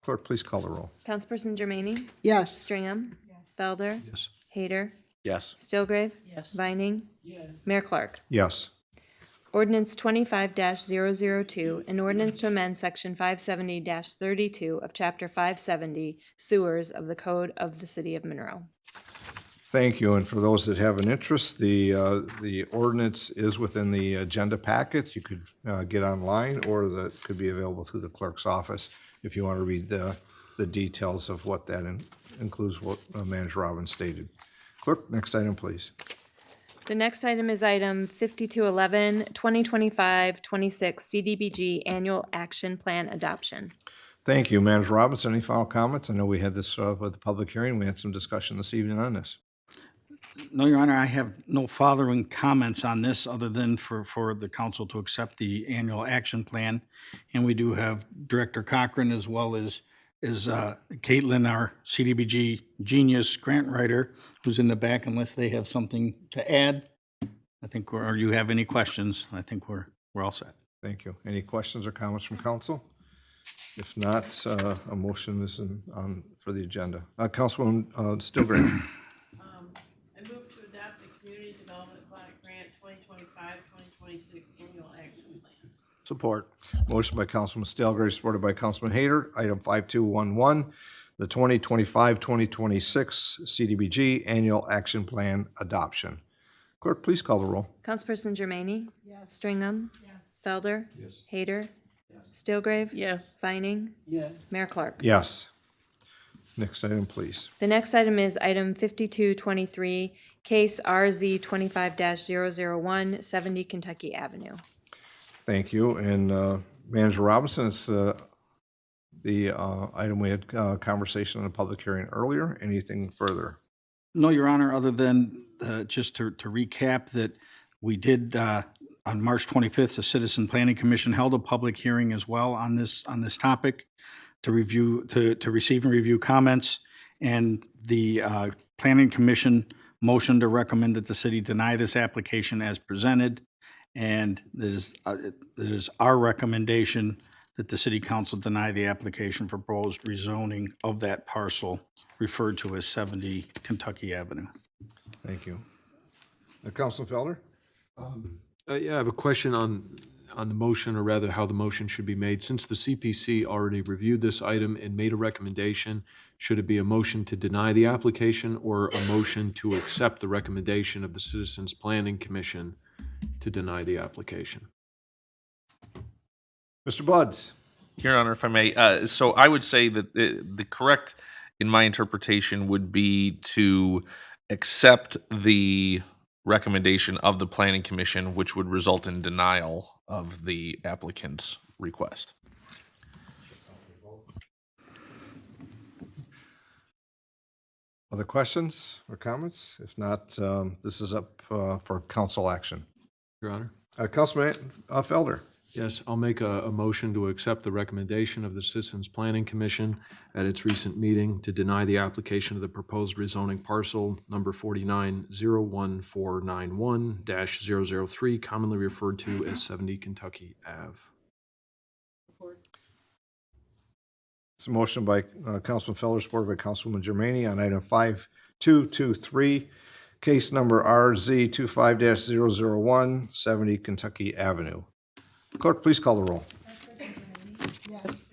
Clerk, please call the roll. Councilperson Germaini? Yes. Stringham? Felder? Yes. Hayter? Yes. Stilgrave? Yes. Vining? Yes. Mayor Clark? Yes. Ordinance 25-002, an ordinance to amend section 570-32 of chapter 570 sewers of the Code of the City of Monroe. Thank you. And for those that have an interest, the ordinance is within the agenda packet. You could get online, or that could be available through the clerk's office if you want to read the details of what that includes, what Manager Robbins stated. Clerk, next item, please. The next item is item 5211, 2025-26 CDBG Annual Action Plan Adoption. Thank you. Manager Robinson, any final comments? I know we had this with the public hearing. We had some discussion this evening on this. No, Your Honor, I have no following comments on this other than for the council to accept the annual action plan. And we do have Director Cochran as well as Caitlin, our CDBG genius grant writer, who's in the back, unless they have something to add. I think, or you have any questions, I think we're all set. Thank you. Any questions or comments from council? If not, a motion is on for the agenda. Councilwoman Stilgren. I move to adopt the Community Development Block Grant 2025-2026 Annual Action Plan. Support. Motion by Councilman Stilgren, supported by Councilman Hayter. Item 5211, the 2025-2026 CDBG Annual Action Plan Adoption. Clerk, please call the roll. Councilperson Germaine? Yes. Stringham? Yes. Felder? Yes. Hayter? Stilgrave? Yes. Vining? Yes. Mayor Clark? Yes. Next item, please. The next item is item 5223, case RZ 25-001, 70 Kentucky Avenue. Thank you. And Manager Robinson, it's the item we had conversation in a public hearing earlier. Anything further? No, Your Honor, other than just to recap that we did, on March 25th, the Citizen Planning Commission held a public hearing as well on this topic to review, to receive and review comments. And the Planning Commission motioned to recommend that the city deny this application as presented. And it is our recommendation that the city council deny the application for proposed rezoning of that parcel referred to as 70 Kentucky Avenue. Thank you. Councilman Felder? Yeah, I have a question on the motion, or rather how the motion should be made. Since the CPC already reviewed this item and made a recommendation, should it be a motion to deny the application or a motion to accept the recommendation of the Citizens Planning Commission to deny the application? Mr. Buds? Your Honor, if I may, so I would say that the correct, in my interpretation, would be to accept the recommendation of the Planning Commission, which would result in denial of the applicant's request. Other questions or comments? If not, this is up for council action. Your Honor? Councilman Felder? Yes, I'll make a motion to accept the recommendation of the Citizens Planning Commission at its recent meeting to deny the application of the proposed rezoning parcel number 49-01491-003, commonly referred to as 70 Kentucky Ave. It's a motion by Councilman Felder, supported by Councilwoman Germaine on item 5223, case number RZ 25-001, 70 Kentucky Avenue. Clerk, please call the roll. Yes.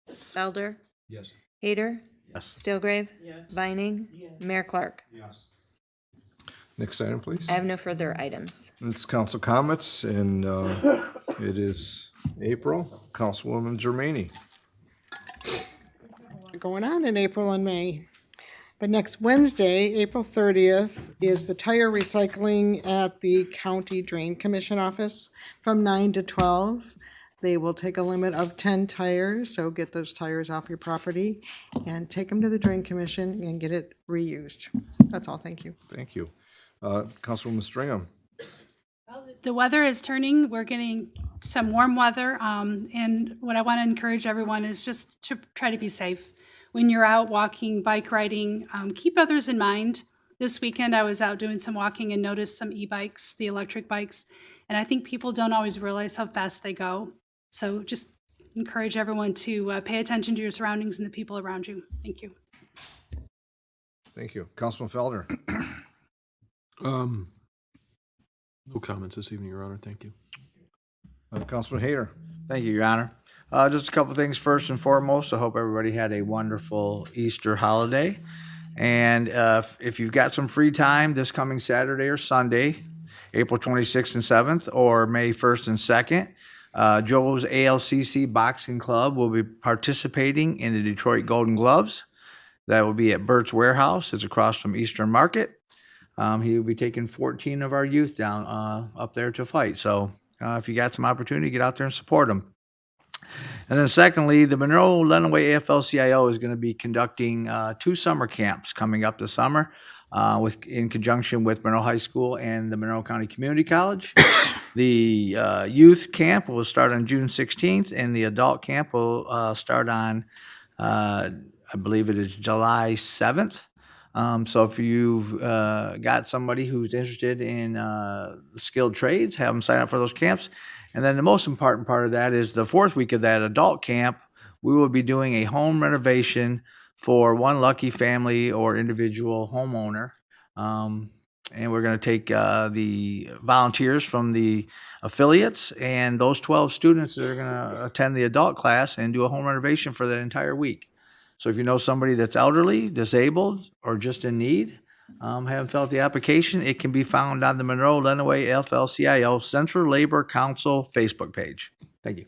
Felder? Yes. Hayter? Yes. Stilgrave? Yes. Vining? Mayor Clark? Yes. Next item, please. I have no further items. It's council comments, and it is April. Councilwoman Germaine. Going on in April and May. But next Wednesday, April 30th, is the tire recycling at the County Drain Commission office from 9 to 12. They will take a limit of 10 tires, so get those tires off your property and take them to the Drain Commission and get it reused. That's all, thank you. Thank you. Councilwoman Stringham. Well, the weather is turning. We're getting some warm weather. And what I want to encourage everyone is just to try to be safe. When you're out walking, bike riding, keep others in mind. This weekend, I was out doing some walking and noticed some e-bikes, the electric bikes. And I think people don't always realize how fast they go. So just encourage everyone to pay attention to your surroundings and the people around you. Thank you. Thank you. Councilman Felder. No comments this evening, Your Honor. Thank you. Councilman Hayter. Thank you, Your Honor. Just a couple things. First and foremost, I hope everybody had a wonderful Easter holiday. And if you've got some free time this coming Saturday or Sunday, April 26th and 7th, or May 1st and 2nd, Joe's ALCC Boxing Club will be participating in the Detroit Golden Gloves. That will be at Burt's Warehouse. It's across from Eastern Market. he will be taking 14 of our youth down up there to fight. So if you got some opportunity, get out there and support him. And then secondly, the Monroe Lenawee AFL-CIO is going to be conducting 2 summer camps coming up this summer in conjunction with Monroe High School and the Monroe County Community College. The youth camp will start on June 16th, and the adult camp will start on, I believe it is July 7th. So if you've got somebody who's interested in skilled trades, have them sign up for those camps. And then the most important part of that is the 4th week of that adult camp, we will be doing a home renovation for one lucky family or individual homeowner. And we're going to take the volunteers from the affiliates and those 12 students that are going to attend the adult class and do a home renovation for that entire week. So if you know somebody that's elderly, disabled, or just in need, haven't filled out the application, it can be found on the Monroe Lenawee AFL-CIO Central Labor Council Facebook page. Thank you.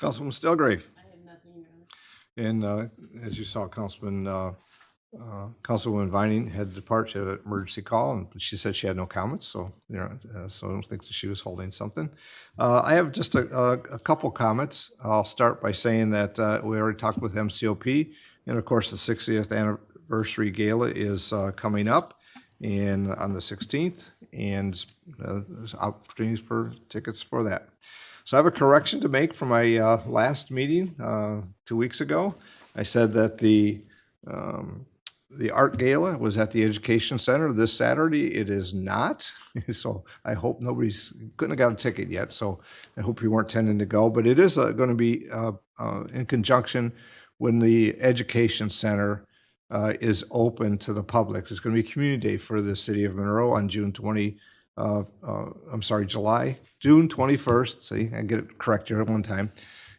Councilman Stilgrave. I have nothing. And as you saw, Councilwoman Vining had to depart. She had an emergency call, and she said she had no comments. So, so I don't think that she was holding something. I have just a couple comments. I'll start by saying that we already talked with MCOP, and of course, the 60th anniversary gala is coming up, and on the 16th, and there's opportunities for tickets for that. So I have a correction to make from my last meeting 2 weeks ago. I said that the art gala was at the Education Center this Saturday. It is not. So I hope couldn't have got a ticket yet. So I hope you weren't tending to go, but it is going to be in conjunction when the Education Center is open to the public. It's going to be a community day for the city of Monroe on June 21st. See, I get it correct here at one time.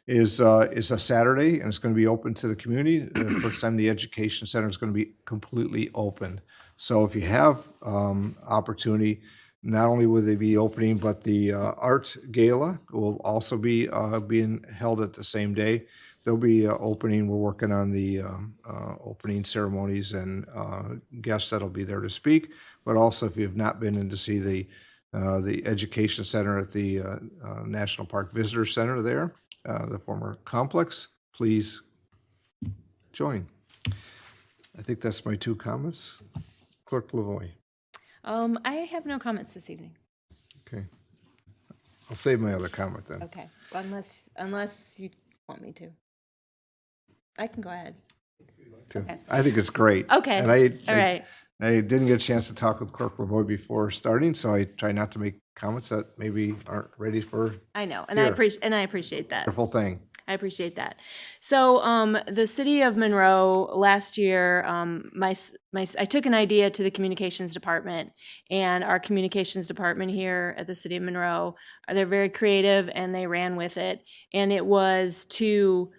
Is a Saturday, and it's going to be open to the community. The first time the Education Center is going to be completely open. So if you have opportunity, not only will they be opening, but the art gala will also be being held at the same day. There'll be opening. We're working on the opening ceremonies and guests that'll be there to speak. But also, if you have not been in to see the Education Center at the National Park Visitor Center there, the former complex, please join. I think that's my 2 comments. Clerk Lavoie. I have no comments this evening. Okay. I'll save my other comment then. Okay, unless you want me to. I can go ahead. Okay. I think it's great. Okay, And all right. I didn't get a chance to talk with Clerk Lavoie before starting, so I try not to make comments that maybe aren't ready for. I know, Here. I appreciate that. Wonderful thing. I appreciate that. So the city of Monroe last year, I took an idea to the communications department, and our communications department here at the city of Monroe, they're very creative and they ran with it. And it was to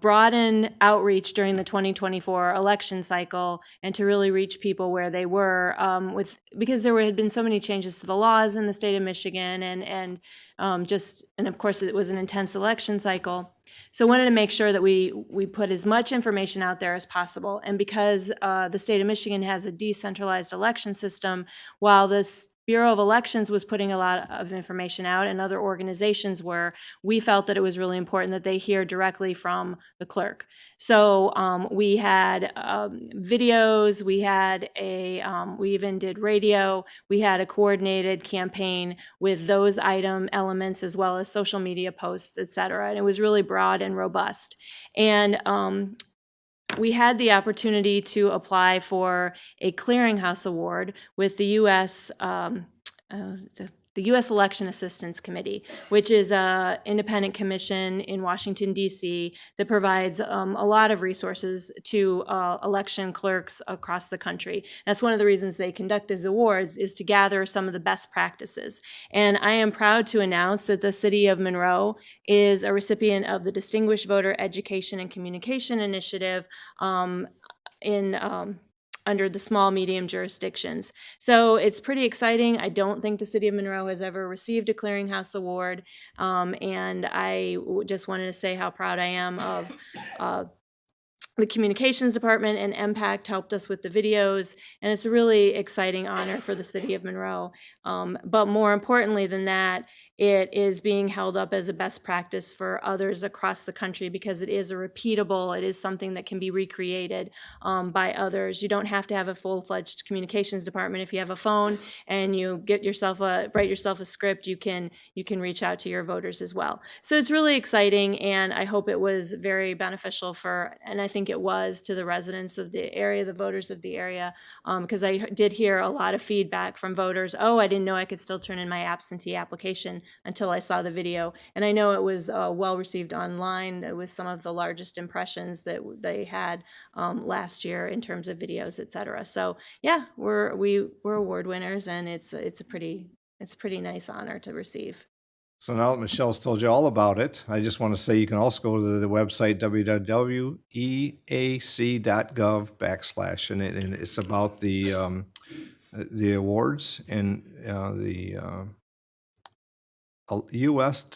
broaden outreach during the 2024 election cycle and to really reach people where they were because there had been so many changes to the laws in the state of Michigan and of course it was an intense election cycle. So I wanted to make sure that we put as much information out there as possible. And because the state of Michigan has a decentralized election system, while this Bureau of Elections was putting a lot of information out and other organizations were, we felt that it was really important that they hear directly from the clerk. So we had videos, we had we even did radio, we had a coordinated campaign with those elements as well as social media posts, et cetera. And it was really broad and robust. And we had the opportunity to apply for a clearinghouse award with the U.S. The U.S. Election Assistance Committee, which is an independent commission in Washington, D.C. that provides a lot of resources to election clerks across the country. That's one of the reasons they conduct these awards, is to gather some of the best practices. And I am proud to announce that the city of Monroe is a recipient of the Distinguished Voter Education and Communication Initiative under the small medium jurisdictions. So it's pretty exciting. I don't think the city of Monroe has ever received a clearinghouse award. And I just wanted to say how proud I am of the communications department and MPACT helped us with the videos, and it's a really exciting honor for the city of Monroe. But more importantly than that, it is being held up as a best practice for others across the country because it is a repeatable, it is something that can be recreated by others. You don't have to have a full-fledged communications department. If you have a phone and you write yourself a script, you can reach out to your voters as well. So it's really exciting, and I hope it was very beneficial and I think it was, to the residents of the area, the voters of the area, because I did hear a lot of feedback from voters. Oh, I didn't know I could still turn in my absentee application until I saw the video. And I know it was well received online. It was some of the largest impressions that they had last year in terms of videos, et cetera. So yeah, we're award winners, and it's a pretty nice honor to receive. So now that Michelle's told you all about it, I just want to say you can also go to the website www.eac.gov/, and it's about the awards and the U.S.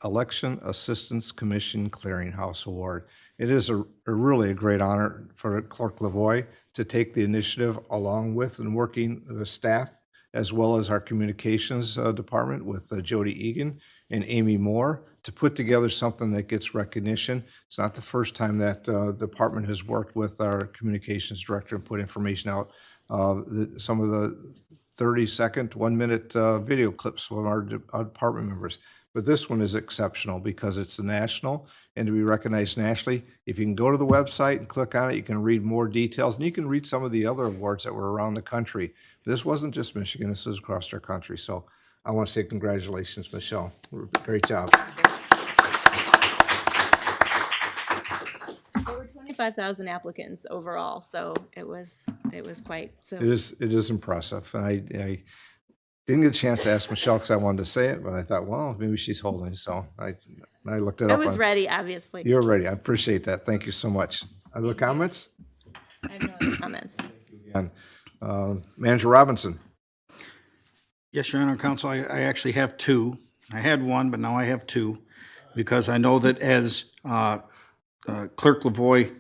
Election Assistance Commission Clearinghouse Award. It is really a great honor for Clerk Lavoie to take the initiative, along with and working the staff, as well as our communications department with Jody Egan and Amy Moore, to put together something that gets recognition. It's not the first time that department has worked with our communications director and put information out. Some of the 30-second, 1-minute video clips from our department members. But this one is exceptional because it's national, and to be recognized nationally. If you can go to the website and click on it, you can read more details, and you can read some of the other awards that were around the country. This wasn't just Michigan, this is across our country. So I want to say congratulations, Michelle. Great job. There were 25,000 applicants overall, so it was quite. So It is impressive. And I didn't get a chance to ask Michelle because I wanted to say it, but I thought, well, maybe she's holding. So I looked it up. I was ready, obviously. You're ready. I appreciate that. Thank you so much. Other comments? I have no other comments. And Manager Robinson. Yes, Your Honor, Counsel, I actually have two. I had one, but now I have two, because I know that as Clerk Lavoie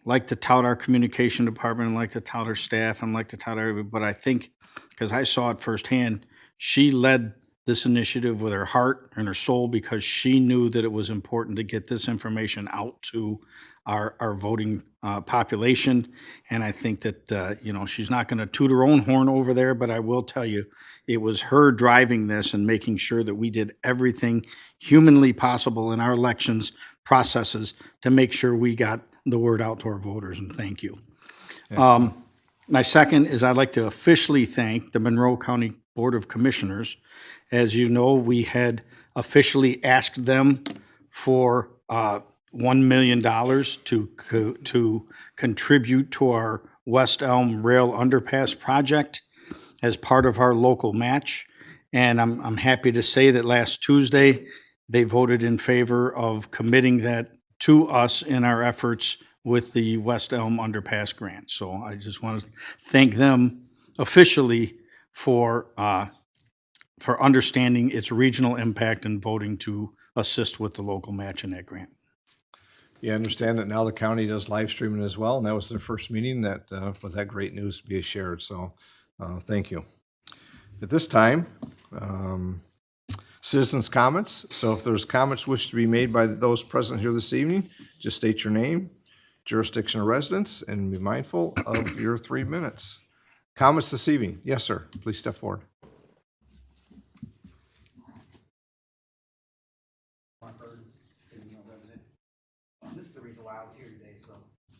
liked to tout our communication department, and like to tout our staff, and like to tout everybody, but I think, because I saw it firsthand, she led this initiative with her heart and her soul, because she knew that it was important to get this information out to our voting population. And I think that, she's not going to toot her own horn over there, but I will tell you, it was her driving this and making sure that we did everything humanly possible in our elections processes to make sure we got the word out to our voters, and thank you. My second is I'd like to officially thank the Monroe County Board of Commissioners. As you know, we had officially asked them for $1 million to contribute to our West Elm Rail Underpass project as part of our local match. And I'm happy to say that last Tuesday, they voted in favor of committing that to us in our efforts with the West Elm Underpass grant. So I just want to thank them officially for understanding its regional impact and voting to assist with the local match in that grant. You understand that now the county does live streaming as well, and that was their first meeting that with that great news to be shared. So thank you. At this time, citizens' comments. So if there's comments wish to be made by those present here this evening, just state your name, jurisdiction of residence, and be mindful of your 3 minutes. Comments this evening? Yes, sir. Please step forward. This is the reason why I was here today, so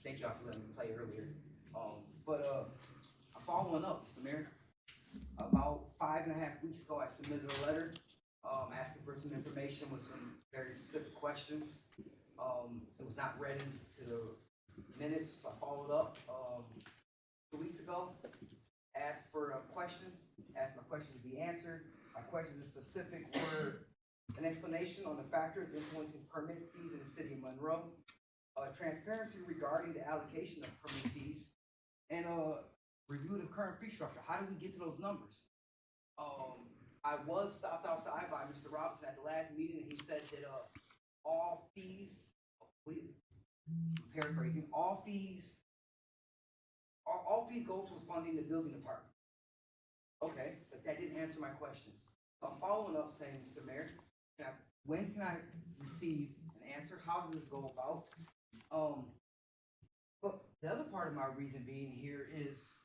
thank y'all for letting me play earlier. I'm following up, Mr. Mayor. About 5.5 weeks ago, I submitted a letter asking for some information with some very specific questions. It was not read into the minutes, so I followed up 2 weeks ago, asked for questions, asked my questions to be answered. My questions in specific were an explanation on the factors influencing permit fees in the city of Monroe, transparency regarding the allocation of permit fees, and review of the current fee structure. How do we get to those numbers? I was stopped outside by Mr. Robinson at the last meeting, and he said that all fees, I'm paraphrasing, all fees go towards funding the building department. Okay, but that didn't answer my questions. So I'm following up saying, Mr. Mayor, when can I receive an answer? How does this go about? But the other part of my reason being here is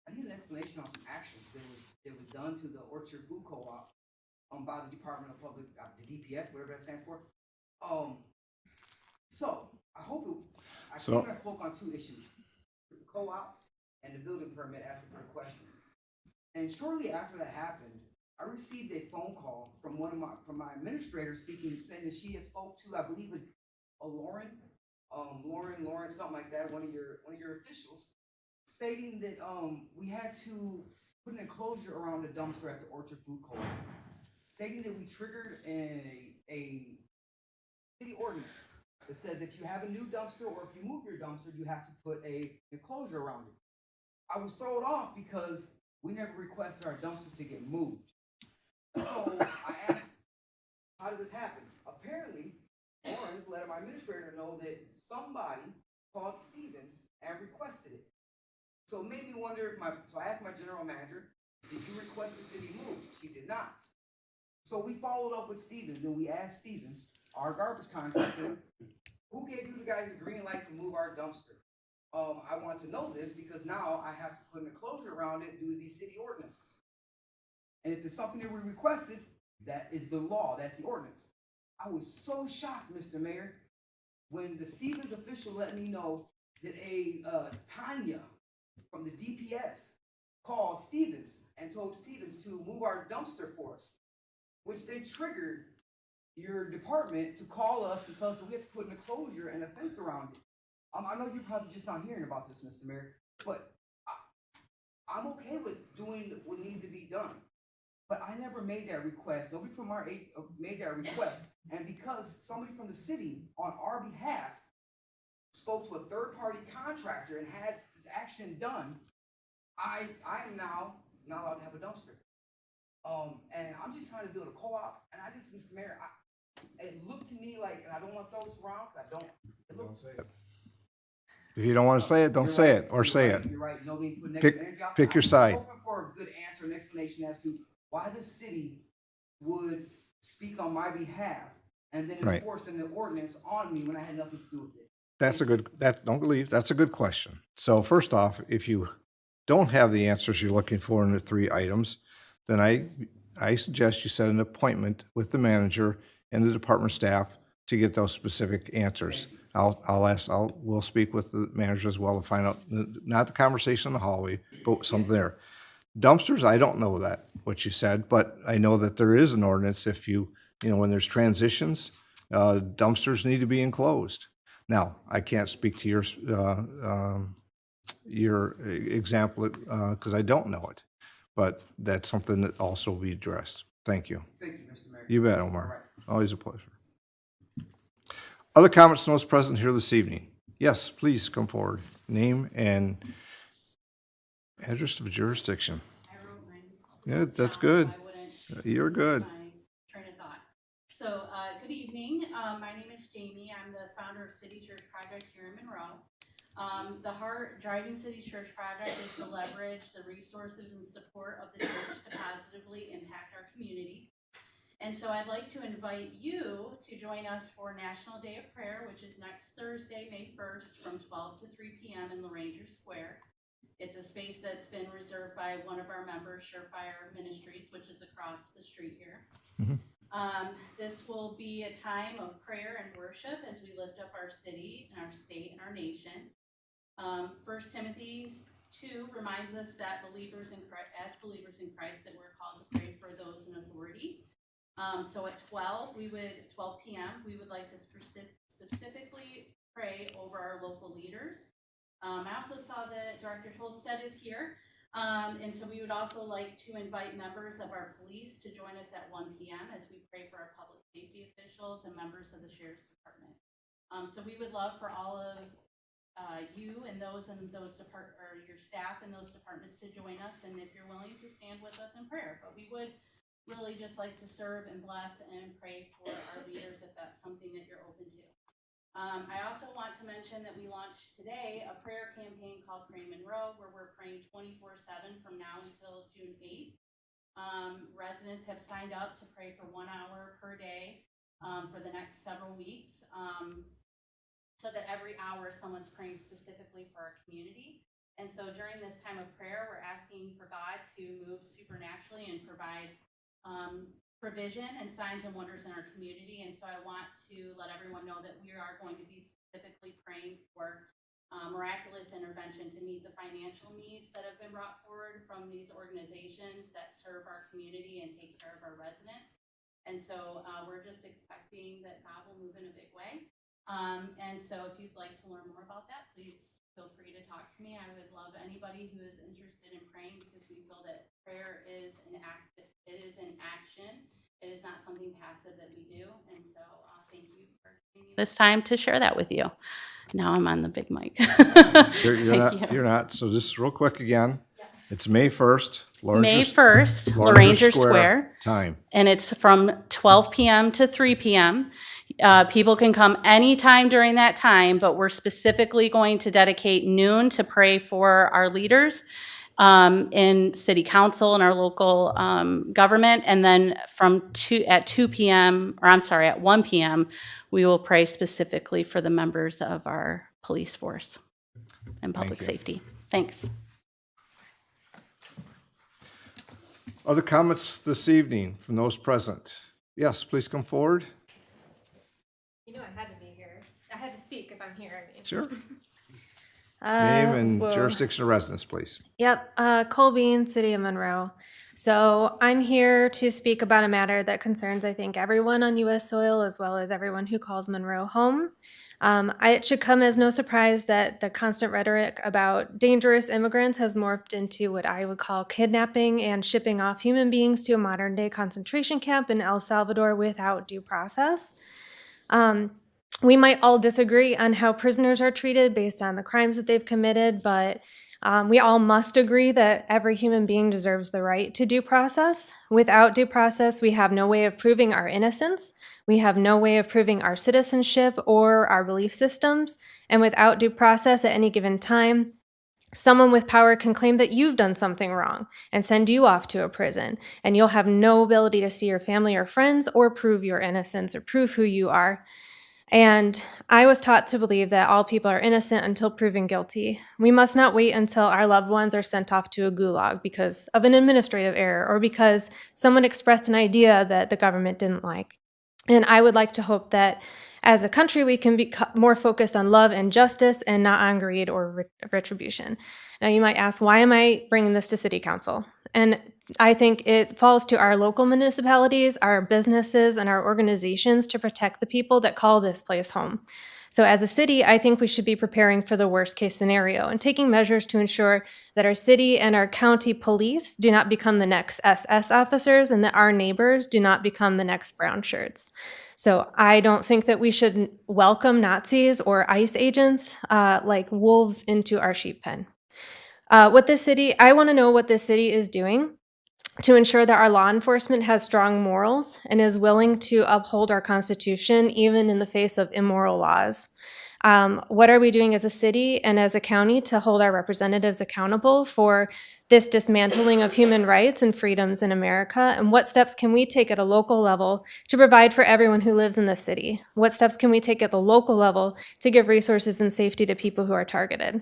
I need an explanation on some actions that was done to the Orchard Food Co-op by the Department of Public, the DPS, whatever that stands for. So I think I spoke on two issues: the co-op and the building permit, asking for the questions. And shortly after that happened, I received a phone call from my administrator saying that she had spoke to, I believe, a Lauren, something like that, one of your officials, stating that we had to put an enclosure around the dumpster at the Orchard Food Co-op, stating that we triggered a city ordinance that says if you have a new dumpster or if you move your dumpster, you have to put a enclosure around it. I was thrown off because we never requested our dumpster to get moved. So I asked, how did this happen? Apparently, Lawrence let my administrator know that somebody called Stevens and requested it. So it made me wonder so I asked my general manager, did you request this to be moved? She did not. So we followed up with Stevens and we asked Stevens, our garbage contractor, who gave you guys the green light to move our dumpster? I want to know this because now I have to put an enclosure around it due to these city ordinances. And if it's something that we requested, that is the law, that's the ordinance. I was so shocked, Mr. Mayor, when the Stevens official let me know that Tanya from the DPS called Stevens and told Stevens to move our dumpster for us, which then triggered your department to call us and tell us that we have to put an enclosure and a fence around it. I know you're probably just not hearing about this, Mr. Mayor, but I'm okay with doing what needs to be done. But I never made that request. Nobody from our age made that request. And because somebody from the city on our behalf spoke to a third-party contractor and had this action done, I am now not allowed to have a dumpster. And I'm just trying to build a co-op, and Mr. Mayor, it looked to me like, and I don't want to throw this around because I don't. Don't say it. If you don't want to say it, don't say it, or say it. You're right. Nobody put negative energy out. Pick your side. I'm hoping for a good answer and explanation as to why the city would speak on my behalf and then enforce an ordinance on me when I had nothing to do with it. That's a good question. So first off, if you don't have the answers you're looking for in the 3 items, then I suggest you set an appointment with the manager and the department staff to get those specific answers. We'll speak with the manager as well to find out, not the conversation in the hallway, but something there. Dumpsters, I don't know what you said, but I know that there is an ordinance if when there's transitions, dumpsters need to be enclosed. Now, I can't speak to your example because I don't know it, but that's something that also will be addressed. Thank you. Thank you, Mr. Mayor. You bet, Omar. Always a pleasure. Other comments from those present here this evening? Yes, please come forward. Name and address of jurisdiction. I wrote mine. Yeah, that's good. So I wouldn't You're good. my train of thought. So, good evening. My name is Jamie. I'm the founder of City Church Project here in Monroe. The Heart Driving City Church Project is to leverage the resources and support of the church to positively impact our community. And so I'd like to invite you to join us for National Day of Prayer, which is next Thursday, May 1st, from 12 to 3 p.m. in Ranger Square. It's a space that's been reserved by one of our members, Surefire Ministries, which is across the street here. This will be a time of prayer and worship as we lift up our city and our state and our nation. 1 Timothy 2 reminds us that believers in Christ, that we're called to pray for those in authority. So at 12 p.m., we would like to specifically pray over our local leaders. I also saw that Director Tolstead is here. And so we would also like to invite members of our police to join us at 1 p.m. as we pray for our public safety officials and members of the Sheriff's Department. So we would love for all of you and those or your staff in those departments to join us, and if you're willing to stand with us in prayer. But we would really just like to serve and bless and pray for our leaders if that's something that you're open to. I also want to mention that we launched today a prayer campaign called Pray Monroe, where we're praying 24/7 from now until June 8th. Residents have signed up to pray for 1 hour per day for the next several weeks, so that every hour someone's praying specifically for our community. And so during this time of prayer, we're asking for God to move supernaturally and provide provision and signs and wonders in our community. And so I want to let everyone know that we are going to be specifically praying for miraculous intervention to meet the financial needs that have been brought forward from these organizations that serve our community and take care of our residents. And so we're just expecting that God will move in a big way. And so if you'd like to learn more about that, please feel free to talk to me. I would love anybody who is interested in praying, because we feel that prayer is an act, it is an action. It is not something passive that we do. And so thank you for giving me this time to share that with you. Now I'm on the big mic. You're not. So just real quick again. Yes. It's May 1st. May 1st, Loranger Square. Time. And it's from 12 p.m. to 3 p.m. People can come anytime during that time, but we're specifically going to dedicate noon to pray for our leaders in city council and our local government. And then at 1 p.m., we will pray specifically for the members of our police force and public safety. Thanks. Other comments this evening from those present? Yes, please come forward. You know I had to be here. I had to speak if I'm here. I mean. Sure. Name and Well, jurisdiction of residence, please. Yep, Colbean, City of Monroe. So I'm here to speak about a matter that concerns, I think, everyone on U.S. soil, as well as everyone who calls Monroe home. It should come as no surprise that the constant rhetoric about dangerous immigrants has morphed into what I would call kidnapping and shipping off human beings to a modern-day concentration camp in El Salvador without due process. We might all disagree on how prisoners are treated based on the crimes that they've committed, but we all must agree that every human being deserves the right to due process. Without due process, we have no way of proving our innocence. We have no way of proving our citizenship or our belief systems. And without due process at any given time, someone with power can claim that you've done something wrong and send you off to a prison. And you'll have no ability to see your family or friends or prove your innocence or prove who you are. And I was taught to believe that all people are innocent until proven guilty. We must not wait until our loved ones are sent off to a gulag because of an administrative error or because someone expressed an idea that the government didn't like. And I would like to hope that as a country, we can be more focused on love and justice and not on greed or retribution. Now, you might ask, why am I bringing this to City Council? And I think it falls to our local municipalities, our businesses, and our organizations to protect the people that call this place home. So as a city, I think we should be preparing for the worst case scenario and taking measures to ensure that our city and our county police do not become the next SS officers and that our neighbors do not become the next brown shirts. So I don't think that we should welcome Nazis or ICE agents like wolves into our sheep pen. I want to know what this city is doing to ensure that our law enforcement has strong morals and is willing to uphold our Constitution even in the face of immoral laws. What are we doing as a city and as a county to hold our representatives accountable for this dismantling of human rights and freedoms in America? And what steps can we take at a local level to provide for everyone who lives in this city? What steps can we take at the local level to give resources and safety to people who are targeted?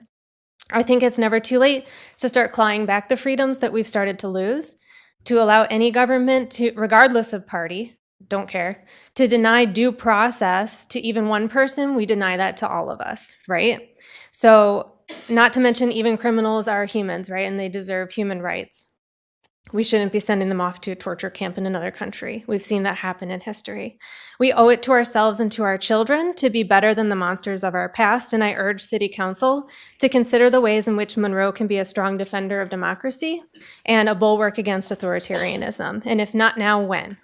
I think it's never too late to start clawing back the freedoms that we've started to lose, to allow any government to, regardless of party, don't care, to deny due process to even one person. We deny that to all of us, right? So not to mention even criminals are humans, right? And they deserve human rights. We shouldn't be sending them off to a torture camp in another country. We've seen that happen in history. We owe it to ourselves and to our children to be better than the monsters of our past, and I urge City Council to consider the ways in which Monroe can be a strong defender of democracy and a bulwark against authoritarianism. And if not now, when?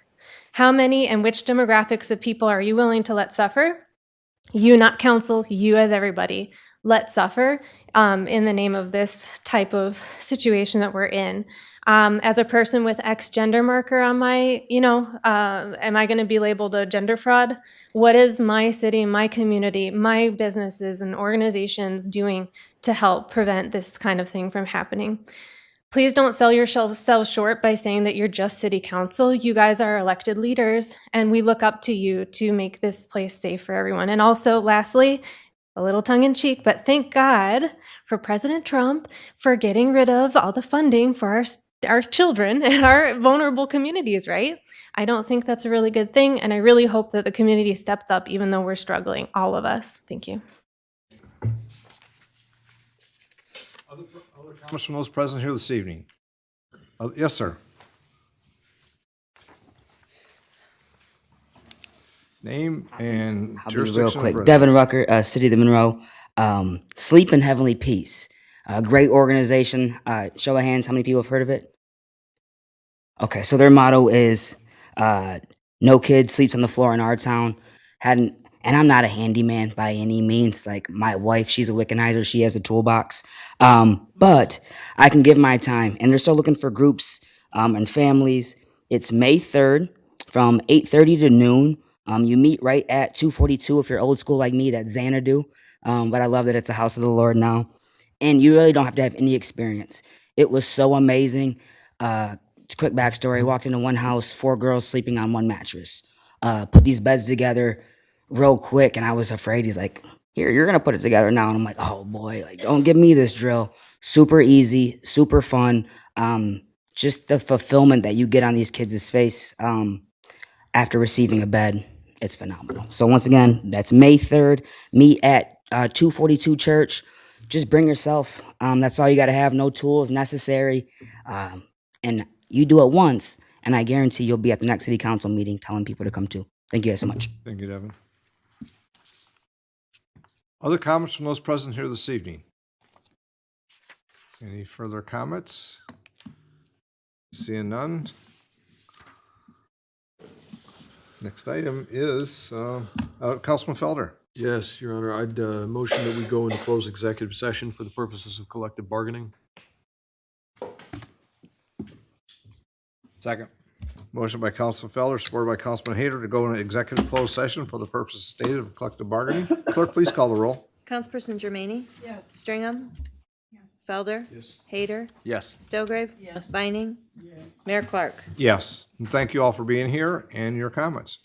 How many and which demographics of people are you willing to let suffer? You, not council, you as everybody, let suffer in the name of this type of situation that we're in. As a person with X gender marker on my, am I going to be labeled a gender fraud? What is my city, my community, my businesses and organizations doing to help prevent this kind of thing from happening? Please don't sell yourselves short by saying that you're just city council. You guys are elected leaders, and we look up to you to make this place safe for everyone. And also, lastly, a little tongue in cheek, but thank God for President Trump for getting rid of all the funding for our children and our vulnerable communities, right? I don't think that's a really good thing, and I really hope that the community steps up even though we're struggling, all of us. Thank you. Other comments from those present here this evening? Yes, sir. Name and I'll be real jurisdiction of quick. residence. Devin Rucker, City of the Monroe. Sleep in Heavenly Peace. Great organization. Show of hands, how many people have heard of it? Okay, so their motto is no kid sleeps on the floor in our town. And I'm not a handyman by any means. Like my wife, she's a Wiccanizer. She has the toolbox. But I can give my time. And they're still looking for groups and families. It's May 3rd from 8:30 to noon. You meet right at 242 if you're old school like me, that's Xanadu. But I love that it's a house of the Lord now. And you really don't have to have any experience. It was so amazing. Quick backstory, walked into one house, 4 girls sleeping on one mattress. Put these beds together real quick, and I was afraid. He's like, here, you're gonna put it together now. And I'm like, oh boy, like don't give me this drill. Super easy, super fun. Just the fulfillment that you get on these kids' face after receiving a bed, it's phenomenal. So once again, that's May 3rd. Meet at 242 Church. Just bring yourself. That's all you gotta have, no tools necessary. And you do it once, and I guarantee you'll be at the next city council meeting telling people to come too. Thank you guys so much. Thank you, Devin. Other comments from those present here this evening? Any further comments? Seeing none. Next item is Councilman Felder. Yes, Your Honor, I'd motion that we go into closed executive session for the purposes of collective bargaining. Second. Motion by Councilman Felder, supported by Councilman Hayter to go into executive closed session for the purposes stated of collective bargaining. Clerk, please call the roll. Councilperson Germaini? Yes. Stringham? Yes. Felder? Yes. Hayter? Yes. Stilgrave? Yes. Vining? Mayor Clark? Yes. And thank you all for being here and your comments.